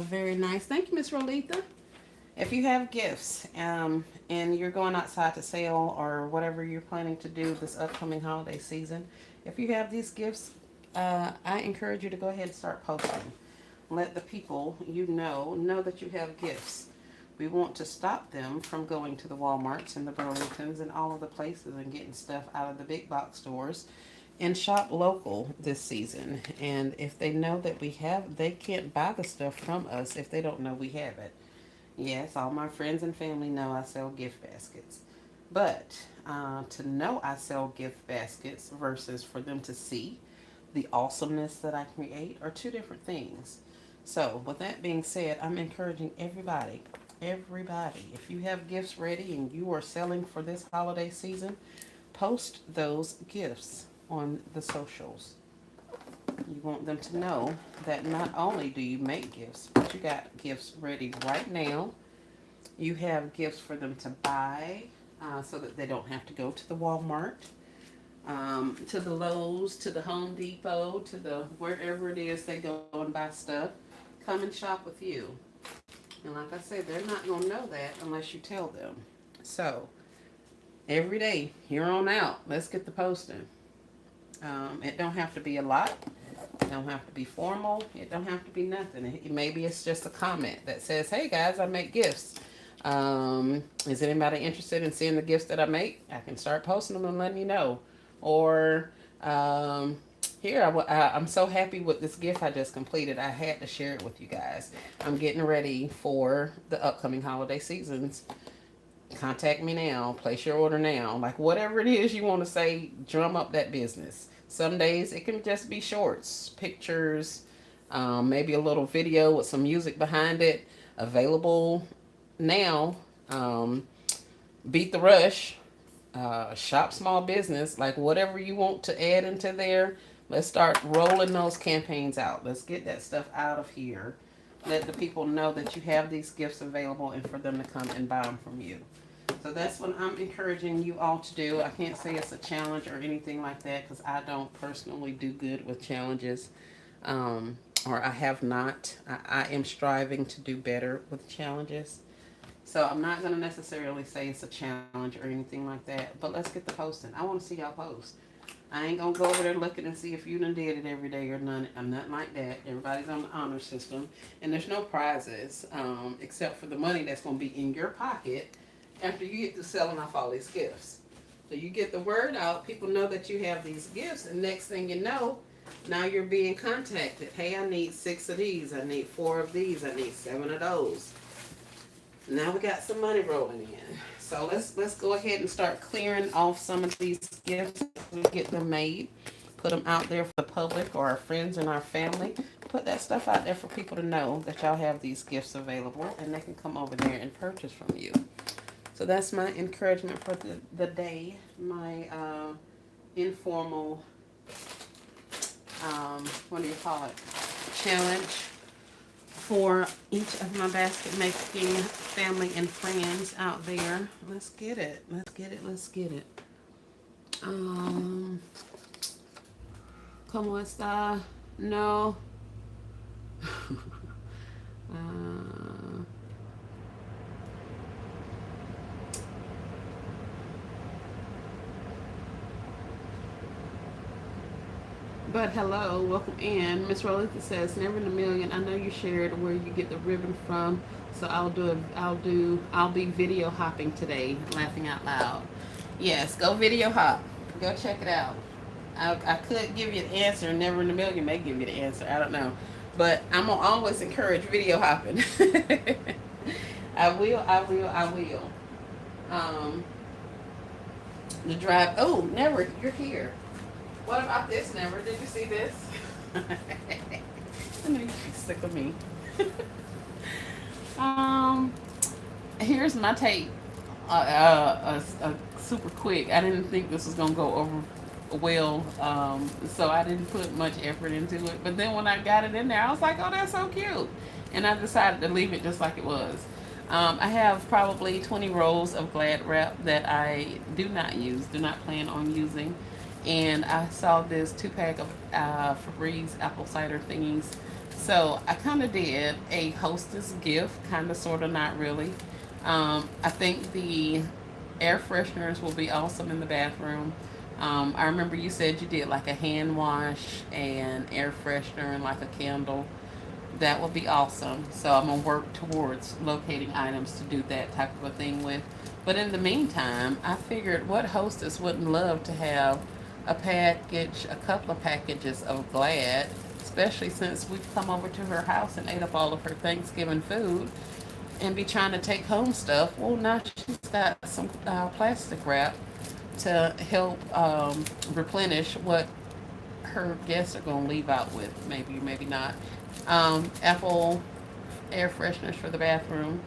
very nice. Thank you, Miss Rolitha. If you have gifts and you're going outside to sell or whatever you're planning to do this upcoming holiday season, if you have these gifts, I encourage you to go ahead and start posting. Let the people know that you have gifts. We want to stop them from going to the Walmarts and the Burlingtons and all of the places and getting stuff out of the big box stores and shop local this season. And if they know that we have, they can't buy the stuff from us if they don't know we have it. Yes, all my friends and family know I sell gift baskets. But to know I sell gift baskets versus for them to see the awesomeness that I create are two different things. So with that being said, I'm encouraging everybody, if you have gifts ready and you are selling for this holiday season, post those gifts on the socials. You want them to know that not only do you make gifts, but you got gifts ready right now. You have gifts for them to buy so that they don't have to go to the Walmart, to the Lowe's, to the Home Depot, to the wherever it is they go and buy stuff. Come and shop with you. And like I said, they're not going to know that unless you tell them. So every day, here on out, let's get the posting. It don't have to be a lot. It don't have to be formal. It don't have to be nothing. Maybe it's just a comment that says, "Hey guys, I make gifts. Is anybody interested in seeing the gifts that I make? I can start posting them and letting you know." Or here, I'm so happy with this gift I just completed. I had to share it with you guys. I'm getting ready for the upcoming holiday seasons. Contact me now, place your order now. Like whatever it is you want to say, drum up that business. Some days it can just be shorts, pictures, maybe a little video with some music behind it. Available now. Um, Beat the rush. Shop small business. Like whatever you want to add into there. Let's start rolling those campaigns out. Let's get that stuff out of here. Let the people know that you have these gifts available and for them to come and buy them from you. So that's what I'm encouraging you all to do. I can't say it's a challenge or anything like that because I don't personally do good with challenges. Or I have not. I am striving to do better with challenges. So I'm not going to necessarily say it's a challenge or anything like that. But let's get the posting. I want to see y'all post. I ain't going to go over there looking and see if you done did it every day or none. I'm not like that. Everybody's on the honor system. And there's no prizes except for the money that's going to be in your pocket after you get to selling off all these gifts. So you get the word out, people know that you have these gifts, and next thing you know, now you're being contacted. Hey, I need 6 of these, I need 4 of these, I need 7 of those. Now we got some money rolling in. So let's go ahead and start clearing off some of these gifts. We get them made, put them out there for the public or our friends and our family. Put that stuff out there for people to know that y'all have these gifts available and they can come over there and purchase from you. So that's my encouragement for the day, my informal, what do you call it, challenge for each of my basket making family and friends out there. Let's get it. Let's get it. Let's get it. ¿Cómo está? No. But hello, welcome in. Miss Rolita says, never in a million. I know you shared where you get the ribbon from, so I'll be video hopping today, laughing out loud. Yes, go video hop. Go check it out. I could give you the answer. Never in a million may give you the answer. I don't know, but I'm gonna always encourage video hopping. I will. I will. I will. Um, the drive. Oh, never. You're here. What about this, Never? Did you see this? I know you'd be sick of me. um, Here's my take. Super quick. I didn't think this was gonna go over well, so I didn't put much effort into it. But then when I got it in there, I was like, "Oh, that's so cute," and I decided to leave it just like it was. I have probably 20 rolls of Glad wrap that I do not use, do not plan on using. And I saw this 2-pack of Febreze apple cider thingies. So I kind of did a Hostess gift, kind of, sort of, not really. I think the air fresheners will be awesome in the bathroom. I remember you said you did like a hand wash and air freshener and like a candle. That would be awesome. So I'm going to work towards locating items to do that type of a thing with. But in the meantime, I figured what hostess wouldn't love to have a couple of packages of Glad, especially since we've come over to her house and ate up all of her Thanksgiving food and be trying to take home stuff. Well, now she's got some plastic wrap to help replenish what her guests are going to leave out with. Maybe, maybe not. Apple air fresheners for the bathroom.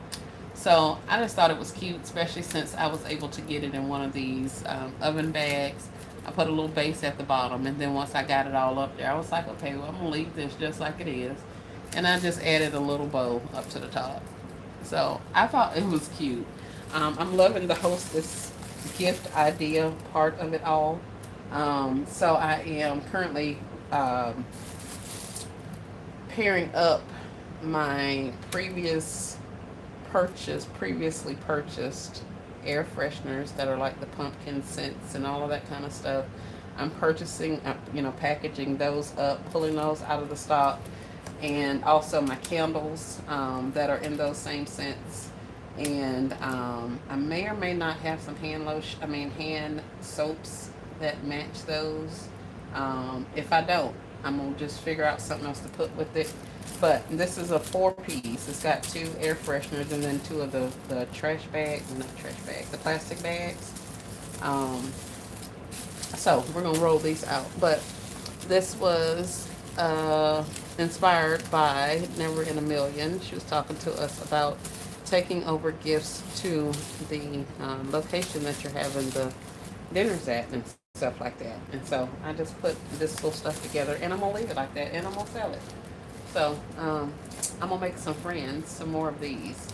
So I just thought it was cute, especially since I was able to get it in one of these oven bags. I put a little base at the bottom, and then once I got it all up there, I was like, okay, well, I'm going to leave this just like it is. And I just added a little bow up to the top. So I thought it was cute. I'm loving the hostess gift idea part of it all. So I am currently pairing up my previous previously purchased air fresheners that are like the pumpkin scents and all of that kind of stuff. I'm purchasing, packaging those up, pulling those out of the stock, and also my candles that are in those same scents. And I may or may not have some hand soaps that match those. If I don't, I'm gonna just figure out something else to put with it. But this is a 4-piece. It's got 2 air fresheners and then 2 of the trash bags, not trash bags, the plastic bags. Um, so we're gonna roll these out. But this was inspired by Never in a Million. She was talking to us about taking over gifts to the location that you're having the dinners at and stuff like that. And so I just put this little stuff together and I'm gonna leave it like that and I'm gonna sell it. So I'm gonna make some friends, some more of these,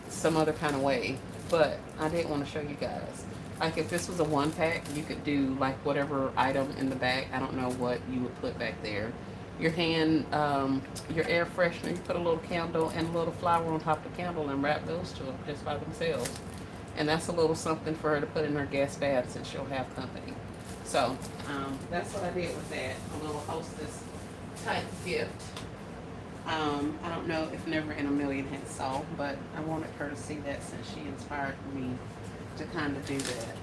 some other kind of way. But I did want to show you guys. Like if this was a 1-pack, you could do like whatever item in the back. I don't know what you would put back there. Your air freshener, you put a little candle and a little flower on top of the candle and wrap those 2 up just by themselves. And that's a little something for her to put in her gas bath since she'll have company. So that's what I did with that. A little Hostess type gift. I don't know if Never in a Million had saw, but I wanted her to see that since she inspired me to kind of do that.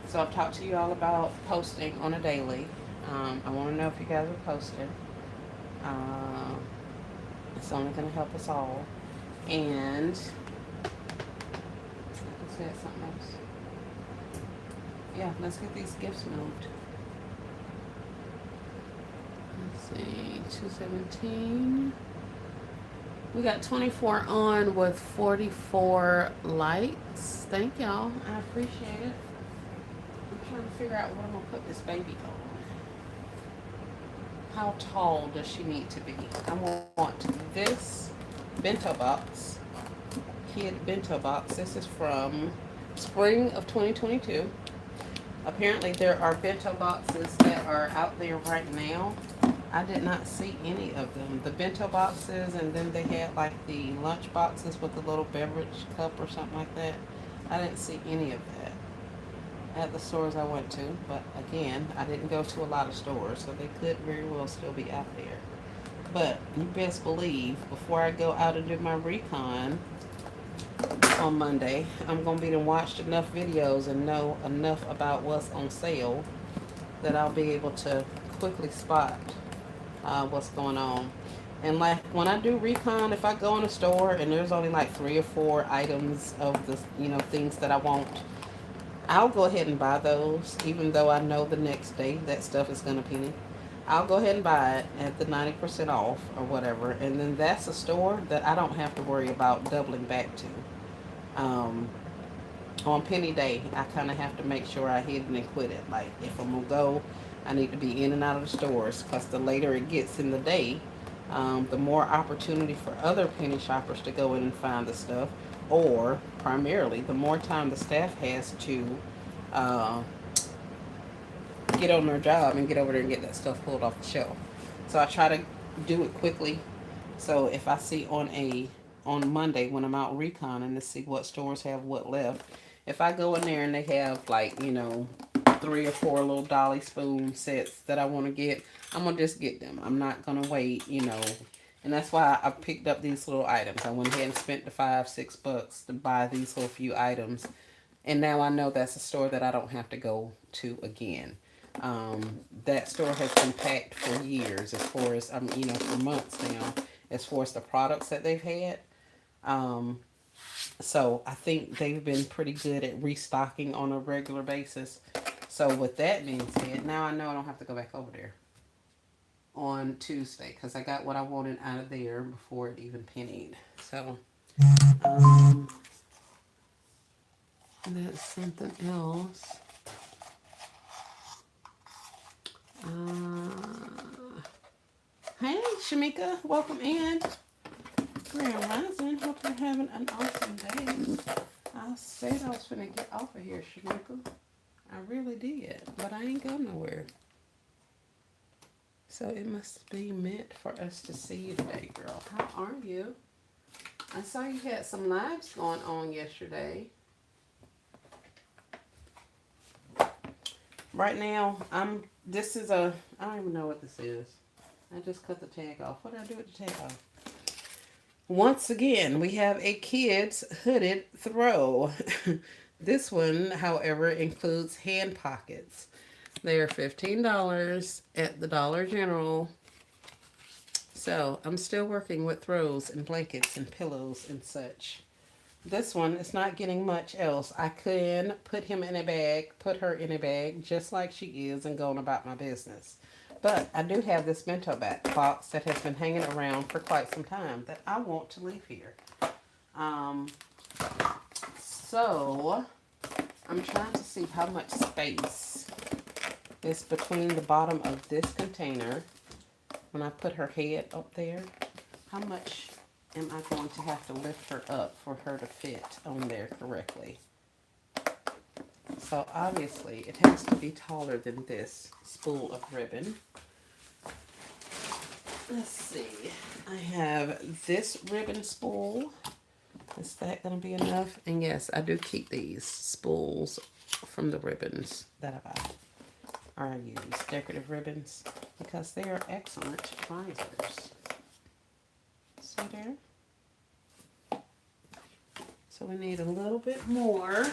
So I've talked to you all about posting on a daily. I want to know if you guys are posting. It's only going to help us all. And I said something else. Yeah, let's get these gifts moved. Let's see, 217. We got 24 on with 44 likes. Thank y'all. I appreciate it. I'm trying to figure out what I'm going to put this baby on. How tall does she need to be? I want this bento box, kid bento box. This is from spring of 2022. Apparently there are bento boxes that are out there right now. I did not see any of them. The bento boxes, and then they had like the lunch boxes with the little beverage cup or something like that. I didn't see any of that at the stores I went to. But again, I didn't go to a lot of stores, so they could very well still be out there. But you best believe, before I go out and do my recon on Monday, I'm going to be to watched enough videos and know enough about what's on sale that I'll be able to quickly spot what's going on. And like when I do recon, if I go in a store and there's only like 3 or 4 items of the things that I want, I'll go ahead and buy those, even though I know the next day that stuff is gonna penny. I'll go ahead and buy it at the 90% off or whatever, and then that's a store that I don't have to worry about doubling back to. On penny day, I kind of have to make sure I hit it and quit it. Like if I'm gonna go, I need to be in and out of the stores, because the later it gets in the day, the more opportunity for other penny shoppers to go in and find the stuff, or primarily the more time the staff has to uh, get on their job and get over there and get that stuff pulled off the shelf. So I try to do it quickly. So if I see on Monday when I'm out reconning to see what stores have what left, if I go in there and they have like 3 or 4 little dolly spoon sets that I want to get, I'm gonna just get them. I'm not gonna wait, and that's why I picked up these little items. I went ahead and spent the $5-6 to buy these little few items, and now I know that's a store that I don't have to go to again. That store has been packed for years, as far as for months now, as far as the products that they've had. So I think they've been pretty good at restocking on a regular basis. So with that being said, now I know I don't have to go back over there on Tuesday, because I got what I wanted out of there before it even pennied. So that's something else. Hey, Shamika, welcome in. Grand Rising. Hope you're having an awesome day. I said I was going to get off of here, Shamika. I really did, but I ain't going nowhere. So it must be meant for us to see you today, girl. How are you? I saw you had some lives going on yesterday. Right now, I don't even know what this is. I just cut the tag off. What did I do with the tag off? Once again, we have a kid's hooded throw. This one, however, includes hand pockets. They are $15 at the Dollar General. So I'm still working with throws and blankets and pillows and such. This one is not getting much else. I can put him in a bag, put her in a bag, just like she is, and go on about my business. But I do have this bento box that has been hanging around for quite some time that I want to leave here. Um, so I'm trying to see how much space is between the bottom of this container when I put her head up there. How much am I going to have to lift her up for her to fit on there correctly? So obviously it has to be taller than this spool of ribbon. Let's see. I have this ribbon spool. Is that going to be enough? And yes, I do keep these spools from the ribbons that I buy. Or I use decorative ribbons because they are excellent risers. See there? So we need a little bit more.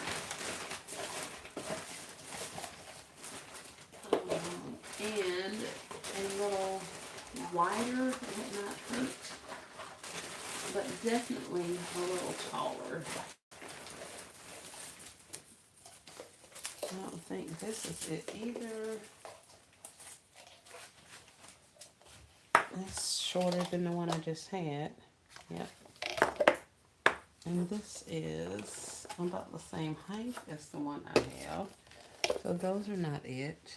And a little wider would not hurt, but definitely a little taller. I don't think this is it either. It's shorter than the one I just had. Yep. And this is about the same height as the one I have. So those are not it.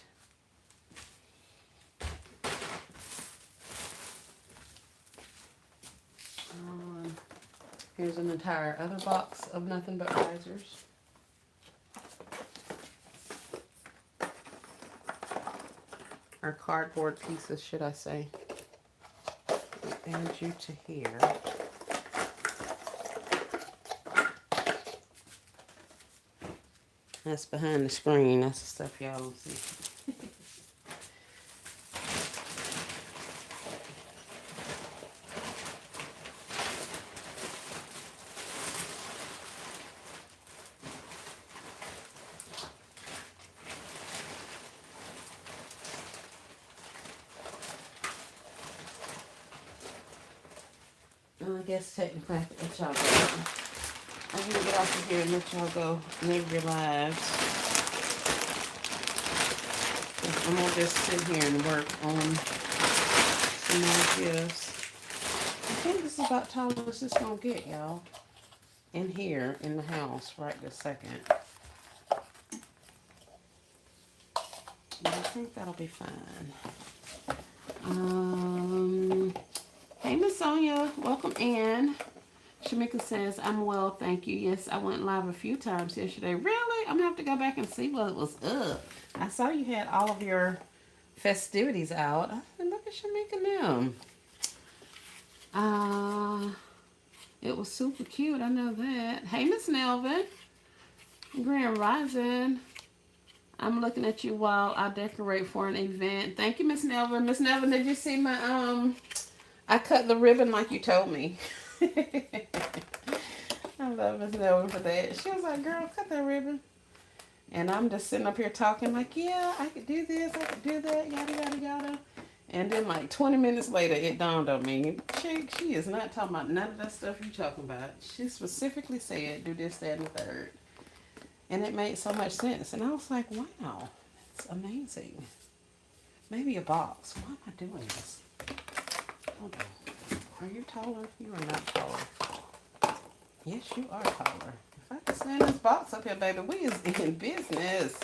Here's an entire other box of nothing but risers. Or cardboard pieces, should I say. Add you to here. That's behind the screen. That's the stuff y'all don't see. Well, I guess technically I can let y'all go. I'm gonna get off of here and let y'all go live your lives. I'm gonna just sit here and work on some more gifts. I think this is about tall as this gonna get, y'all. In here, in the house, right this second. But I think that'll be fine. Hey, Miss Sonia, welcome in. Shamika says, I'm well, thank you. Yes, I went live a few times yesterday. Really? I'm going to have to go back and see what was up. I saw you had all of your festivities out. I said, look at Shamika now. It was super cute. I know that. Hey, Miss Nelvin. Grand Rising. I'm looking at you while I decorate for an event. Thank you, Miss Nelvin. Miss Nelvin, did you see my, I cut the ribbon like you told me. I love Miss Nelvin for that. She was like, girl, cut that ribbon. And I'm just sitting up here talking like, yeah, I could do this, I could do that, yada, yada, yada. And then like 20 minutes later, it dawned on me, she is not talking about none of that stuff you're talking about. She specifically said, do this, that, and the third. And it made so much sense. And I was like, wow, that's amazing. Maybe a box. Why am I doing this? Hold on. Are you taller? You are not taller. Yes, you are taller. If I can stand this box up here, baby, we is in business.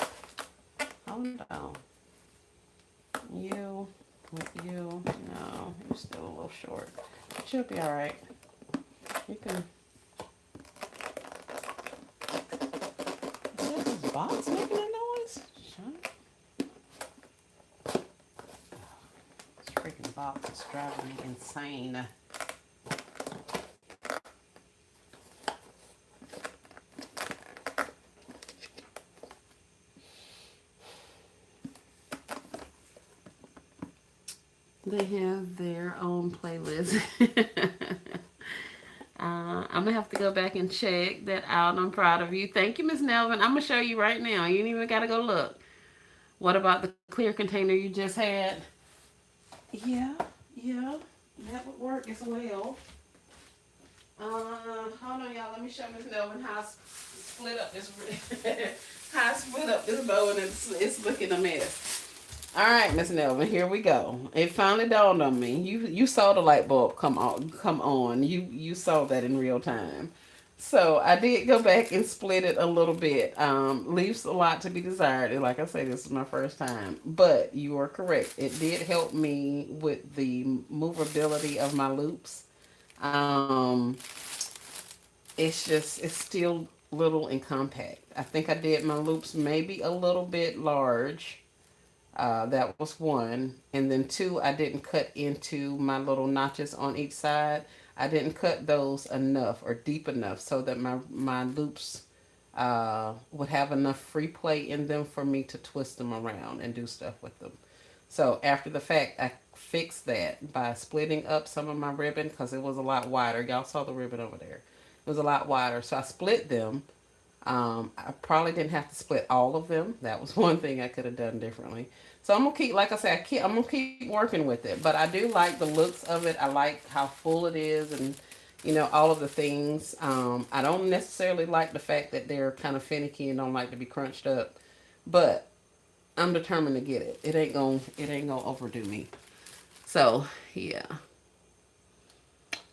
Hold on. You, with you, no, you're still a little short. But you'll be all right. You can. Is that this box making a noise? Shut up. It's driving me insane. They have their own playlist. I'm gonna have to go back and check that out. I'm proud of you. Thank you, Miss Nelvin. I'm gonna show you right now. You ain't even gotta go look. What about the clear container you just had? Yeah, yeah, that would work as well. Hold on, y'all. Let me show Miss Nelvin how I split up this how I split up this bow, and it's looking a mess. All right, Miss Nelvin, here we go. It finally dawned on me. You saw the light bulb come on. You saw that in real time. So I did go back and split it a little bit. Leaves a lot to be desired. And like I said, this is my first time. But you are correct. It did help me with the movability of my loops. Um, it's still little and compact. I think I did my loops maybe a little bit large. That was one. And then two, I didn't cut into my little notches on each side. I didn't cut those enough or deep enough so that my loops would have enough free play in them for me to twist them around and do stuff with them. So after the fact, I fixed that by splitting up some of my ribbon because it was a lot wider. Y'all saw the ribbon over there. It was a lot wider. So I split them. I probably didn't have to split all of them. That was one thing I could have done differently. So I'm gonna keep, like I said, I'm gonna keep working with it. But I do like the looks of it. I like how full it is, and all of the things. I don't necessarily like the fact that they're kind of finicky and don't like to be crunched up, but I'm determined to get it. It ain't gonna overdo me. So yeah,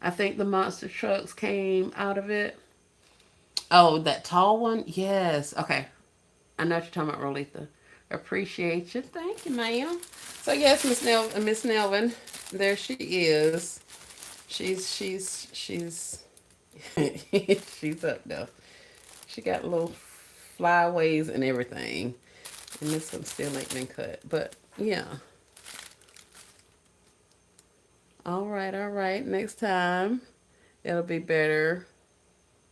I think the monster trucks came out of it. Oh, that tall one? Yes. Okay. I know what you're talking about, Rolitha. Appreciate you. Thank you, ma'am. So yes, Miss Nelvin, there she is. She's she's up though. She got little flyaways and everything. And this one still ain't been cut. But yeah. All right, all right. Next time it'll be better.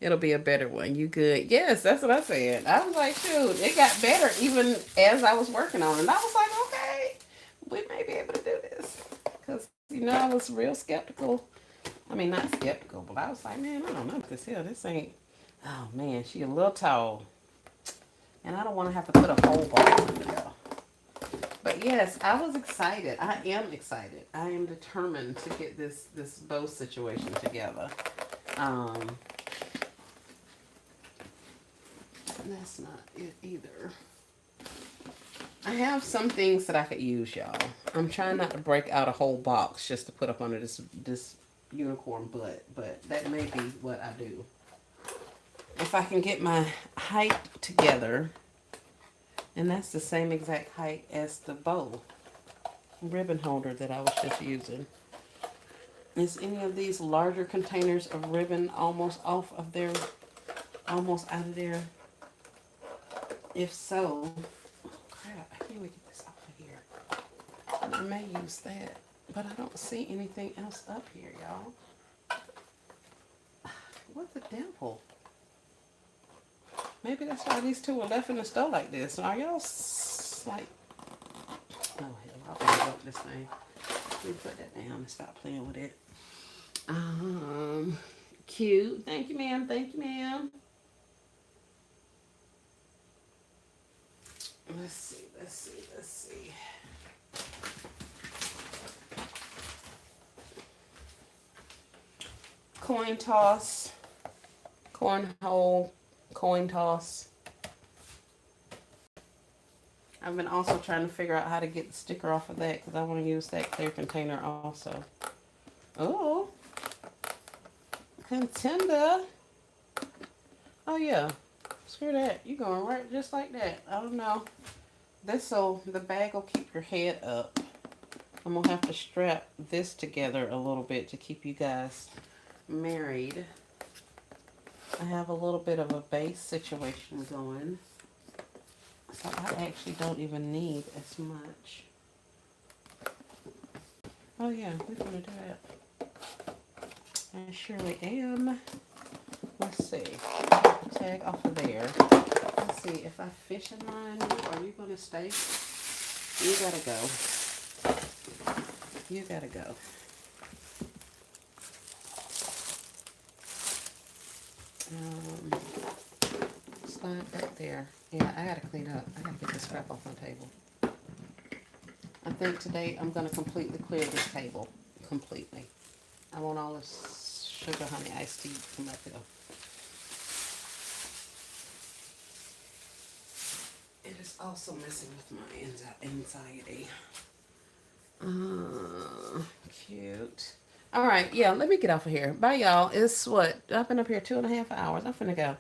It'll be a better one. You good? Yes, that's what I said. I was like, shoot, it got better even as I was working on it. And I was like, okay, we may be able to do this. Because, I was real skeptical. I mean, not skeptical, but I was like, man, I don't know this ain't, oh man, she a little tall. And I don't want to have to put a whole box in there. But yes, I was excited. I am excited. I am determined to get this bow situation together. Um, That's not it either. I have some things that I could use, y'all. I'm trying not to break out a whole box just to put up under this unicorn butt, but that may be what I do. If I can get my height together, and that's the same exact height as the bow ribbon holder that I was just using. Is any of these larger containers of ribbon almost almost out of there? If so, oh crap, I can't wait to get this off of here. I may use that, but I don't see anything else up here, y'all. What's the dimple? Maybe that's why these two were left in the store like this. Are y'all like, oh hell, I'll pick up this thing. Let me put that down and stop playing with it. Cute. Thank you, ma'am. Thank you, ma'am. Let's see. Coin toss, cornhole, coin toss. I've been also trying to figure out how to get the sticker off of that because I want to use that clear container also. Oh, contender. Oh yeah, screw that. You going right just like that. I don't know. This so the bag will keep your head up. I'm gonna have to strap this together a little bit to keep you guys married. I have a little bit of a base situation going, so I actually don't even need as much. Oh yeah, we're gonna do that. I surely am. Let's see. Tag off of there. Let's see if I fish in line. Are you gonna stay? You gotta go. You gotta go. Um, slide back there. Yeah, I gotta clean up. I gotta get this crap off my table. I think today I'm gonna completely clear this table. Completely. I want all this sugar honey iced tea to come up here. It is also messing with my anxiety. Cute. All right, yeah, let me get off of here. Bye, y'all. It's what? I've been up here 2.5 hours. I'm finna go.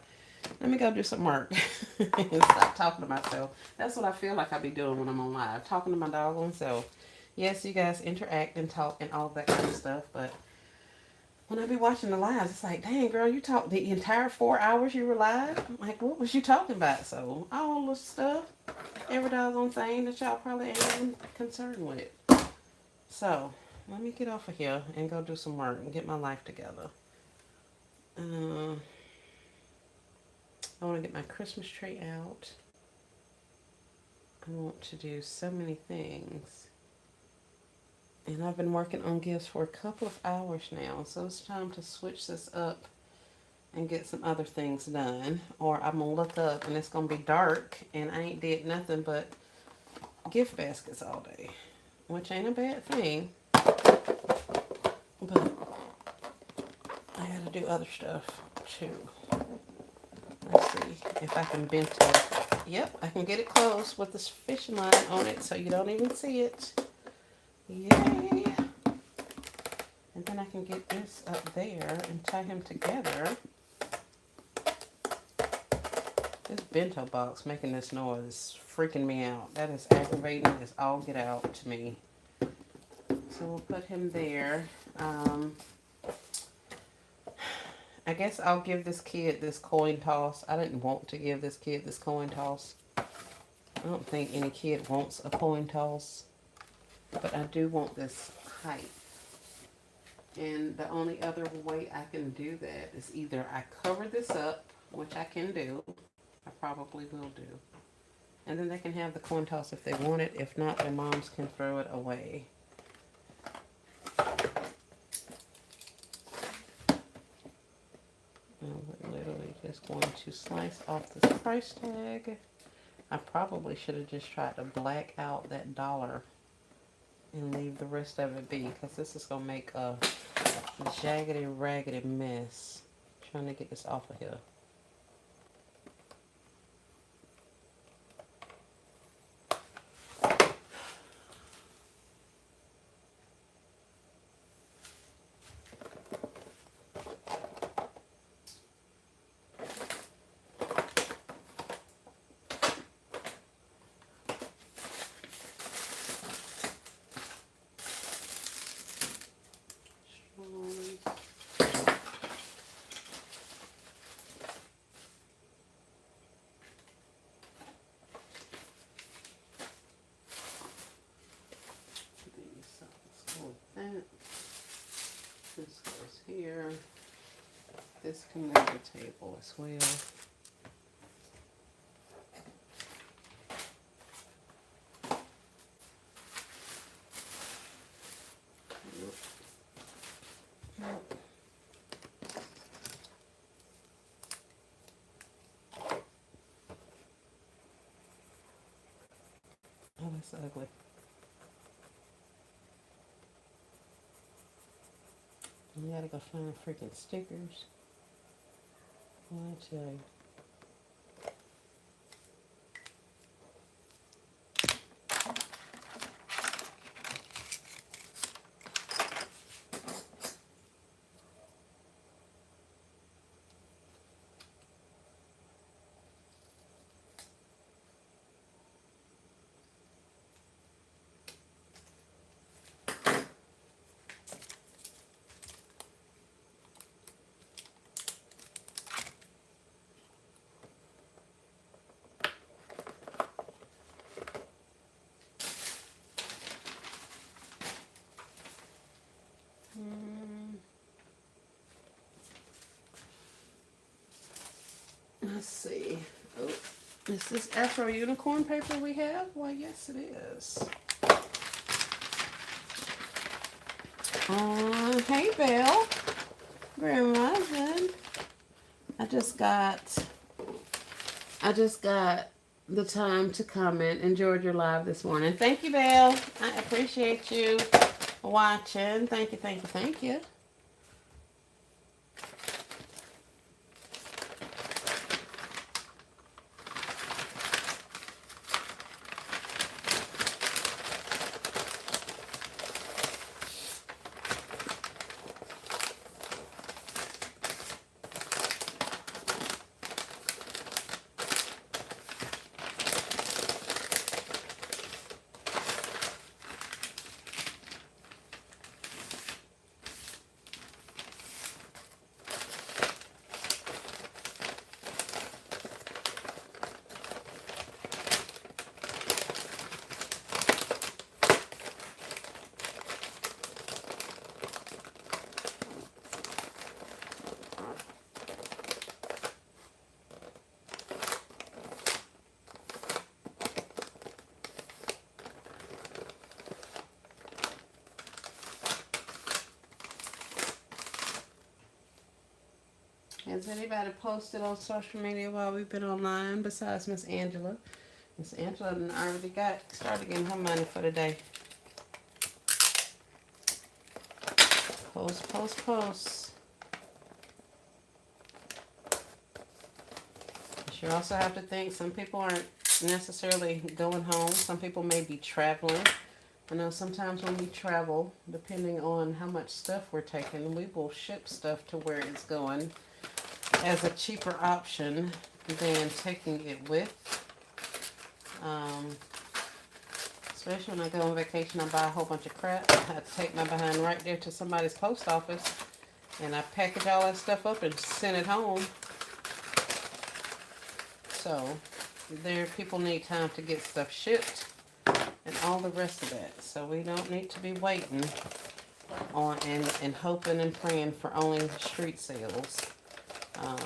Let me go do some work and stop talking to myself. That's what I feel like I be doing when I'm on live, talking to my doggone self. Yes, you guys interact and talk and all that kind of stuff, but when I be watching the lives, it's like, dang, girl, you talked the entire 4 hours you were live? Like, what was you talking about? So, all the stuff, every doggone thing that y'all probably ain't even concerned with. So, let me get off of here and go do some work and get my life together. I want to get my Christmas tree out. I want to do so many things. And I've been working on gifts for a couple of hours now, so it's time to switch this up and get some other things done. Or I'm going to look up and it's going to be dark and I ain't did nothing but gift baskets all day, which ain't a bad thing. But I got to do other stuff too. Let's see if I can bend it. Yep, I can get it closed with this fishing line on it so you don't even see it. Yay! And then I can get this up there and tie him together. This bento box making this noise is freaking me out. That is aggravating as all get out to me. So we'll put him there. I guess I'll give this kid this coin toss. I didn't want to give this kid this coin toss. I don't think any kid wants a coin toss. But I do want this height. And the only other way I can do that is either I cover this up, which I can do. I probably will do. And then they can have the coin toss if they want it. If not, their moms can throw it away. We're literally just going to slice off this price tag. I probably should have just tried to black out that dollar and leave the rest of it be, because this is going to make a jaggedy, raggedy mess. Trying to get this off of here. This goes here. This can move the table as well. Oh, that's ugly. You gotta go find freaking stickers. Well, I tell you. let's see. Oh, is this Afro Unicorn paper we have? Why, yes, it is. Hey, Belle. Grand Rising. I just got the time to comment. Enjoyed your live this morning. Thank you, Belle. I appreciate you watching. Thank you, thank you, thank you. Has anybody posted on social media while we've been online besides Miss Angela? Miss Angela done already started getting her money for the day. Post, post, post. You also have to think some people aren't necessarily going home. Some people may be traveling. I know sometimes when we travel, depending on how much stuff we're taking, we will ship stuff to where it's going as a cheaper option than taking it with. Especially when I go on vacation, I buy a whole bunch of crap. I take my behind right there to somebody's post office, and I package all that stuff up and send it home. So, people need time to get stuff shipped and all the rest of that. So we don't need to be waiting on and hoping and praying for only street sales.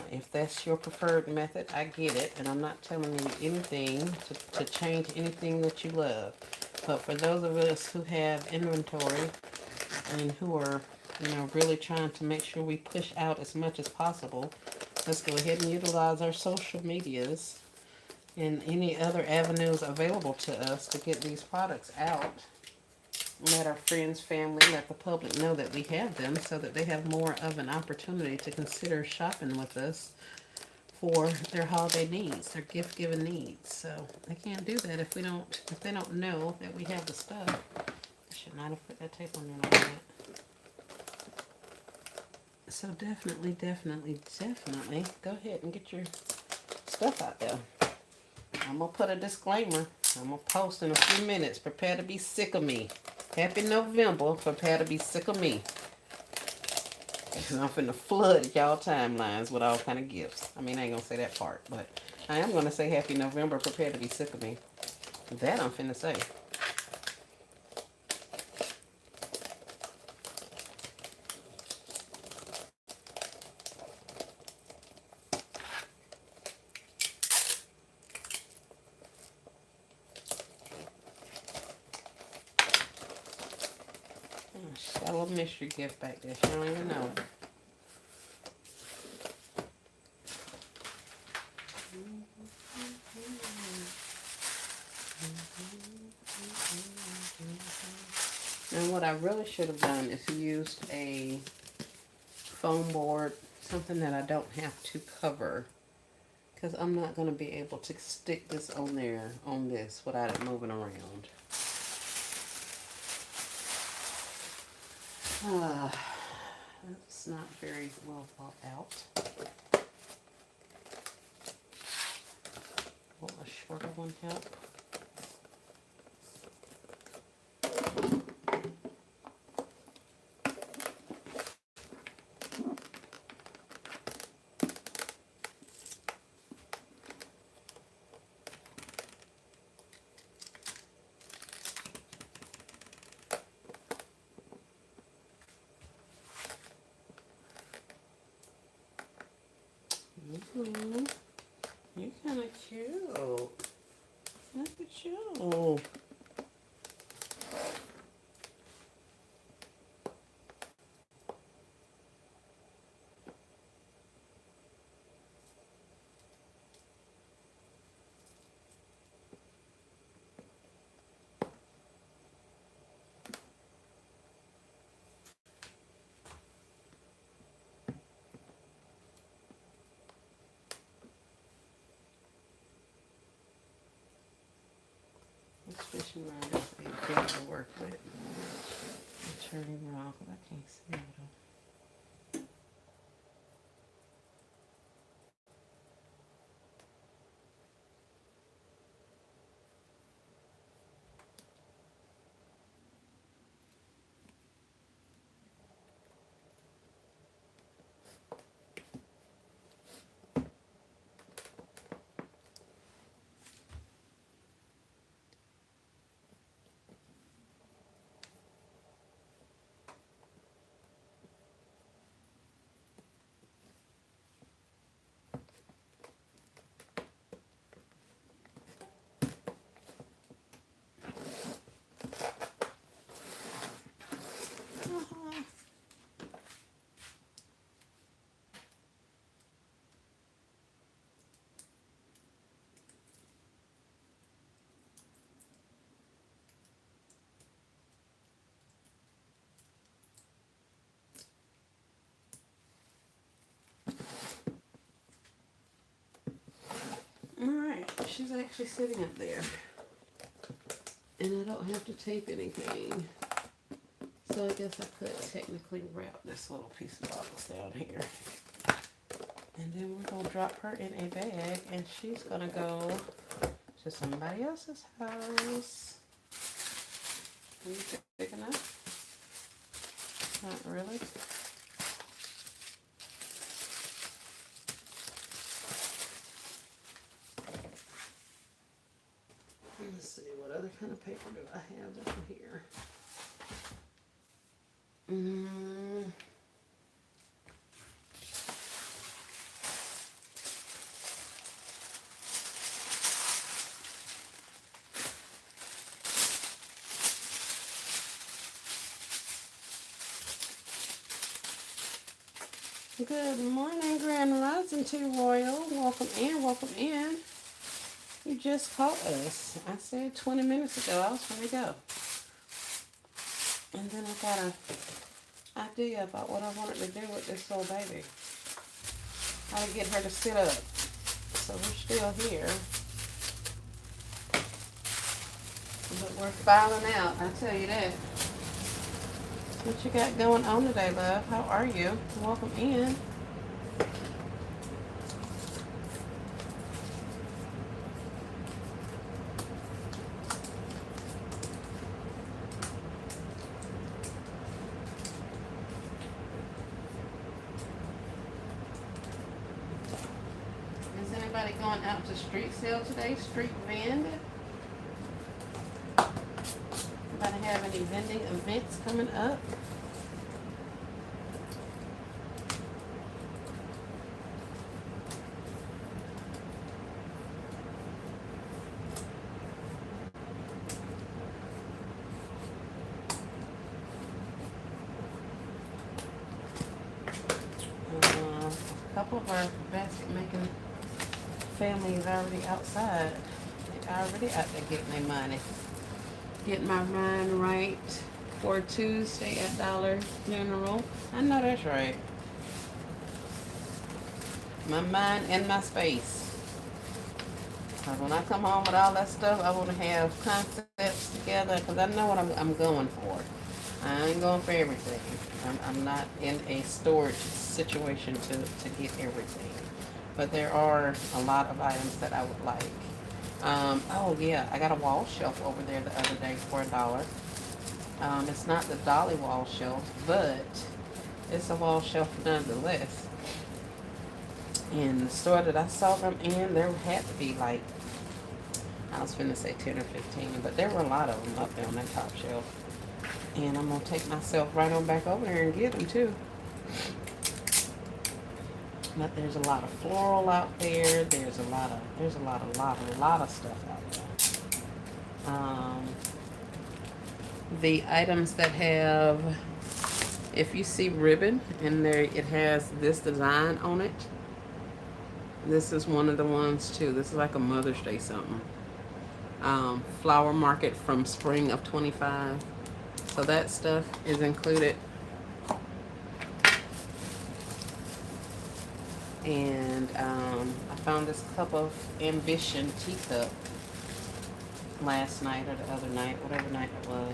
If that's your preferred method, I get it, and I'm not telling you anything to change anything that you love. But for those of us who have inventory and who are, really trying to make sure we push out as much as possible, let's go ahead and utilize our social medias and any other avenues available to us to get these products out. Let our friends, family, let the public know that we have them so that they have more of an opportunity to consider shopping with us for their holiday needs, their gift-giving needs. So they can't do that if they don't know that we have the stuff. I should not have put that tape on there like that. So definitely go ahead and get your stuff out there. I'm going to put a disclaimer. I'm going to post in a few minutes. Prepare to be sick of me. Happy November. Prepare to be sick of me. Because I'm finna flood y'all timelines with all kind of gifts. I mean, I ain't going to say that part. But I am going to say Happy November. Prepare to be sick of me. That I'm finna say. Got a little mystery gift back there. She don't even know. And what I really should have done is used a foam board, something that I don't have to cover. Because I'm not going to be able to stick this on there, on this, without it moving around. That's not very well thought out. Will a shorter one help? kind of cute. Look at you. This fishing rod is a bit to work with. I'll turn him off, but I can't see it. Alright, she's actually sitting up there. And I don't have to tape anything. So I guess I could technically wrap this little piece of box down here. And then we're going to drop her in a bag and she's going to go to somebody else's house. Are you big enough? Not really. Let's see, what other kind of paper do I have down here? Good morning, Grand Rising to Royal. Welcome in, welcome in. You just caught us. I said 20 minutes ago I was going to go. And then I got an idea about what I wanted to do with this little baby. How to get her to sit up. So we're still here. But we're filing out, I tell you that. What you got going on today, love? How are you? Welcome in. Is anybody going out to street sale today? Street vend? Anybody have any vending events coming up? A couple of our basket making family is already outside. They're already out there getting their money. Getting my mind right for Tuesday at Dollar General. I know that's right. My mind and my space. Because when I come home with all that stuff, I want to have concepts together because I know what I'm going for. I ain't going for everything. I'm not in a storage situation to get everything. But there are a lot of items that I would like. Oh yeah, I got a wall shelf over there the other day for $1. It's not the dolly wall shelf, but it's a wall shelf nonetheless. In the store that I saw them in, there had to be like, I was finna say 10 or 15, but there were a lot of them up there on that top shelf. And I'm gonna take myself right on back over there and get them too. But there's a lot of floral out there. There's a lot of stuff out there. The items that have, if you see ribbon and there, it has this design on it. This is one of the ones too. This is like a Mother's Day something. Flower market from spring of 25. So that stuff is included. And I found this cup of Ambition teacup last night or the other night, whatever night it was.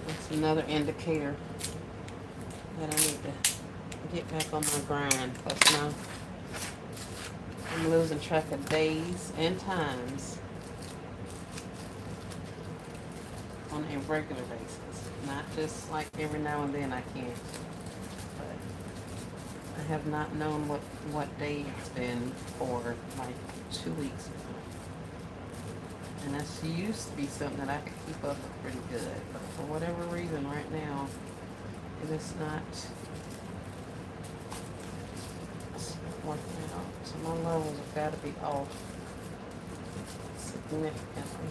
That's another indicator that I need to get back on my grind. Plus now I'm losing track of days and times on a regular basis. Not just like every now and then I can't. But I have not known what day it's been for like 2 weeks now. And this used to be something that I could keep up with pretty good. But for whatever reason right now, it is not working out. So my levels have got to be off significantly.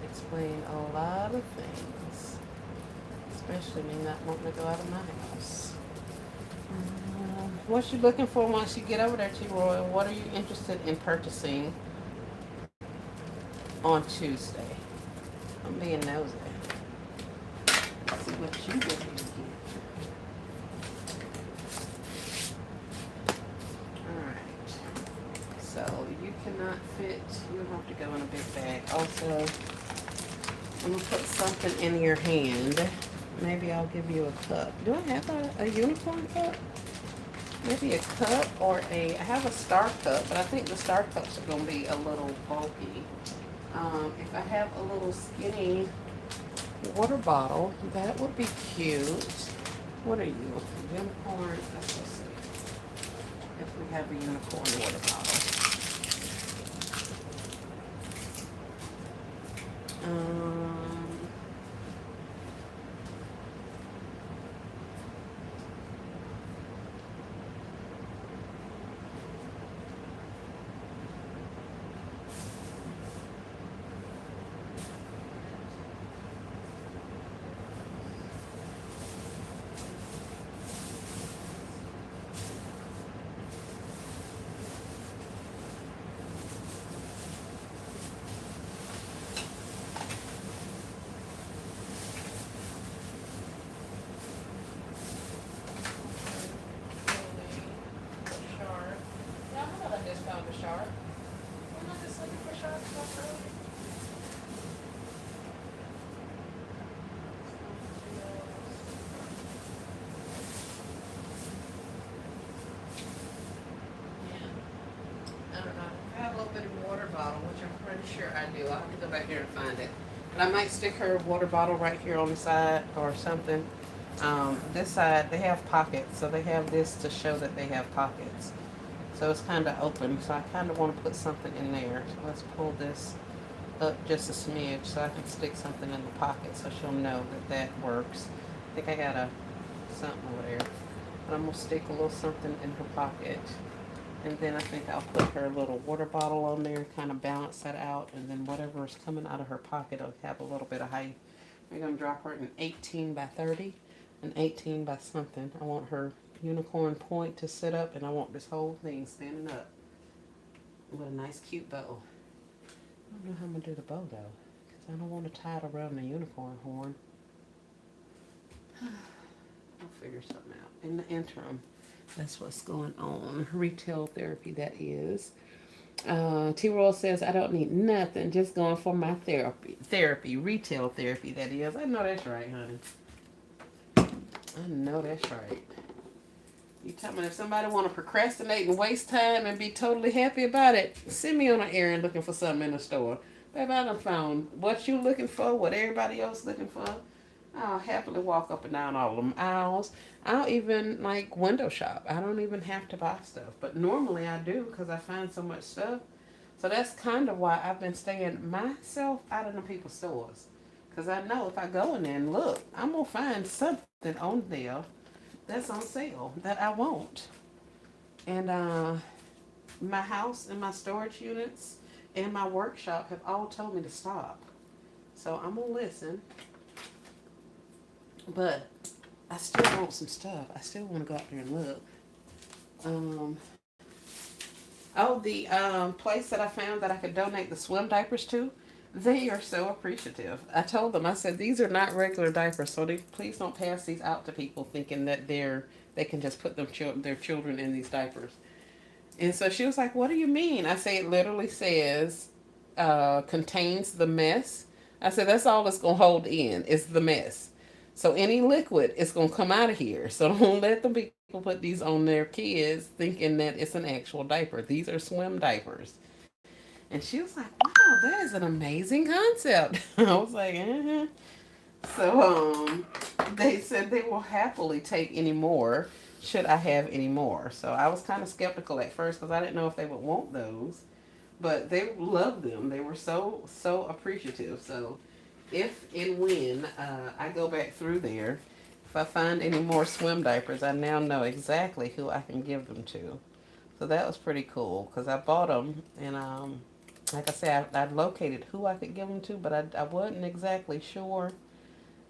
Explain a lot of things, especially me not wanting to go out of my house. What you looking for once you get over there, T. Roy? What are you interested in purchasing on Tuesday? I'm being nosy. Let's see what you get. Alright. So you cannot fit, you'll have to go in a big bag. Also, I'm going to put something in your hand. Maybe I'll give you a cup. Do I have a unicorn cup? Maybe a cup or I have a star cup, but I think the star cups are going to be a little bulky. If I have a little skinny water bottle, that would be cute. What are you? Unicorn? Let's see. If we have a unicorn water bottle. Bottle, which I'm pretty sure I do. I'll have to go back here and find it. And I might stick her water bottle right here on the side or something. This side, they have pockets, so they have this to show that they have pockets. So it's kind of open, so I kind of want to put something in there. So let's pull this up just a smidge so I can stick something in the pocket so she'll know that that works. I think I got something over there. But I'm going to stick a little something in her pocket. And then I think I'll put her little water bottle on there, kind of balance that out. And then whatever is coming out of her pocket will have a little bit of height. We're going to drop her an 18 by 30, an 18 by something. I want her unicorn point to sit up, and I want this whole thing standing up with a nice cute bow. I don't know how I'm going to do the bow, though, because I don't want to tie it around the unicorn horn. I'll figure something out. In the interim, that's what's going on. Retail therapy, that is. T-Roll says, I don't need nothing, just going for my therapy. Retail therapy, that is. I know that's right, honey. I know that's right. You tell me if somebody want to procrastinate and waste time and be totally happy about it, send me on an errand looking for something in the store. Baby, I done found what you looking for, what everybody else looking for. I'll happily walk up and down all of them aisles. I'll even like window shop. I don't even have to buy stuff, but normally I do because I find so much stuff. So that's kind of why I've been staying myself out of the people's stores. Because I know if I go in there and look, I'm going to find something on there that's on sale that I want. And my house and my storage units and my workshop have all told me to stop. So I'm going to listen. But I still want some stuff. I still want to go out there and look. Um, oh, the place that I found that I could donate the swim diapers to, they are so appreciative. I told them, I said, these are not regular diapers, so please don't pass these out to people thinking that they can just put their children in these diapers. And so she was like, what do you mean? I say, it literally says, contains the mess. I said, that's all it's going to hold in is the mess. So any liquid is going to come out of here. So don't let them people put these on their kids thinking that it's an actual diaper. These are swim diapers. And she was like, wow, that is an amazing concept. I was like, uh-huh. So they said they will happily take any more should I have any more. So I was kind of skeptical at first because I didn't know if they would want those, but they loved them. They were so appreciative. So if and when I go back through there, if I find any more swim diapers, I now know exactly who I can give them to. So that was pretty cool because I bought them and like I said, I located who I could give them to, but I wasn't exactly sure.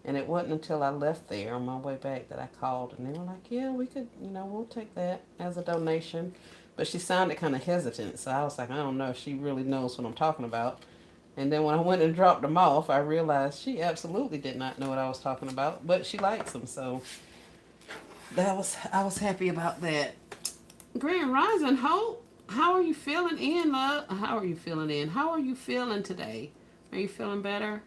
And it wasn't until I left there on my way back that I called, and they were like, yeah, we could, we'll take that as a donation. But she sounded kind of hesitant, so I was like, I don't know if she really knows what I'm talking about. And then when I went and dropped them off, I realized she absolutely did not know what I was talking about, but she likes them, so I was happy about that. Grand Rising Hope, how are you feeling in, love? How are you feeling in? How are you feeling today? Are you feeling better?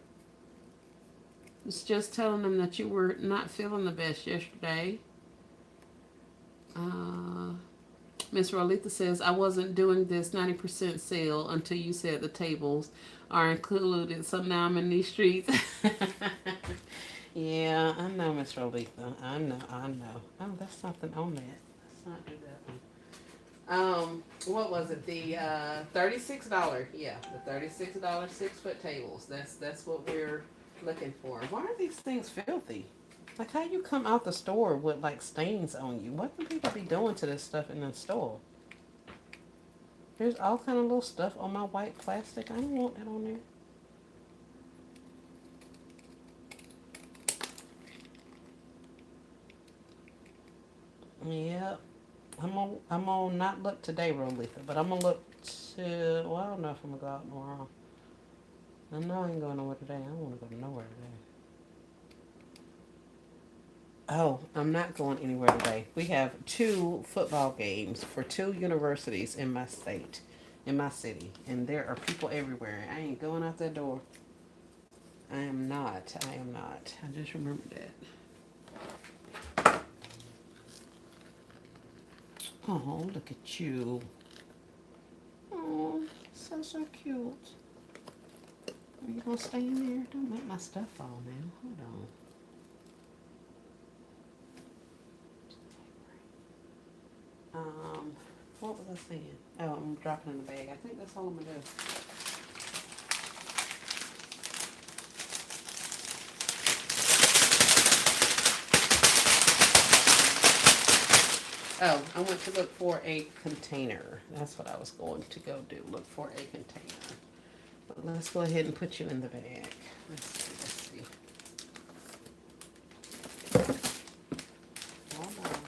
It's just telling them that you were not feeling the best yesterday. Uh, Miss Rolita says, I wasn't doing this 90% sale until you said the tables are included. So now I'm in these streets. Yeah, I know, Miss Rolita. I know. Oh, that's something on that. Let's not do that one. What was it? The $36. Yeah, the $36 6-foot tables. That's what we're looking for. Why are these things filthy? Like how you come out the store with like stains on you? What can people be doing to this stuff in the store? There's all kind of little stuff on my white plastic. I don't want that on there. Yep. I'm on not look today, Rolita, but I'm gonna look to. Well, I don't know if I'm gonna go out tomorrow. I know I ain't going nowhere today. I don't want to go nowhere today. Oh, I'm not going anywhere today. We have 2 football games for 2 universities in my state, in my city, and there are people everywhere. I ain't going out that door. I am not. I am not. I just remembered that. Oh, look at you. Oh, so cute. Are you gonna stay in there? Don't make my stuff fall now. Hold on. Um, what was I saying? Oh, I'm dropping in the bag. I think that's all I'm gonna do. Oh, I went to look for a container. That's what I was going to go do. Look for a container. But let's go ahead and put you in the bag. Let's see. Hold on.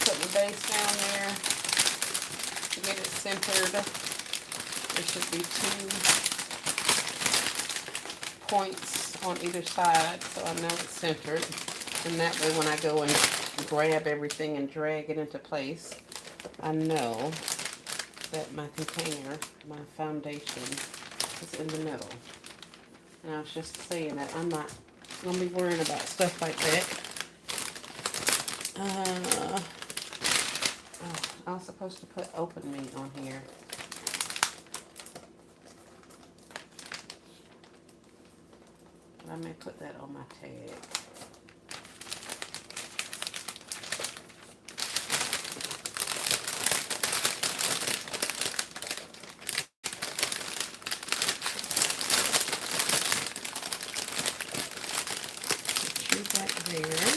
Put the base down there to get it centered. There should be 2 points on either side, so I know it's centered. And that way when I go and grab everything and drag it into place, I know that my container, my foundation, is in the middle. And I was just saying that I'm not going to be worrying about stuff like that. Oh, I was supposed to put open meat on here. But I may put that on my tag. Shoot that there.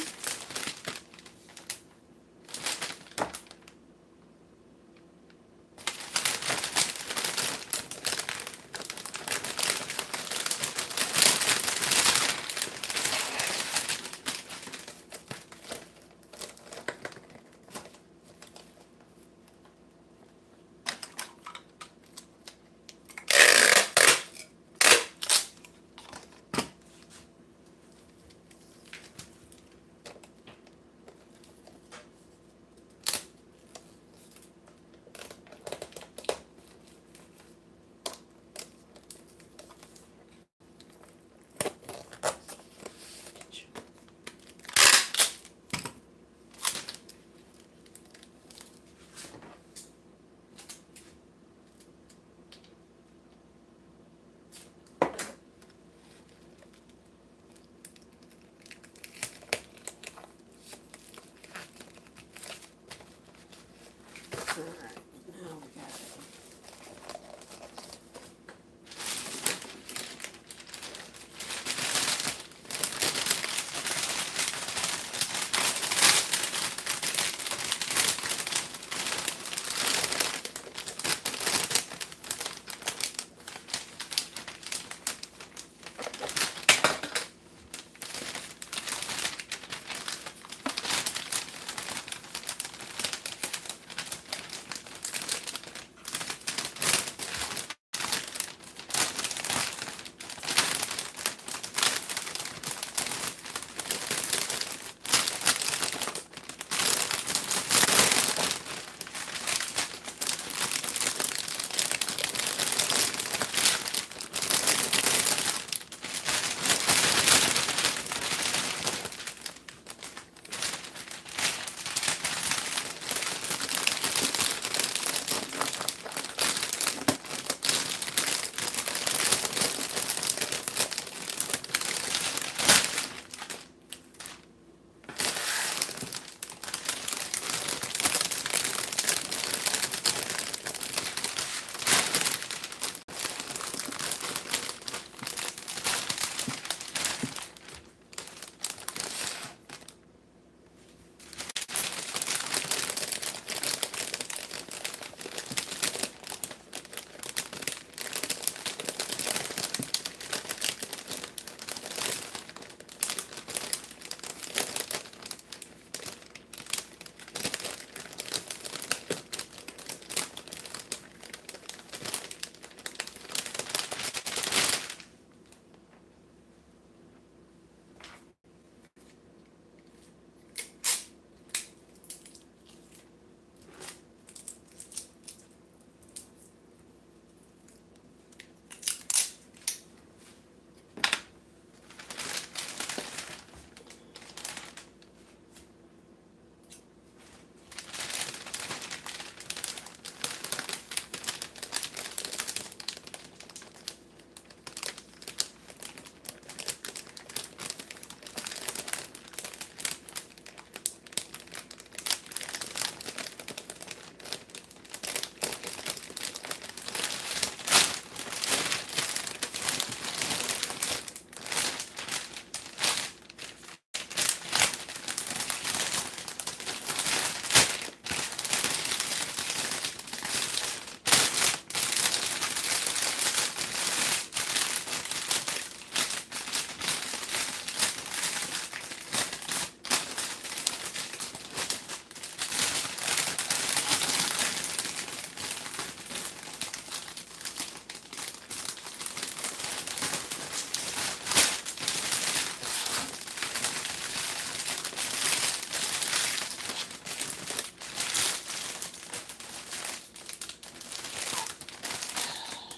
Alright, now we got it.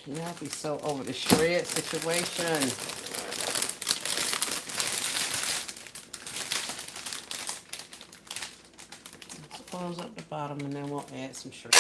Yeah, I'll be so over the shred situation. close up the bottom, and then we'll add some shrink.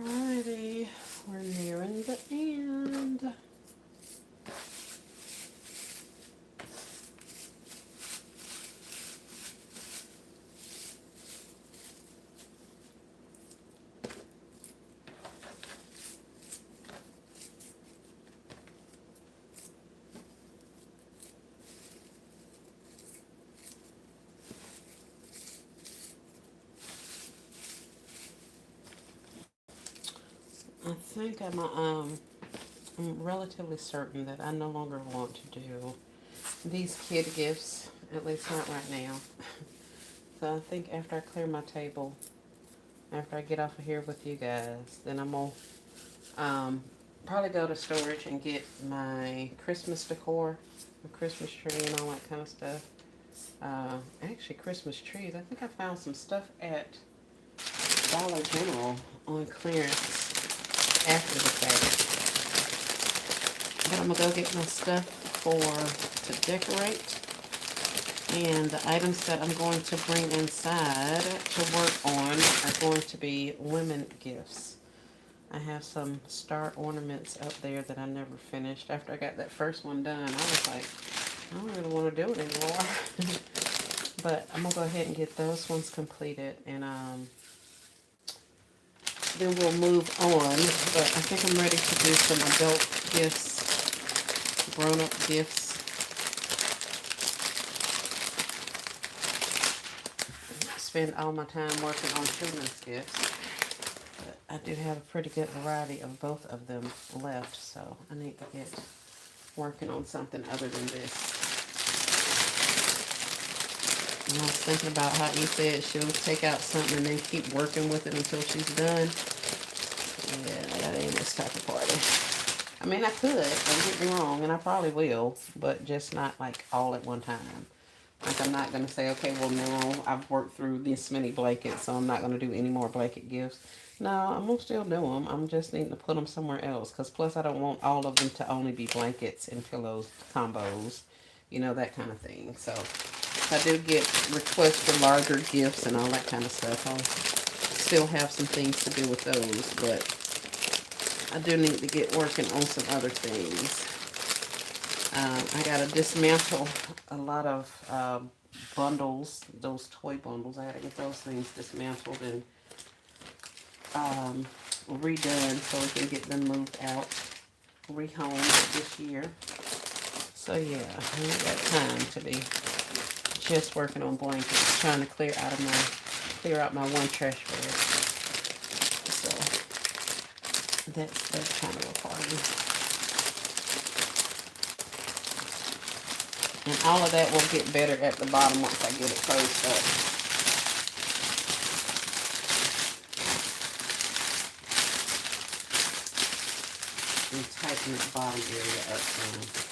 Alrighty, we're nearing the end. I think I'm relatively certain that I no longer want to do these kid gifts, at least not right now. So I think after I clear my table, after I get off of here with you guys, then I'm gonna probably go to storage and get my Christmas decor, the Christmas tree and all that kind of stuff. Actually, Christmas trees. I think I found some stuff at Dollar General on clearance after the fact. But I'm gonna go get my stuff to decorate. And the items that I'm going to bring inside to work on are going to be women gifts. I have some star ornaments up there that I never finished. After I got that first one done, I was like, I don't really want to do it anymore. But I'm going to go ahead and get those ones completed. And then we'll move on. But I think I'm ready to do some adult gifts, grown-up gifts. Spend all my time working on children's gifts. But I do have a pretty good variety of both of them left, so I need to get working on something other than this. And I was thinking about how you said she'll take out something and then keep working with it until she's done. Yeah, that ain't this type of party. I mean, I could, don't get me wrong, and I probably will, but just not like all at one time. Like, I'm not going to say, okay, well, now I've worked through this many blankets, so I'm not going to do any more blanket gifts. No, I'm going to still do them. I'm just needing to put them somewhere else. Because plus, I don't want all of them to only be blankets and pillows combos. You know, that kind of thing. So, if I do get requests for larger gifts and all that kind of stuff, I'll still have some things to do with those. But I do need to get working on some other things. I got to dismantle a lot of bundles, those toy bundles. I got to get those things dismantled and redone so we can get them moved out, rehomed this year. So yeah, I ain't got time to be just working on blankets, trying to clear out my one trash bag. So that's kind of a party. And all of that will get better at the bottom once I get it closed up. And tighten the bottom area up some.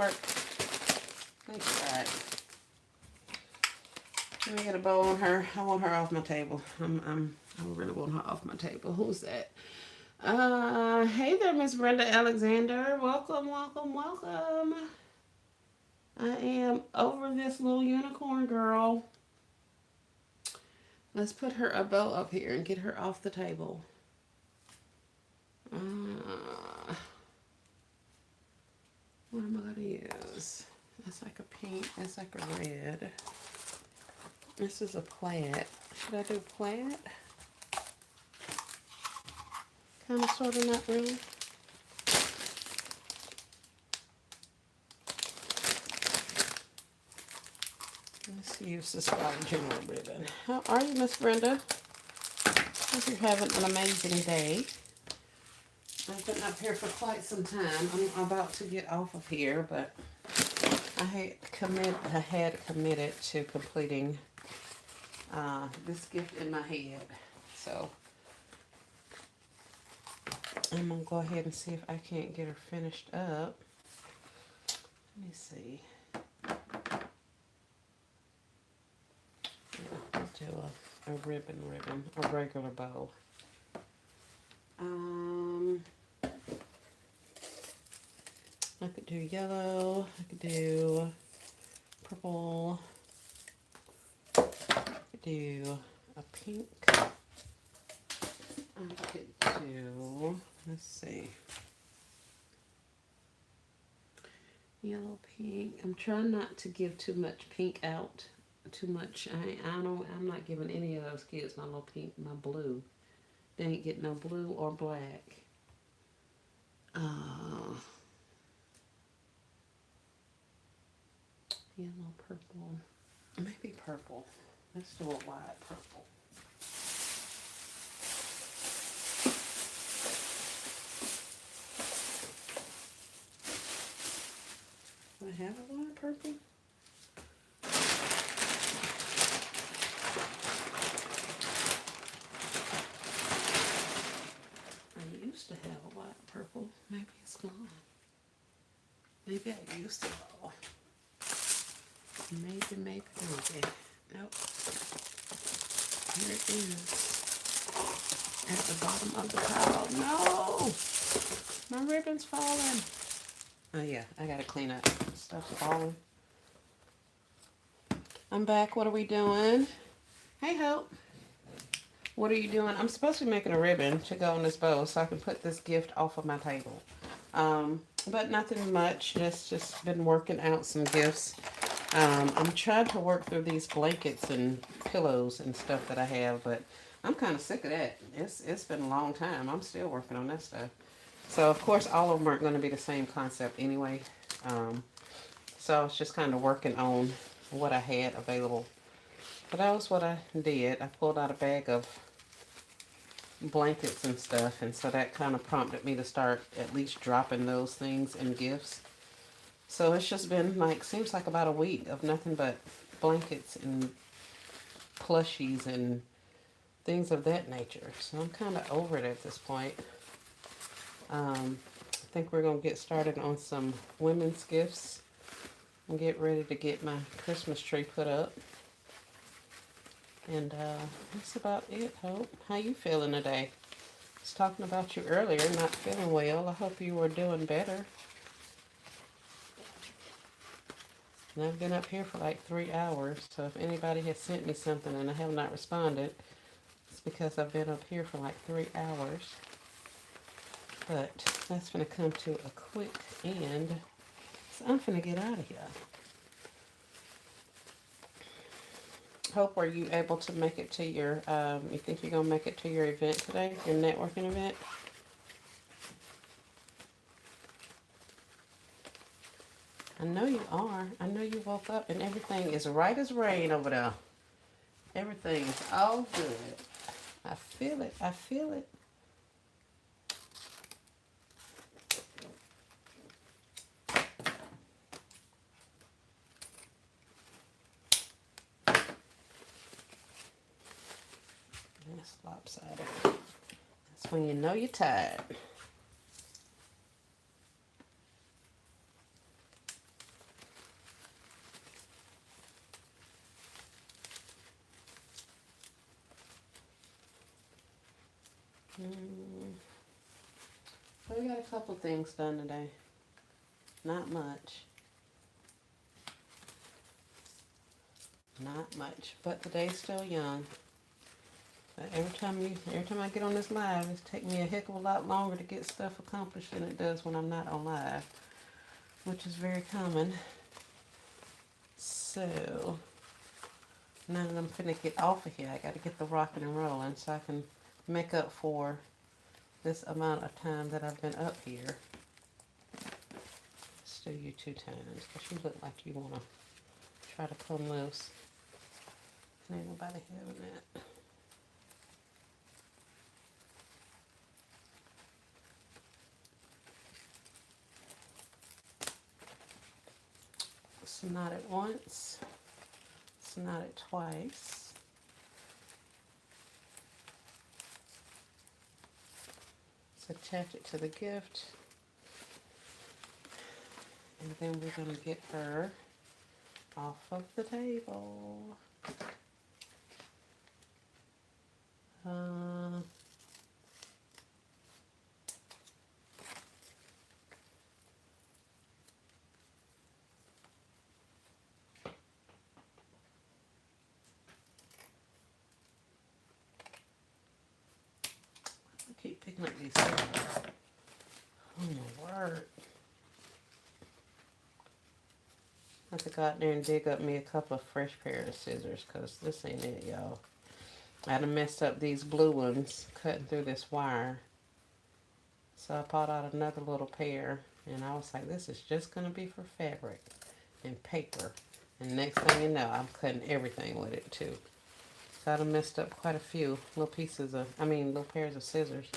work. Let's try it. Let me get a bow on her. I want her off my table. I really want her off my table. Who's that? Hey there, Miss Brenda Alexander. Welcome, welcome, welcome. I am over this little unicorn girl. Let's put her a bow up here and get her off the table. What am I going to use? That's like a pink. That's like a red. This is a plaid. Should I do plaid? Kind of, sort of, not really. Let's use this Dollar General ribbon. How are you, Miss Brenda? Hope you're having an amazing day. I've been up here for quite some time. I'm about to get off of here, but I had committed to completing this gift in my head. So I'm going to go ahead and see if I can't get her finished up. Let me see. I'll do a ribbon, a regular bow. I could do yellow, I could do purple, I could do a pink, I could do, let's see, yellow, pink. I'm trying not to give too much pink out, too much. I'm not giving any of those kids my little pink, my blue. They ain't getting no blue or black. Yellow, purple, maybe purple. Let's do a wide purple. Do I have a wide purple? I used to have a wide purple. Maybe it's gone. Maybe I used it all. Maybe. Nope. Here it is. At the bottom of the pile. No! My ribbon's falling. Oh yeah, I gotta clean up. Stuff's falling. I'm back. What are we doing? Hey, Hope. What are you doing? I'm supposed to be making a ribbon to go on this bow so I can put this gift off of my table. But nothing much. Just been working out some gifts. I'm trying to work through these blankets and pillows and stuff that I have, but I'm kind of sick of that. It's been a long time. I'm still working on that stuff. So, of course, all of them aren't going to be the same concept anyway. So, I was just kind of working on what I had available. But that was what I did. I pulled out a bag of blankets and stuff, and so that kind of prompted me to start at least dropping those things in gifts. So it's just been like, seems like about a week of nothing but blankets and plushies and things of that nature. So I'm kind of over it at this point. I think we're going to get started on some women's gifts and get ready to get my Christmas tree put up. And that's about it, Hope. How you feeling today? I was talking about you earlier, not feeling well. I hope you were doing better. And I've been up here for like 3 hours, so if anybody has sent me something and I have not responded, it's because I've been up here for like 3 hours. But that's going to come to a quick end, so I'm going to get out of here. Hope, are you able to make it to your, you think you're going to make it to your event today, your networking event? I know you are. I know you woke up and everything is right as rain over there. Everything is all good. I feel it. I feel it. That's lopsided. That's when you know you're tired. Mm. So we got a couple things done today. Not much. Not much. But the day's still young. But every time I get on this live, it's taking me a heck of a lot longer to get stuff accomplished than it does when I'm not on live, which is very common. So now that I'm finna get off of here, I gotta get the rocking and rolling so I can make up for this amount of time that I've been up here. Let's do you 2 times, because you look like you wanna try to come loose. Ain't nobody having that. It's not at once. It's not at twice. Let's attach it to the gift. And then we're going to get her off of the table. I keep picking up these things. Oh my word. I have to go out there and dig up me a couple of fresh pair of scissors, because this ain't it, y'all. I done messed up these blue ones cutting through this wire. So I bought out another little pair, and I was like, this is just going to be for fabric and paper. And next thing you know, I'm cutting everything with it too. So I done messed up quite a few little little pairs of scissors.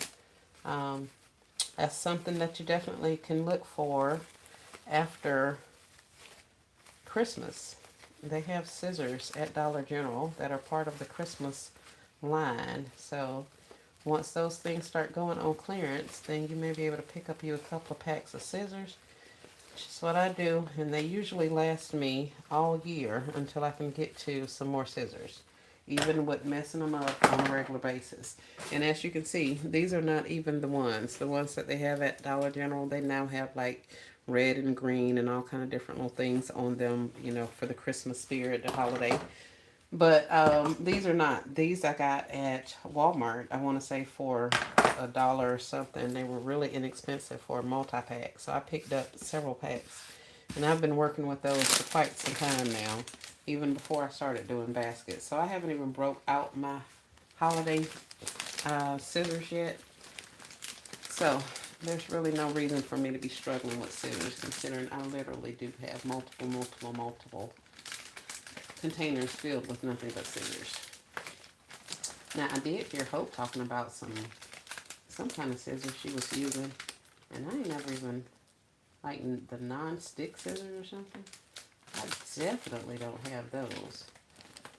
That's something that you definitely can look for after Christmas. They have scissors at Dollar General that are part of the Christmas line. So once those things start going on clearance, then you may be able to pick up you a couple of packs of scissors. Which is what I do, and they usually last me all year until I can get to some more scissors, even with messing them up on a regular basis. And as you can see, these are not even the ones. The ones that they have at Dollar General, they now have like red and green and all kind of different little things on them, you know, for the Christmas spirit, the holiday. But these are not. These I got at Walmart, I want to say for $1 or something. They were really inexpensive for a multi-pack. So I picked up several packs. And I've been working with those for quite some time now, even before I started doing baskets. So I haven't even broke out my holiday scissors yet. So there's really no reason for me to be struggling with scissors, considering I literally do have multiple containers filled with nothing but scissors. Now I did hear Hope talking about some kind of scissors she was using, and I ain't never even, like the non-stick scissors or something. I definitely don't have those.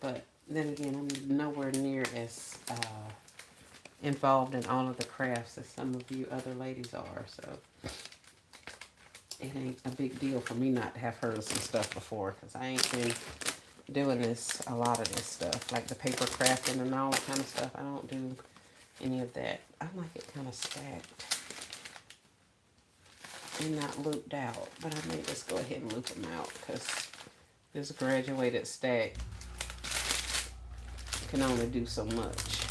But then again, I'm nowhere near as involved in all of the crafts as some of you other ladies are, so it ain't a big deal for me not to have heard of some stuff before, because I ain't been doing a lot of this stuff, like the paper crafting and all that kind of stuff. I don't do any of that. I like it kind of stacked and not looped out, but I may just go ahead and loop them out, because this graduated stack can only do so much.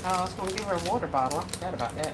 Oh, I was going to give her a water bottle. I forgot about that.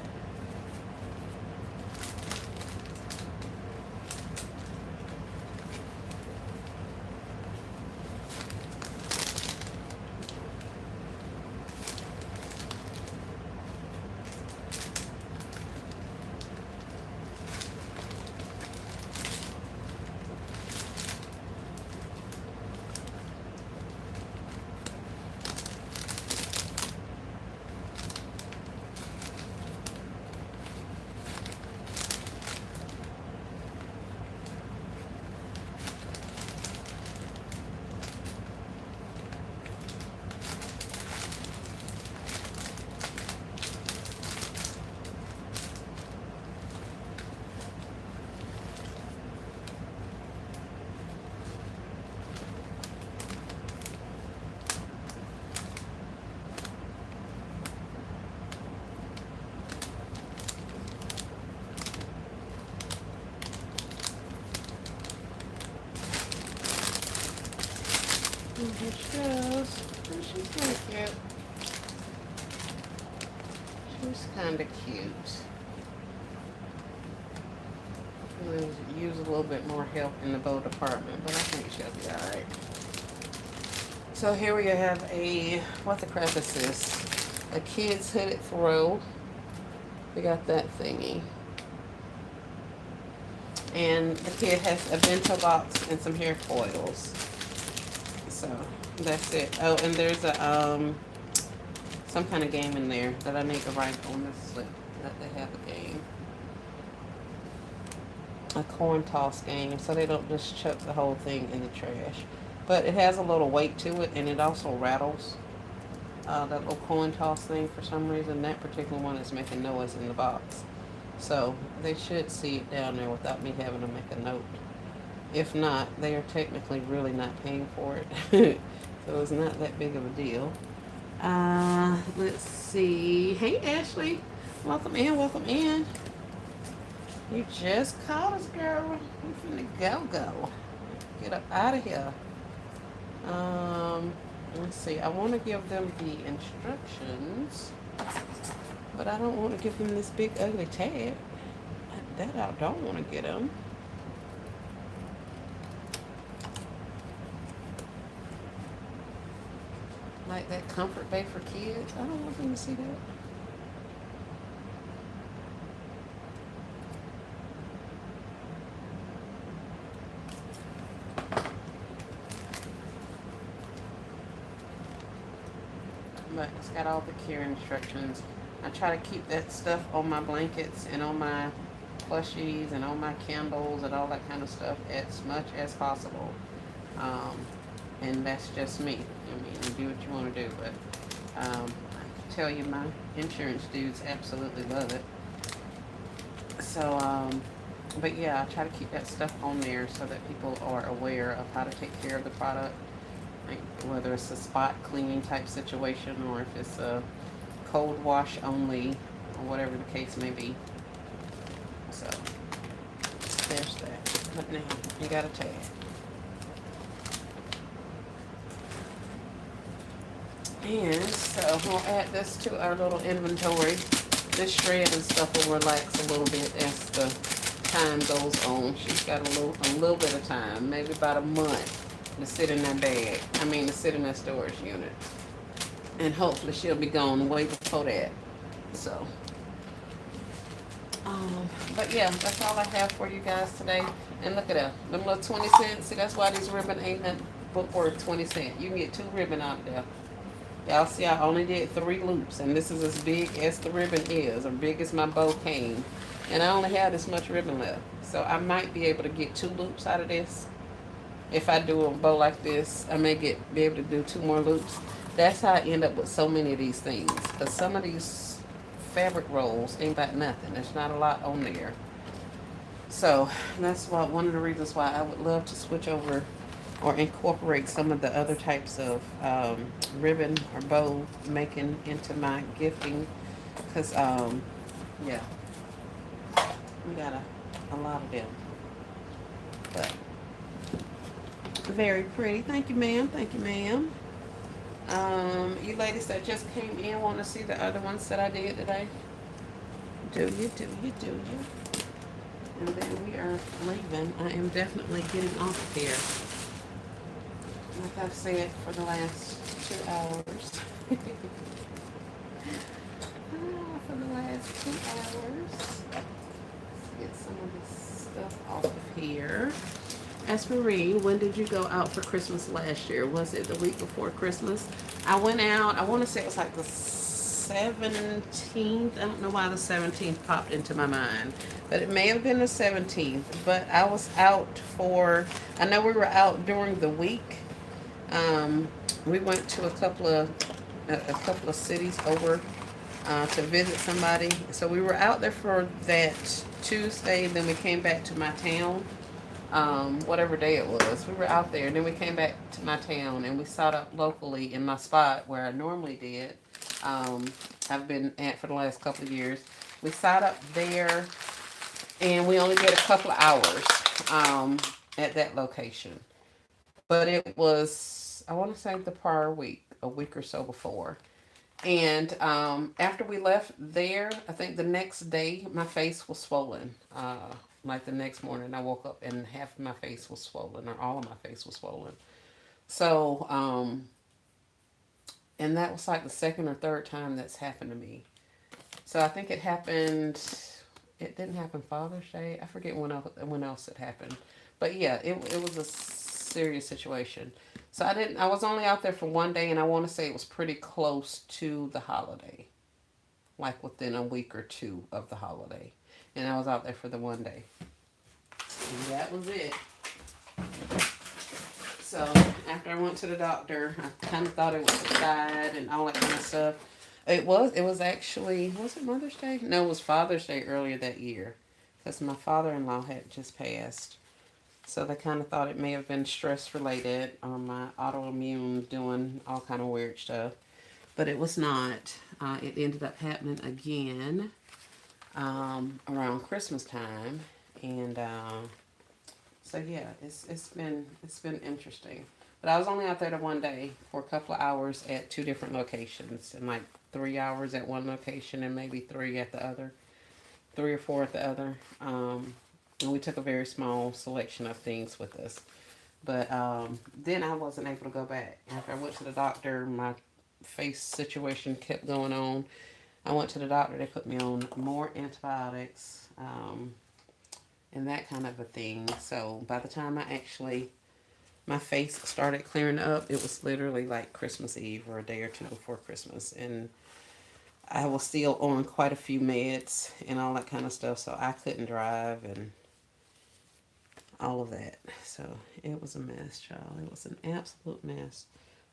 Here she goes. Oh, she's kind of cute. She's kind of cute. We'll use a little bit more help in the bow department, but I think she'll be alright. So here we have a, what the crap is this? A kid's hooded throw. We got that thingy. And the kid has a bento box and some hair foils. So that's it. Oh, and there's a some kind of game in there that I need to write on this slip that they have a game. A corn toss game, so they don't just chuck the whole thing in the trash. But it has a little weight to it, and it also rattles. That little coin toss thing, for some reason, that particular one is making noise in the box. So they should see it down there without me having to make a note. If not, they are technically really not paying for it. So it's not that big of a deal. Let's see. Hey, Ashley. Welcome in, welcome in. You just called us, girl. We finna go. Get up out of here. Let's see. I want to give them the instructions, but I don't want to give them this big ugly tag. That I don't want to get them. Like that comfort bay for kids. I don't want them to see that. But it's got all the care instructions. I try to keep that stuff on my blankets and on my plushies and on my candles and all that kind of stuff as much as possible. And that's just me. I mean, you do what you want to do, but I can tell you my insurance dudes absolutely love it. So, but yeah, I try to keep that stuff on there so that people are aware of how to take care of the product. Like whether it's a spot cleaning type situation or if it's a cold wash only or whatever the case may be. So there's that. But now you got a tag. And so we'll add this to our little inventory. This shred and stuff will relax a little bit as the time goes on. She's got a little bit of time, maybe about a month to sit in that bag. I mean, to sit in that storage unit. And hopefully she'll be gone way before that. So, but yeah, that's all I have for you guys today. And look at that, them little 20 cents. See, that's why these ribbon ain't nothing but worth 20 cents. You can get 2 ribbon out there. Y'all see, I only did 3 loops, and this is as big as the ribbon is, or big as my bow came. And I only have this much ribbon left. So I might be able to get 2 loops out of this. If I do a bow like this, I may be able to do 2 more loops. That's how I end up with so many of these things. Because some of these fabric rolls ain't about nothing. There's not a lot on there. So that's one of the reasons why I would love to switch over or incorporate some of the other types of ribbon or bow making into my gifting. Because, yeah, we got a lot of them. But very pretty. Thank you, ma'am. Thank you, ma'am. You ladies that just came in want to see the other ones that I did today? Do you? And then we are leaving. I am definitely getting off of here. Like I've said for the last 2 hours. For the last 2 hours. Let's get some of this stuff off of here. Ask Marie, when did you go out for Christmas last year? Was it the week before Christmas? I went out, I want to say it was like the 17th. I don't know why the 17th popped into my mind. But it may have been the 17th. But I was out I know we were out during the week. We went to a couple of cities over to visit somebody. So we were out there for that Tuesday. Then we came back to my town. Whatever day it was. We were out there, and then we came back to my town, and we sat up locally in my spot where I normally did. I've been at for the last couple of years. We sat up there, and we only did a couple of hours at that location. But it was I want to say the prior week, a week or so before. And after we left there, I think the next day my face was swollen. Like the next morning, I woke up and half of my face was swollen, or all of my face was swollen. So, and that was like the second or third time that's happened to me. So I think it happened. It didn't happen Father's Day. I forget when else it happened. But yeah, it was a serious situation. So I didn't. I was only out there for one day, and I want to say it was pretty close to the holiday, like within a week or two of the holiday. And I was out there for the one day. And that was it. So after I went to the doctor, I kind of thought it was subside and all that kind of stuff. It was actually, was it Mother's Day? No, it was Father's Day earlier that year. Because my father-in-law had just passed. So they kind of thought it may have been stress related or my autoimmune doing all kind of weird stuff. But it was not. It ended up happening again around Christmas time. And so yeah, it's been interesting. But I was only out there the one day for a couple of hours at two different locations, and like 3 hours at one location and maybe three at the other, three or four at the other. And we took a very small selection of things with us. But then I wasn't able to go back. After I went to the doctor, my face situation kept going on. I went to the doctor. They put me on more antibiotics. And that kind of a thing. So by the time my face started clearing up, it was literally like Christmas Eve or a day or two before Christmas. And I was still on quite a few meds and all that kind of stuff. So I couldn't drive and all of that. So it was a mess, child. It was an absolute mess.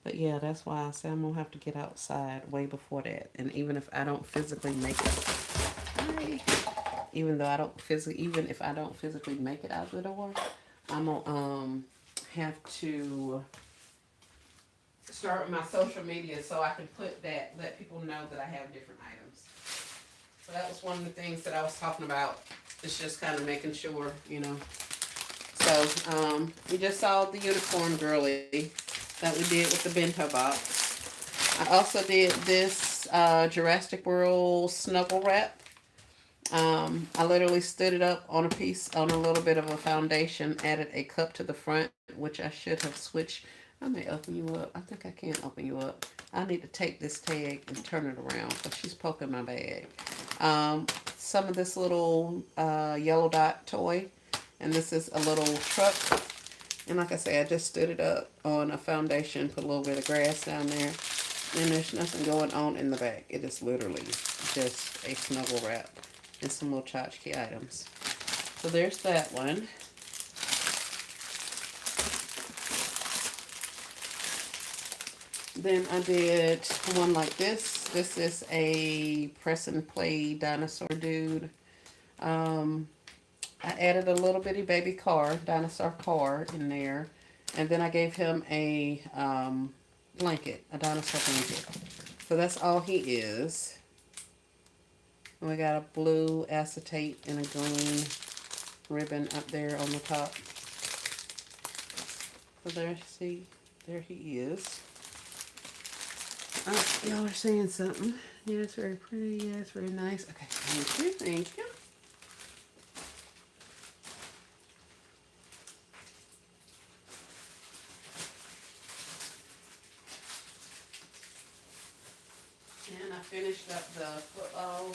But yeah, that's why I said I'm going to have to get outside way before that. And even if I don't physically make it, even if I don't physically make it out the door, I'm gonna have to start with my social media so I can let people know that I have different items. So that was one of the things that I was talking about. It's just kind of making sure, you know. So we just saw the unicorn girly that we did with the bento box. I also did this Jurassic World snuggle wrap. I literally stood it up on a little bit of a foundation, added a cup to the front, which I should have switched. I may open you up. I think I can open you up. I need to take this tag and turn it around because she's poking my bag. Some of this little yellow dot toy, and this is a little truck. And like I say, I just stood it up on a foundation, put a little bit of grass down there, and there's nothing going on in the back. It is literally just a snuggle wrap and some little tchotchke items. So there's that one. Then I did one like this. This is a press and play dinosaur dude. I added a little bitty baby car, dinosaur car in there. And then I gave him a blanket, a dinosaur blanket. So that's all he is. And we got a blue acetate and a green ribbon up there on the top. So there he is. Oh, y'all are seeing something. Yeah, it's very pretty. Yeah, it's very nice. Okay, thank you. And I finished up the football.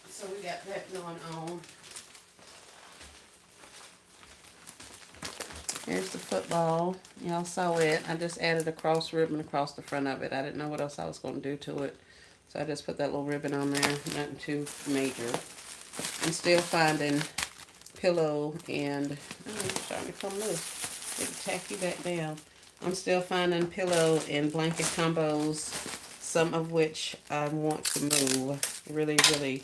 So we got that going on. Here's the football. Y'all saw it. I just added a cross ribbon across the front of it. I didn't know what else I was going to do to it. So I just put that little ribbon on there. Nothing too major. I'm still finding pillow and... Oh, it's trying to come loose. It tack you back down. I'm still finding pillow and blanket combos, some of which I want to move really, really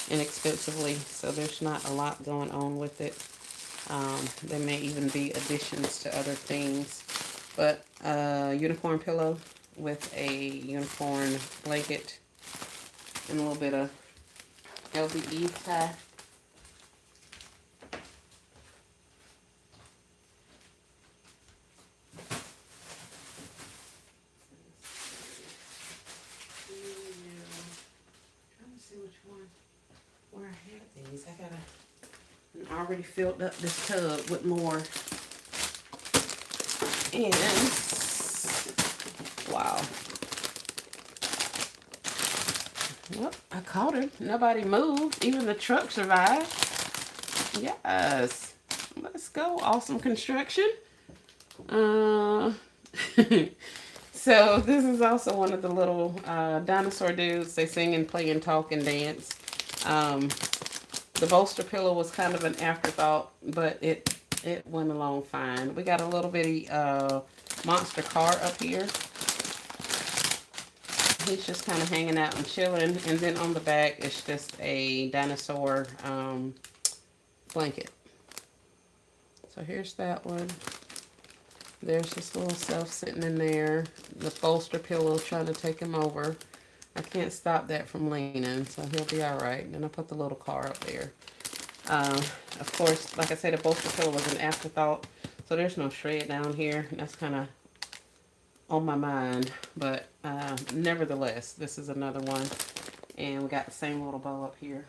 inexpensively. So there's not a lot going on with it. There may even be additions to other things. But unicorn pillow with a unicorn blanket and a little bit of LVE tie. things. I already filled up this tub with more. And wow. Well, I caught her. Nobody moved. Even the truck survived. Yes. Let's go. Awesome construction. Uh, so this is also one of the little dinosaur dudes. They sing and play and talk and dance. The bolster pillow was kind of an afterthought, but it went along fine. We got a little bitty monster car up here. He's just kind of hanging out and chilling. And then on the back, it's just a dinosaur blanket. So here's that one. There's this little self sitting in there. The bolster pillow trying to take him over. I can't stop that from leaning, so he'll be all right. Then I put the little car up there. Of course, like I said, the bolster pillow was an afterthought, so there's no shred down here. That's kind of on my mind, but nevertheless, this is another one. And we got the same little bow up here.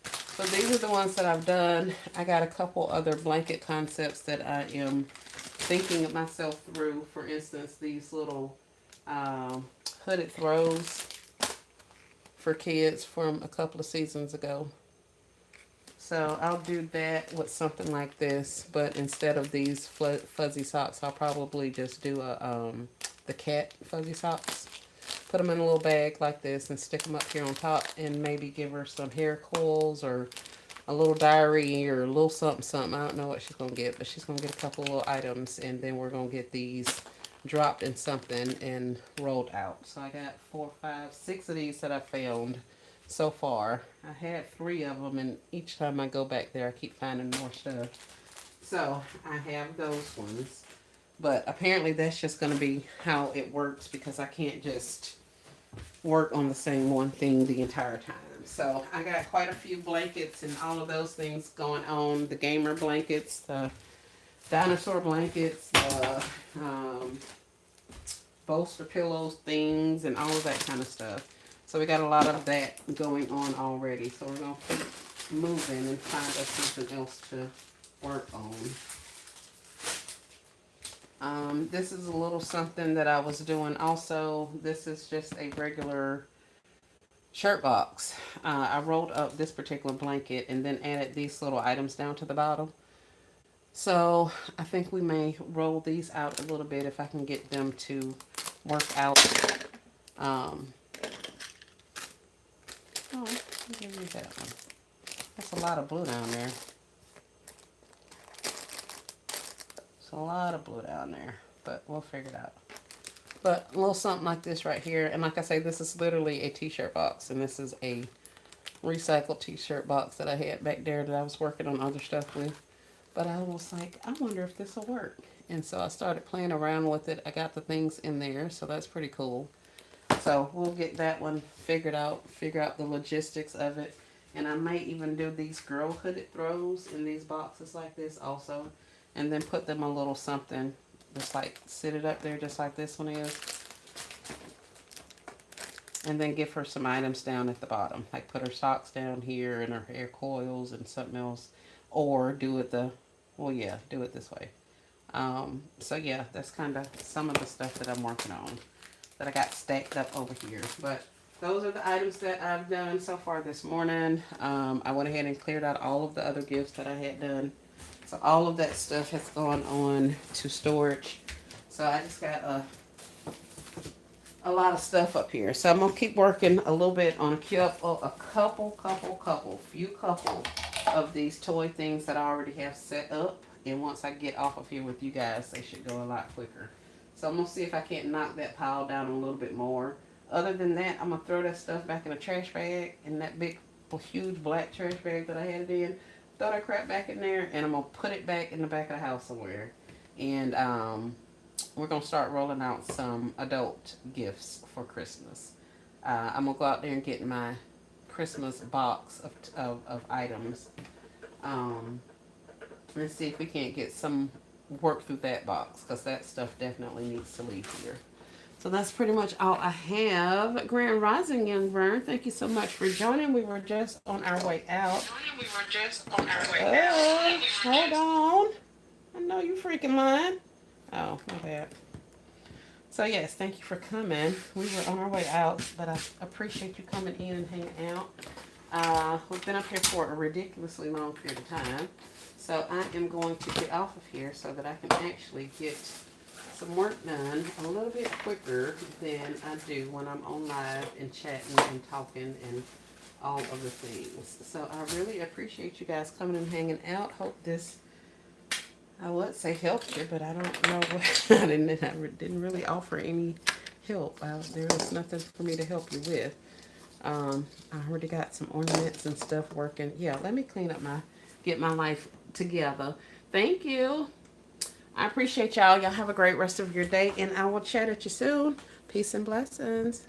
So these are the ones that I've done. I got a couple other blanket concepts that I am thinking of myself through. For instance, these little hooded throws for kids from a couple of seasons ago. So I'll do that with something like this, but instead of these fuzzy socks, I'll probably just do the cat fuzzy socks. Put them in a little bag like this and stick them up here on top, and maybe give her some hair coils or a little diary or a little something, something. I don't know what she's going to get, but she's going to get a couple little items, and then we're going to get these dropped in something and rolled out. So I got 4, 5, 6 of these that I found so far. I had 3 of them, and each time I go back there, I keep finding more stuff. So I have those ones. But apparently that's just going to be how it works, because I can't just work on the same one thing the entire time. So I got quite a few blankets and all of those things going on. The gamer blankets, the dinosaur blankets, the bolster pillows things, and all of that kind of stuff. So we got a lot of that going on already. So we're going to keep moving and find us something else to work on. This is a little something that I was doing also. This is just a regular shirt box. I rolled up this particular blanket and then added these little items down to the bottom. So I think we may roll these out a little bit if I can get them to work out. Oh, I'll give you that one. That's a lot of blue down there. It's a lot of blue down there, but we'll figure it out. But a little something like this right here. And like I say, this is literally a t-shirt box. And this is a recycled t-shirt box that I had back there that I was working on other stuff with. But I was like, I wonder if this will work. And so I started playing around with it. I got the things in there, so that's pretty cool. So we'll get that one figured out, figure out the logistics of it. And I might even do these girl hooded throws in these boxes like this also. And then put them a little something, just like sit it up there just like this one is. And then give her some items down at the bottom. Like put her socks down here and her hair coils and something else. Or do it do it this way. So yeah, that's kind of some of the stuff that I'm working on. That I got stacked up over here. But those are the items that I've done so far this morning. I went ahead and cleared out all of the other gifts that I had done. So all of that stuff has gone on to storage. So I just got a lot of stuff up here. So I'm going to keep working a little bit on few couple of these toy things that I already have set up. And once I get off of here with you guys, they should go a lot quicker. So I'm going to see if I can't knock that pile down a little bit more. Other than that, I'm going to throw that stuff back in a trash bag, in that big, huge black trash bag that I had it in. Throw that crap back in there, and I'm going to put it back in the back of the house somewhere. And we're going to start rolling out some adult gifts for Christmas. I'm going to go out there and get my Christmas box of items. Let's see if we can't get some work through that box, because that stuff definitely needs to leave here. So that's pretty much all I have. Grand Rising, Young Vern. Thank you so much for joining. We were just on our way out. Hold on. I know you freaking lying. Oh, my bad. So yes, thank you for coming. We were on our way out, but I appreciate you coming in and hanging out. We've been up here for a ridiculously long period of time. So I am going to get off of here so that I can actually get some work done a little bit quicker than I do when I'm on live and chatting and talking and all of the things. So I really appreciate you guys coming and hanging out. Hope this, I would say helped you, but I don't know what, I didn't really offer any help. There was nothing for me to help you with. I already got some ornaments and stuff working. Yeah, let me clean up get my life together. Thank you. I appreciate y'all. Y'all have a great rest of your day, and I will chat at you soon. Peace and blessings.